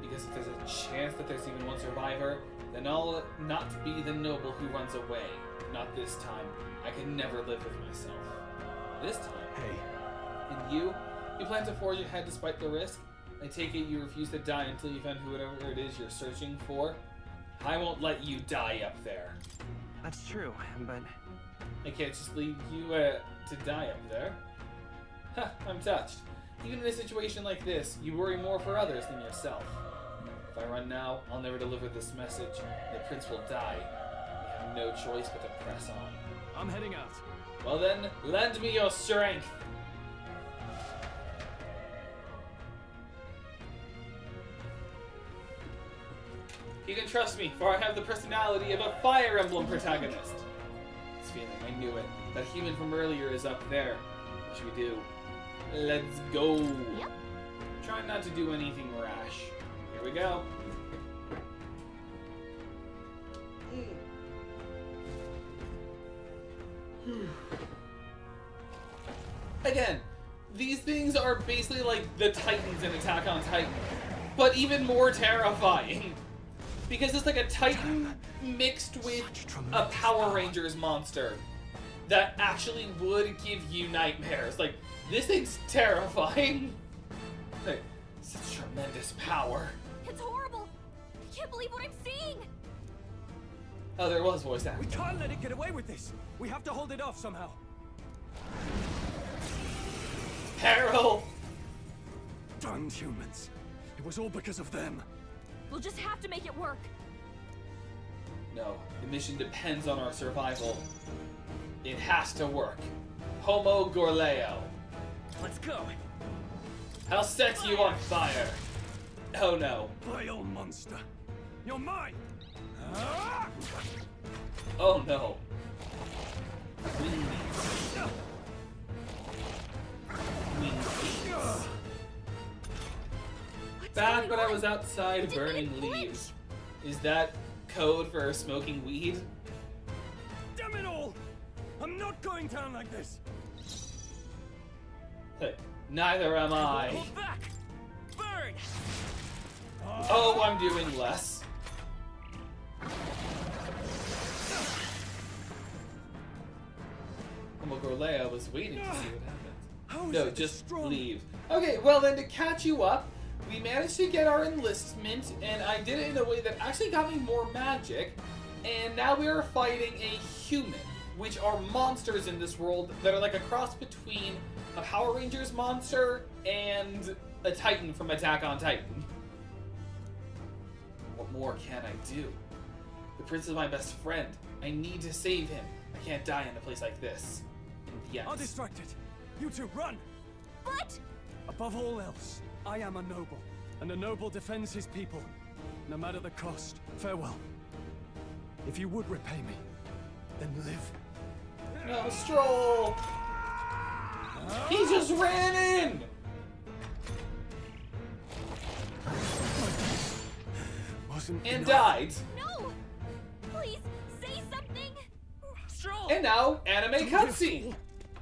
Because if there's a chance that there's even one survivor, then I'll not be the noble who runs away. Not this time. I can never live with myself. This time. Hey. And you plan to forge ahead despite the risk? I take it you refuse to die until you find whoever it is you're searching for? I won't let you die up there. That's true, but... I can't just leave you to die up there. Ha, I'm touched. Even in a situation like this, you worry more for others than yourself. If I run now, I'll never deliver this message. The prince will die. We have no choice but to press on. I'm heading out. Well then, lend me your strength. You can trust me, for I have the personality of a Fire Emblem protagonist. This feeling, I knew it. That human from earlier is up there. What should we do? Let's go. Yep. Try not to do anything rash. Here we go. Again, these things are basically like the Titans in Attack on Titan, but even more terrifying. Because it's like a Titan mixed with a Power Rangers monster that actually would give you nightmares. Like, this thing's terrifying. Like, such tremendous power. It's horrible. I can't believe what I'm seeing. Oh, there was voice acting. We can't let it get away with this. We have to hold it off somehow. Harold! Damned humans. It was all because of them. We'll just have to make it work. No, the mission depends on our survival. It has to work. Homo Gorleo. Let's go. I'll set you on fire. Oh no. Vile monster. You're mine! Oh no. Back when I was outside burning leaves. Is that code for smoking weed? Damn it all! I'm not going down like this. Hey, neither am I. Hold back! Burn! Oh, I'm doing less. Gorlea was waiting to see what happened. No, just leave. Okay, well then, to catch you up, we managed to get our enlistment, and I did it in a way that actually got me more magic, and now we are fighting a human, which are monsters in this world that are like a cross between a Power Rangers monster and a Titan from Attack on Titan. What more can I do? The prince is my best friend. I need to save him. I can't die in a place like this. Yes. I'll distract it. You two, run! What? Above all else, I am a noble, and a noble defends his people, no matter the cost. Farewell. If you would repay me, then live. No, Stroll! He just ran in! And died. No! Please, say something! Stroll! And now, anime cutscene!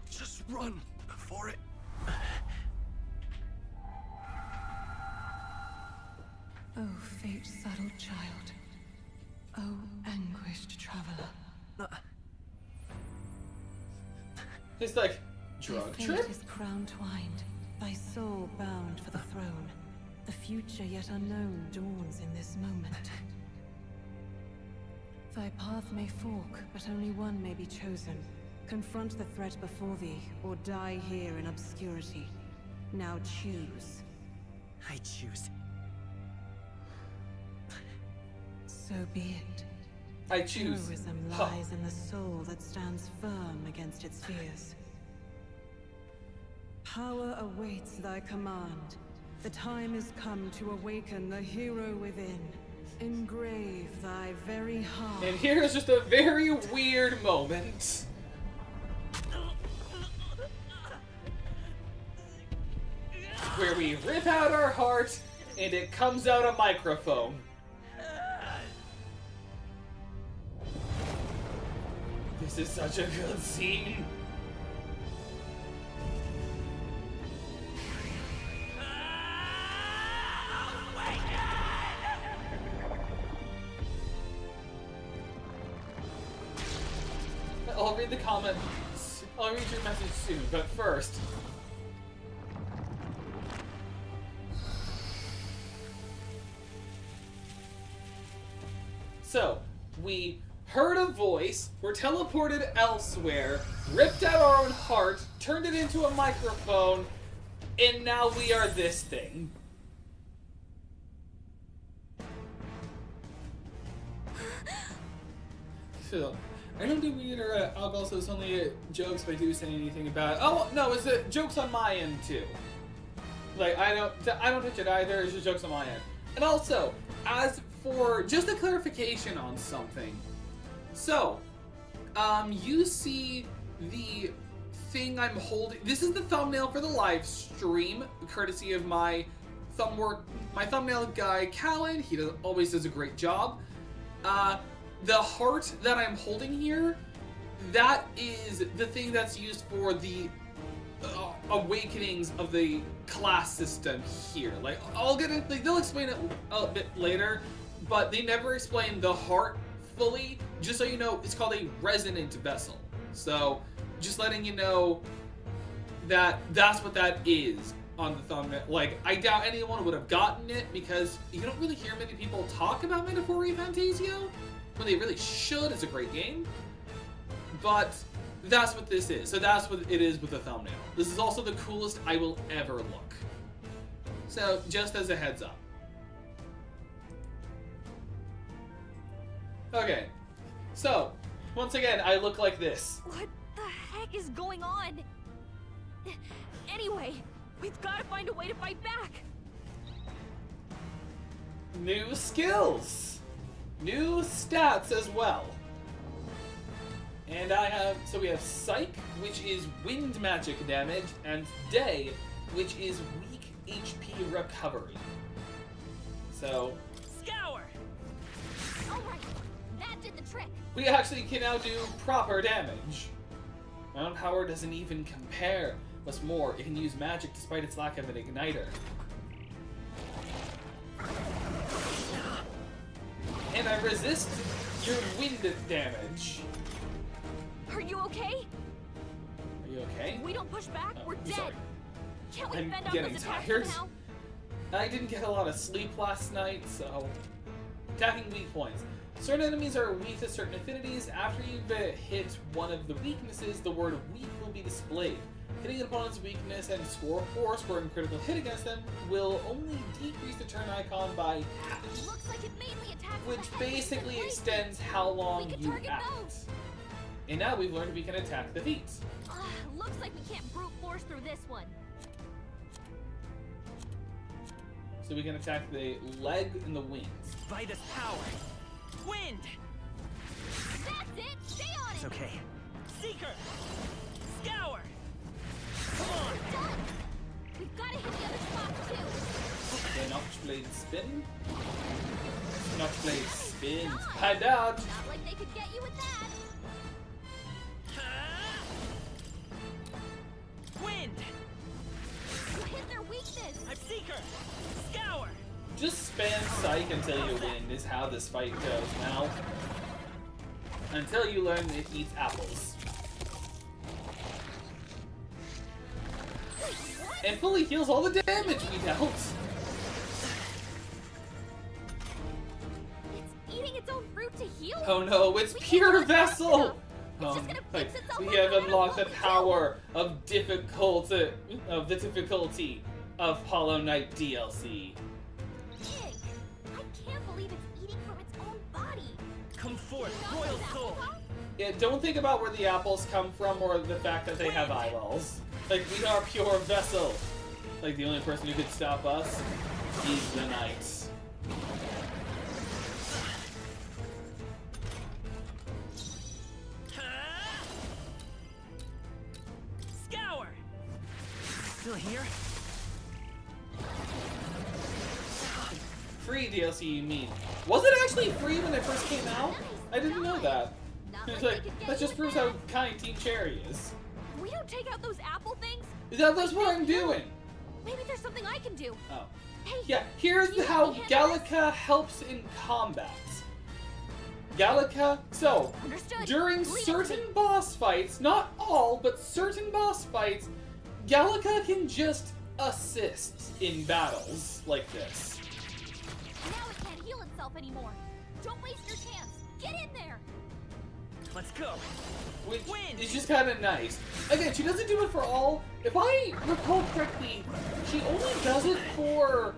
Just run before it... Oh, fate-saddled child. Oh, anguished traveler. It's like, drug Thy trip? fate is crown-twined, thy soul bound for the throne. The future yet unknown dawns in this moment. Thy path may fork, but only one may be chosen. Confront the threat before thee, or die here in obscurity. Now choose. I choose. So be it. I choose. Heroism lies in the soul that stands firm against its fears. Power awaits thy command. The time is come to awaken the hero within. Engrave thy very heart. And here's just a very weird moment. Where we rip out our heart, and it comes out a microphone. This is such a good scene. I'll read the comments. I'll read your message soon, but first. So, we heard a voice, were teleported elsewhere, ripped out our own heart, turned it into a microphone, and now we are this thing. So, I don't do weird or alcohol, so it's only jokes if I do say anything about it. Oh, no, it's jokes on my end, too. Like, I don't touch it either, it's just jokes on my end. And also, as for just a clarification on something. So, you see the thing I'm holding. This is the thumbnail for the live stream, courtesy of my thumbnail guy, Callan. He always does a great job. The heart that I'm holding here, that is the thing that's used for the awakenings of the class system here. Like, I'll get it. Like, they'll explain it a bit later, but they never explain the heart fully. Just so you know, it's called a resonant vessel. So, just letting you know that that's what that is on the thumbnail. Like, I doubt anyone would have gotten it because you don't really hear many people talk about Metaphor Refantazio when they really should. It's a great game. But that's what this is. So that's what it is with the thumbnail. This is also the coolest I will ever look. So, just as a heads up. Okay. So, once again, I look like this. What the heck is going on? Anyway, we've got to find a way to fight back. New skills. New stats as well. And so we have Psych, which is wind magic damage, and Day, which is weak HP recovery. So... Scour! Alright, that did the trick. We actually can now do proper damage. My own power doesn't even compare. What's more, it can use magic despite its lack of an igniter. And I resist your wind damage. Are you okay? Are you okay? If we don't push back, we're dead. Sorry. Can't we I'm fend off getting those attacks tired. somehow? I didn't get a lot of sleep last night, so... Attacking weak points. Certain enemies are weak to certain affinities. After you've hit one of the weaknesses, the word weak will be displayed. Hitting an opponent's weakness and scoring a critical hit against them will only decrease the turn icon by half. Looks like it mainly attacks Which the head basically with extends how long we can you target act. those. And now we've learned we can attack the feet. Looks like we can't brute force through this one. So we can attack the leg and the wings. By this power. Wind! That's it! Stay on It's it! okay. Seeker! Scour! Come on! Done! We've got to hit the other spots too! Okay, Notch Blade spin. Notch Blade spins. I dodge! Not like they could get you with that! Wind! You hit their weakness! I'm Seeker! Scour! Just spam Psych until you win is how this fight goes now. Until you learn it eats apples. And fully heals all the damage we dealt. It's eating its own fruit to heal? Oh no, it's pure vessel! Like, we have unlocked the power of the difficulty of Hollow Knight DLC. Pig! I can't believe it's eating from its own body. Come forth, royal soul. Yeah, don't think about where the apples come from or the fact that they have eyeballs. Like, we are pure vessel. Like, the only person who could stop us is the knights. Scour! Still here? Free DLC, you mean? Was it actually free when it first came out? I didn't know that. It's like, that just proves how kind Team Cherry is. We don't take out those apple things? That's what I'm doing. Maybe there's something I can do. Oh. Hey, Yeah, here's how Gallica helps in combat. Gallica, so, during certain boss fights, not all, but certain boss fights, Gallica can just assist in battles like this. Now it can't heal itself anymore. Don't waste your chance. Get in there. Let's go. Which is just kind of nice. Again, she doesn't do it for all. If I recall correctly, she only does it for,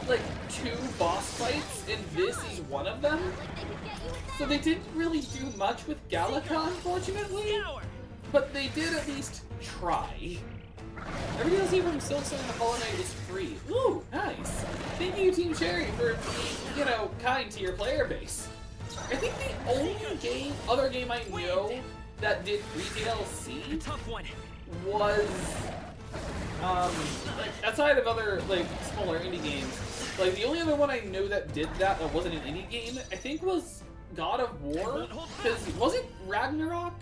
like, 2 boss fights, and this is one of them. So they didn't really do much with Gallica, unfortunately. But they did at least try. Every DLC from Silksong and Hollow Knight is free. Ooh, nice. Thank you, Team Cherry, for being, you know, kind to your player base. I think the only other game I know that did free DLC was, like, outside of other, like, smaller indie games, like, the only other one I know that did that wasn't an indie game, I think was God of War, because wasn't Ragnarok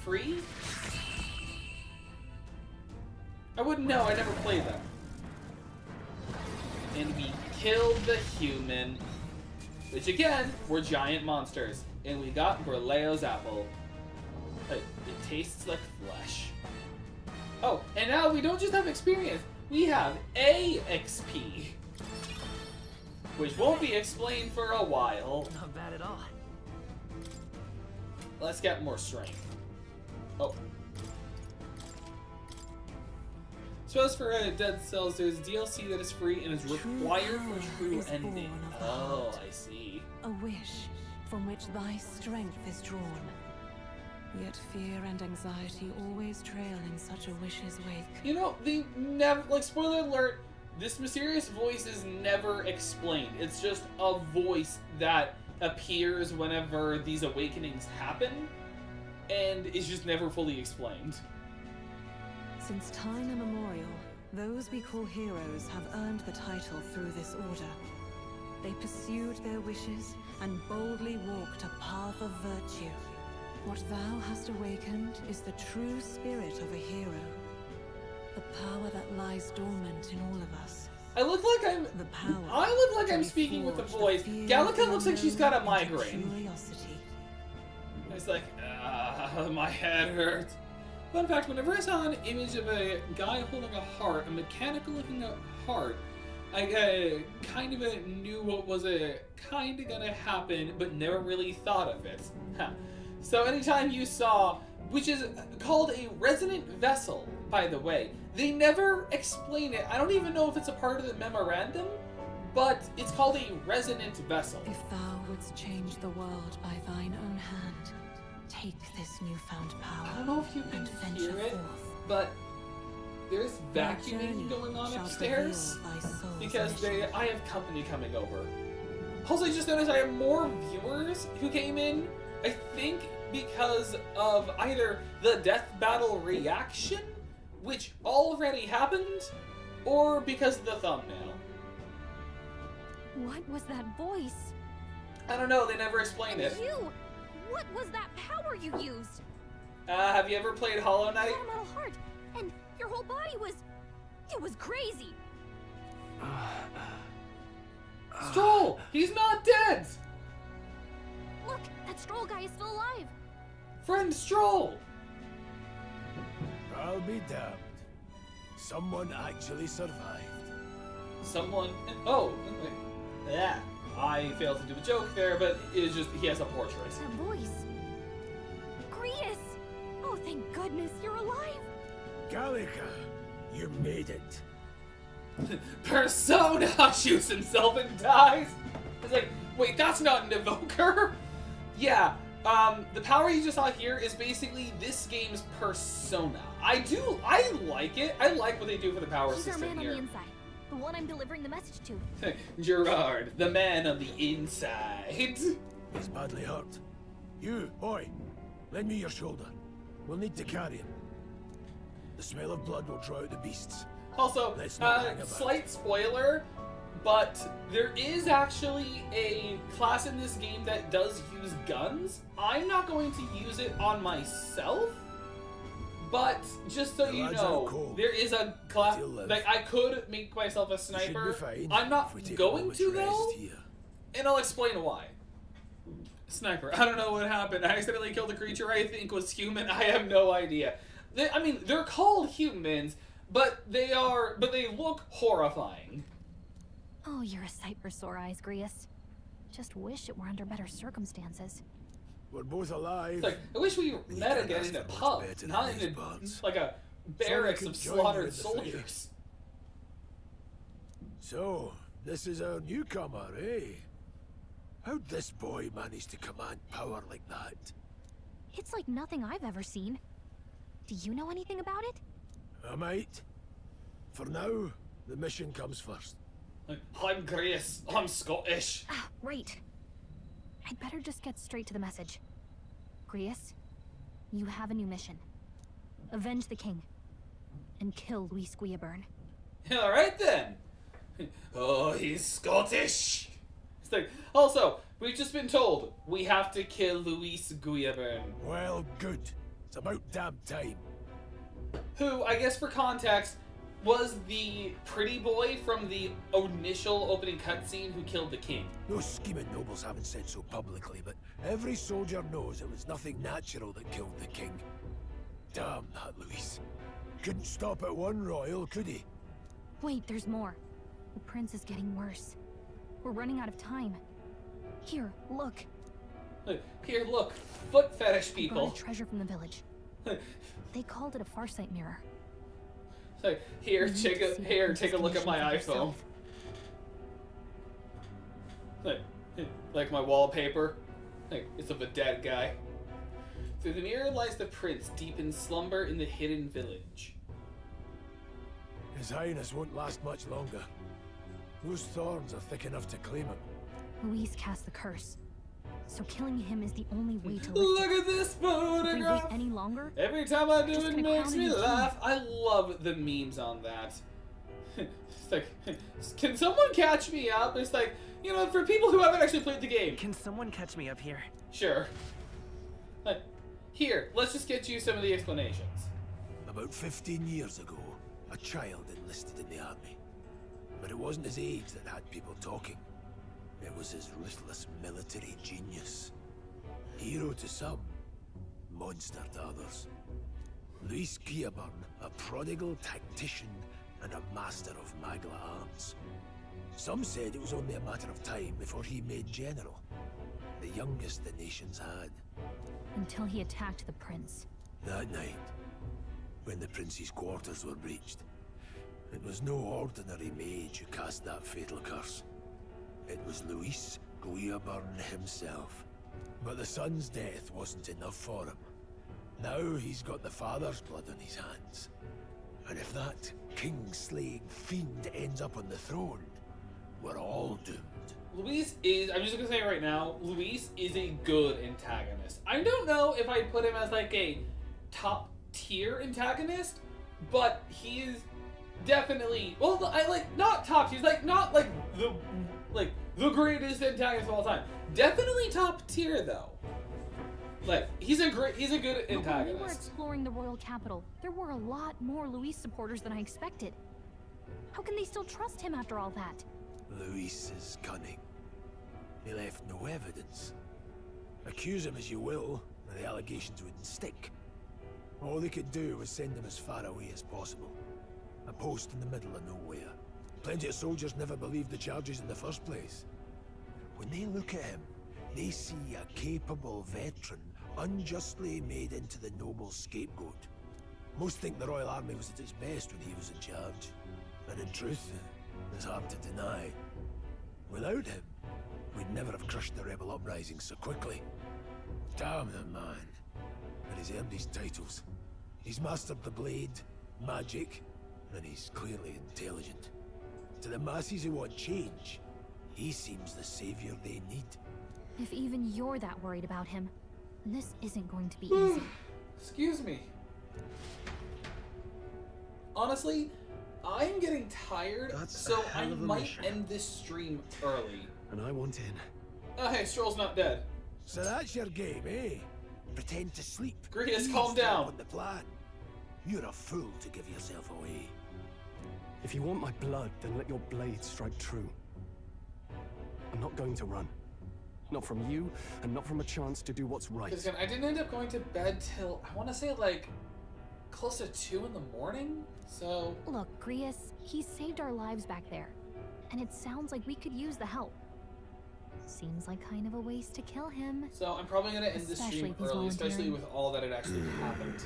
free? I wouldn't know, I never played them. And we killed the human. Which again, were giant monsters. And we got Berleo's apple. It tastes like flesh. Oh, and now we don't just have experience, we have AXP. Which won't be explained for a while. Not bad at all. Let's get more strength. Oh. So as for Dead Cells, there's DLC that is free and is required for true ending. Oh, I see. A wish from which thy strength is drawn. Yet fear and anxiety always trail in such a wish's wake. You know, they never, like, spoiler alert, this mysterious voice is never explained. It's just a voice that appears whenever these awakenings happen, and is just never fully explained. Since time immemorial, those we call heroes have earned the title through this order. They pursued their wishes and boldly walked a path of virtue. What thou hast awakened is the true spirit of a hero. The power that lies dormant in all of us. I look like I'm speaking with a voice. Gallica looks like she's got a migraine. It's like, my head hurts. Fun fact, whenever I saw an image of a guy holding a heart, a mechanical looking heart, I kind of knew what was kind of gonna happen, but never really thought of it. Huh. So anytime you saw, which is called a resonant vessel, by the way, they never explain it. I don't even know if it's a part of the memorandum, but it's called a resonant vessel. If thou wouldst change the world by thine own hand, take this newfound power. I don't know if you can hear it, but there's vacuuming going on upstairs because I have company coming over. Also, I just noticed I have more viewers who came in, I think because of either the death battle reaction, which already happened, or because of the thumbnail. What was that voice? I don't know, they never explained it. You! What was that power you used? Have you ever played Hollow Knight? You had a metal heart, and your whole body was... it was crazy. Stroll! He's not dead! Look, that Stroll guy is still alive. Friend Stroll! I'll be damned. Someone actually survived. Someone... oh, yeah. I failed to do a joke there, but it is just, he has a portrait. That voice. Thank goodness you're alive! Gallica, you made it. Persona shoots himself and dies. It's like, wait, that's not an evoker. Yeah, the power you just saw here is basically this game's Persona. I like it. I like what they do for the power He's our system man here. on the inside. The one I'm delivering the message to. Gerard, the man on the inside. He's badly hurt. You, boy, lend me your shoulder. We'll need to carry him. The smell of blood will draw out the beasts. Also, Let's not hang about. slight spoiler, but there is actually a class in this game that does use guns. I'm not going to use it on myself, but just so you know, there is a class, like I could make myself a sniper. I'm not going to though, and I'll explain why. Sniper. I don't know what happened. I accidentally killed a creature I think was human. I have no idea. I mean, they're called humans, but they look horrifying. Oh, you're a sight for sore eyes, Grius. Just wish it were under better circumstances. We're both alive. It's like, I wish we met again in a pub, not in like a barracks of slaughtered soldiers. So, this is our newcomer, eh? How'd this boy manage to command power like that? It's like nothing I've ever seen. Do you know anything about it? I might. For now, the mission comes first. I'm Grace. I'm Scottish. Ah, right. I'd better just get straight to the message. Grius, you have a new mission. Avenge the king. And kill Luis Guillaburn. Alright then. Oh, he's Scottish. It's like, also, we've just been told we have to kill Luis Guillaburn. Well, good. It's about damn time. Who, I guess for context, was the pretty boy from the initial opening cutscene who killed the king. Those scheming nobles haven't said so publicly, but every soldier knows it was nothing natural that killed the king. Damn that Luis. Couldn't stop at one royal, could he? Wait, there's more. The prince is getting worse. We're running out of time. Here, look. Here, look. Foot fetish I people. brought a treasure from the village. They called it a farsight mirror. So, here, take a look at my iPhone. Like my wallpaper. It's of a dead guy. Through the mirror lies the prince, deep in slumber in the hidden village. His Highness won't last much longer. Those thorns are thick enough to claim him. Luis cast the curse. So killing him is the only way to lift Look it. at this photograph! If we wait any longer, every time I do just it gonna makes crown me him king. laugh. I love the memes on that. It's like, can someone catch me up? It's like, you know, for people who haven't actually played the game. Can someone catch me up here? Sure. Here, let's just get you some of the explanations. About 15 years ago, a child enlisted in the army. But it wasn't his age that had people talking. It was his ruthless military genius. Hero to some, monster to others. Luis Guillaburn, a prodigal tactician and a master of Magla arts. Some said it was only a matter of time before he made general, the youngest the nations had. until he attacked the prince. That night, when the prince's quarters were breached, it was no ordinary mage who cast that fatal curse. It was Luis Guillaburn himself. But the son's death wasn't enough for him. Now he's got the father's blood on his hands. And if that king-slaying fiend ends up on the throne, we're all doomed. Luis is, I'm just gonna say right now, Luis is a good antagonist. I don't know if I'd put him as like a top tier antagonist, but he is definitely, well, I like, not top tier, he's like, not like the greatest antagonist of all time. Definitely top tier though. Like, he's a good But when we were antagonist. exploring the royal capital, there were a lot more Luis supporters than I expected. How can they still trust him after all that? Luis is cunning. He left no evidence. Accuse him as you will, and the allegations wouldn't stick. All they could do was send him as far away as possible. A post in the middle of nowhere. Plenty of soldiers never believed the charges in the first place. When they look at him, they see a capable veteran unjustly made into the noble scapegoat. Most think the Royal Army was at its best when he was in charge. And in truth, it's hard to deny. Without him, we'd never have crushed the rebel uprising so quickly. Damn the man. And he's earned his titles. He's mastered the blade, magic, and he's clearly intelligent. To the masses who want change, he seems the savior they need. If even you're that worried about him, this isn't going to be easy. Excuse me. Honestly, I'm getting tired, so I might end this stream early. And I want in. Oh, hey, Stroll's not dead. So that's your game, eh? Pretend to sleep. Grievous, calm down. On the plan. You're a fool to give yourself away. If you want my blood, then let your blade strike true. I'm not going to run. Not from you, and not from a chance to do what's right. Because I didn't end up going to bed till, I want to say, like, close to 2 in the morning, so... Look, Grievous, he saved our lives back there. And it sounds like we could use the help. Seems like kind of a waste to kill him. So I'm probably going to end this stream early, especially with all that had actually happened.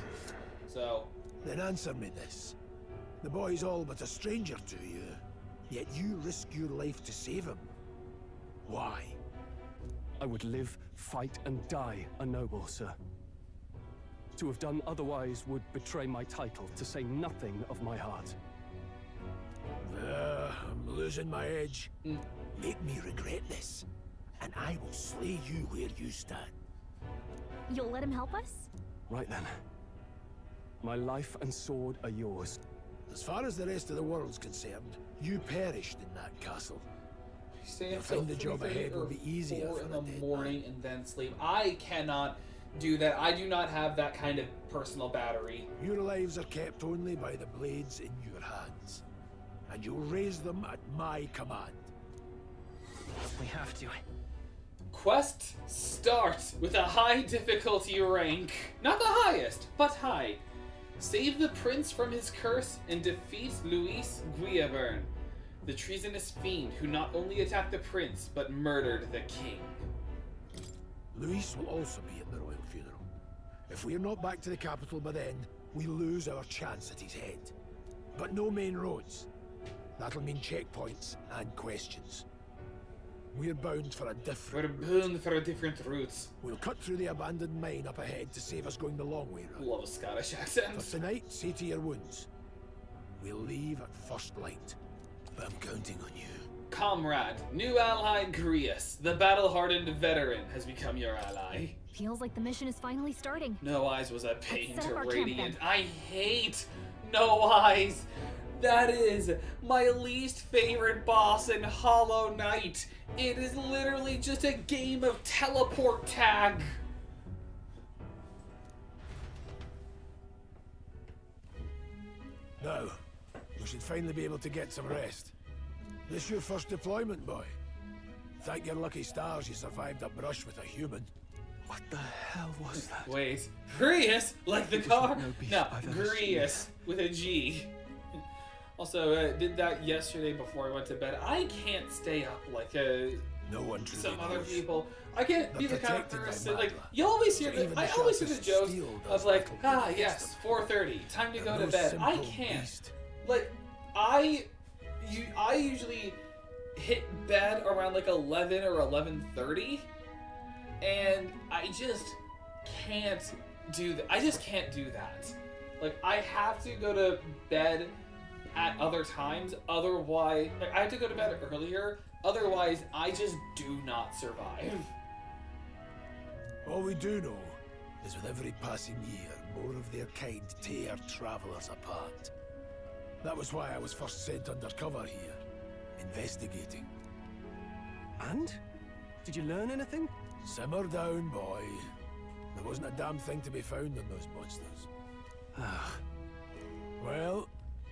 So... Then answer me this. The boy's all but a stranger to you, yet you risk your life to save him. Why? I would live, fight, and die a noble, sir. To have done otherwise would betray my title, to say nothing of my heart. I'm losing my edge. Make me regret this, and I will slay you where you stand. You'll let him help us? Right then. My life and sword are yours. As far as the rest of the world's concerned, you perished in that castle. Stay You'll find the job ahead will be easier 4 for in a the dead morning and then sleep. I cannot do that. I do not have that kind of personal battery. Your lives are kept only by the blades in your hands, and you'll raise them at my command. We have to. Quest start with a high difficulty rank. Not the highest, but high. Save the prince from his curse and defeat Luis Guiabern, the treasonous fiend who not only attacked the prince, but murdered the king. Luis will also be at the royal funeral. If we're not back to the capital by then, we lose our chance at his head. But no main roads. That'll mean checkpoints and questions. We're bound for a different route. We'll cut through the abandoned mine up ahead to save us going the long way round. Love a Scottish accent. For tonight, see to your wounds. We'll leave at first light. But I'm counting on you. Comrade, new ally Grievous, the battle-hardened veteran, has become your ally. Feels like the mission is finally starting. No Eyes was a pain Let's set to up our Radiant. camp, I hate No Eyes. That is my least favorite boss in Hollow Knight. It is literally just a game of teleport tag. Now, we should finally be able to get some rest. This your first deployment, boy? Thank your lucky stars you survived a brush with a human. What the hell was that? Wait, Grievous, like the car? No, Grievous with a G. Also, did that yesterday before I went to bed. I can't stay up like no one truly some other knows. people. I can't be the kind of protected by person like Magla. you always hear. So even I the always hear the sharpest jokes steel of does like, little good yes, 4:30, time to go to no bed. I simple can't. beast. Like, I usually hit bed around like 11 or 11:30, and I just can't do that. I just can't do that. Like, I have to go to bed at other times. Otherwise, like, I have to go to bed earlier. Otherwise, I just do not survive. All we do know is with every passing year, more of their kind tear travelers apart. That was why I was first sent undercover here, investigating. And? Did you learn anything? Simmer down, boy. There wasn't a damn thing to be found on those monsters. Well,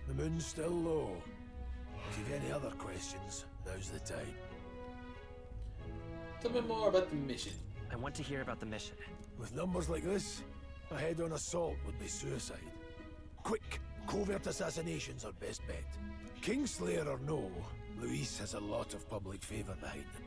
the moon's still low. If you've any other questions, now's the time. Tell me more about the mission. I want to hear about the mission. With numbers like this, a head-on assault would be suicide. Quick, covert assassinations are best bet. Kingslayer or no, Luis has a lot of public favor behind him.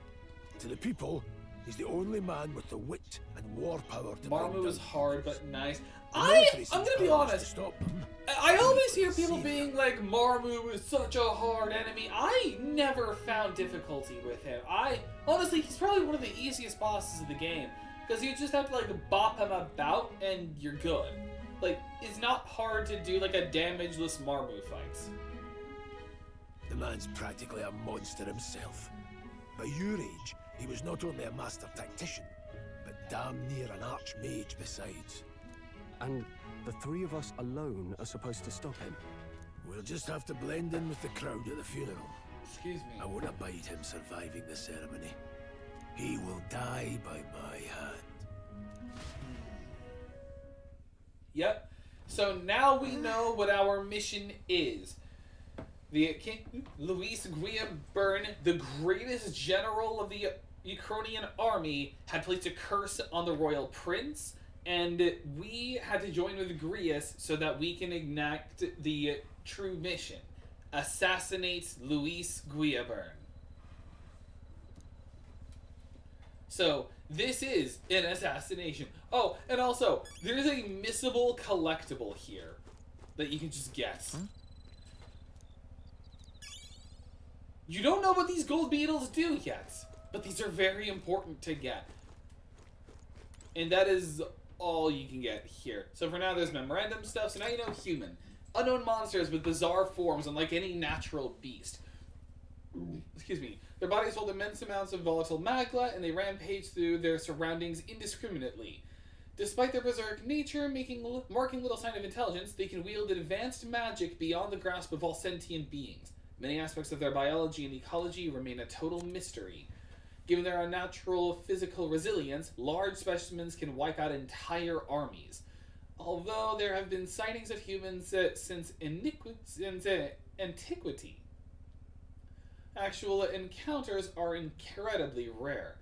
To the people, He's the only man with the wit and war power to Marmu is hard but nice. The I'm military gonna seems be powerless to honest. stop them. I always hear people being like, Marmu is such a hard enemy. I never found difficulty with him. Honestly, he's probably one of the easiest bosses of the game. Because you just have to like bop him about and you're good. Like, it's not hard to do like a damageless Marmu fight. The man's practically a monster himself. By your age, he was not only a master tactician, but damn near an archmage besides. And the three of us alone are supposed to stop him. We'll just have to blend in with the crowd at the funeral. Excuse me. I won't abide him surviving the ceremony. He will die by my hand. Yep. So now we know what our mission is. The King Luis Guillaburn, the greatest general of the Ukrainian army, had placed a curse on the royal prince, and we had to join with Grius so that we can enact the true mission. Assassinate Luis Guillaburn. So, this is an assassination. Oh, and also, there's a missable collectible here that you can just get. You don't know what these gold beetles do yet, but these are very important to get. And that is all you can get here. So for now, there's memorandum stuff. So now you know human. Unknown monsters with bizarre forms, unlike any natural beast. Excuse me. Their bodies hold immense amounts of volatile magma, and they rampage through their surroundings indiscriminately. Despite their berserk nature, marking little sign of intelligence, they can wield advanced magic beyond the grasp of all sentient beings. Many aspects of their biology and ecology remain a total mystery. Given their unnatural physical resilience, large specimens can wipe out entire armies. Although there have been sightings of humans since antiquity, actual encounters are incredibly rare,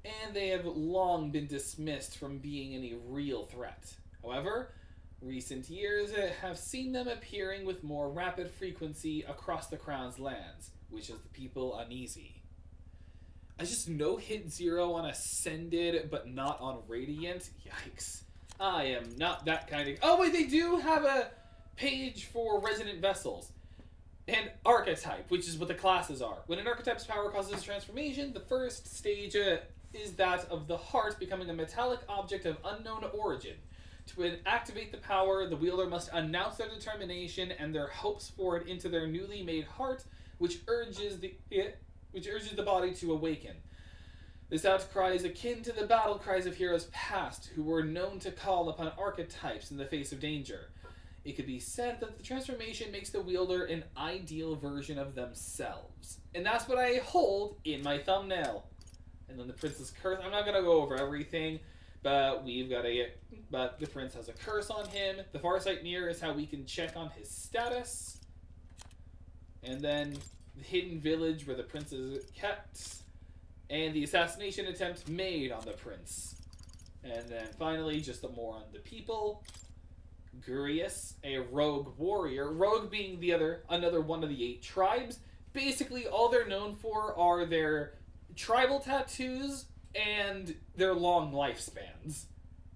and they have long been dismissed from being any real threat. However, recent years have seen them appearing with more rapid frequency across the Crown's lands, which has the people uneasy. I just no-hit 0 on Ascended, but not on Radiant. Yikes. I am not that kind of... Oh, wait, they do have a page for Resonant Vessels. And Archetype, which is what the classes are. When an Archetype's power causes a transformation, the first stage is that of the heart becoming a metallic object of unknown origin. To activate the power, the wielder must announce their determination and their hopes for it into their newly made heart, which urges the body to awaken. This outcry is akin to the battle cries of heroes past, who were known to call upon archetypes in the face of danger. It could be said that the transformation makes the wielder an ideal version of themselves. And that's what I hold in my thumbnail. And then the prince's curse. I'm not going to go over everything, but but the prince has a curse on him. The Farsight Mirror is how we can check on his status. And then the hidden village where the prince is kept. And the assassination attempt made on the prince. And then finally, just more on the people. Gurius, a rogue warrior. Rogue being another one of the 8 tribes. Basically, all they're known for are their tribal tattoos and their long lifespans.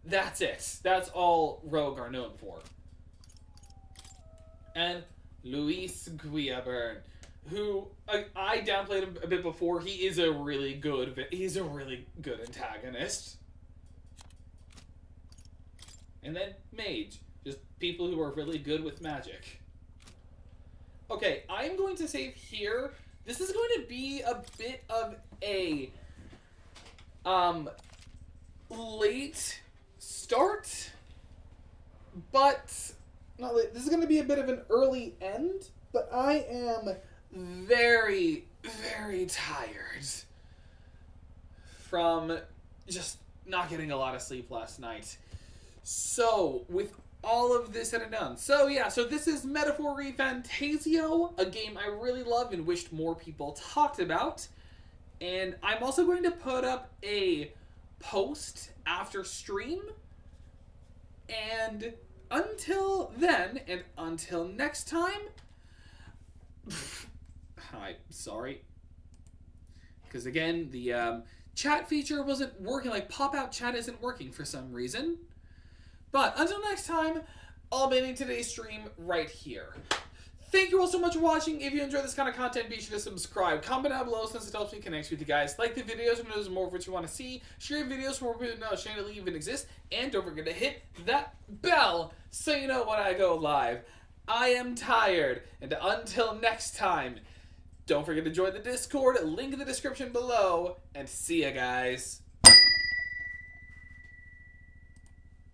That's it. That's all rogue are known for. And Luis Guillaburn, who I downplayed him a bit before. He's a really good antagonist. And then mage, just people who are really good with magic. Okay, I'm going to save here. This is going to be a bit of a late start, but not late. This is going to be a bit of an early end, but I am very, very tired from just not getting a lot of sleep last night. So, with all of this said and done. So, yeah, so this is Metaphor Refantazio, a game I really love and wished more people talked about. And I'm also going to put up a post after stream. And until then, and until next time, I'm sorry. Because again, the chat feature wasn't working. Like, pop-out chat isn't working for some reason. But until next time, I'll be ending today's stream right here. Thank you all so much for watching. If you enjoy this kind of content, be sure to subscribe. Comment down below since it helps me connect with you guys. Like the videos if there's more of what you want to see. Share videos for more people to know channel even exists. And don't forget to hit that bell so you know when I go live. I am tired. And until next time, don't forget to join the Discord. Link in the description below. And see ya, guys.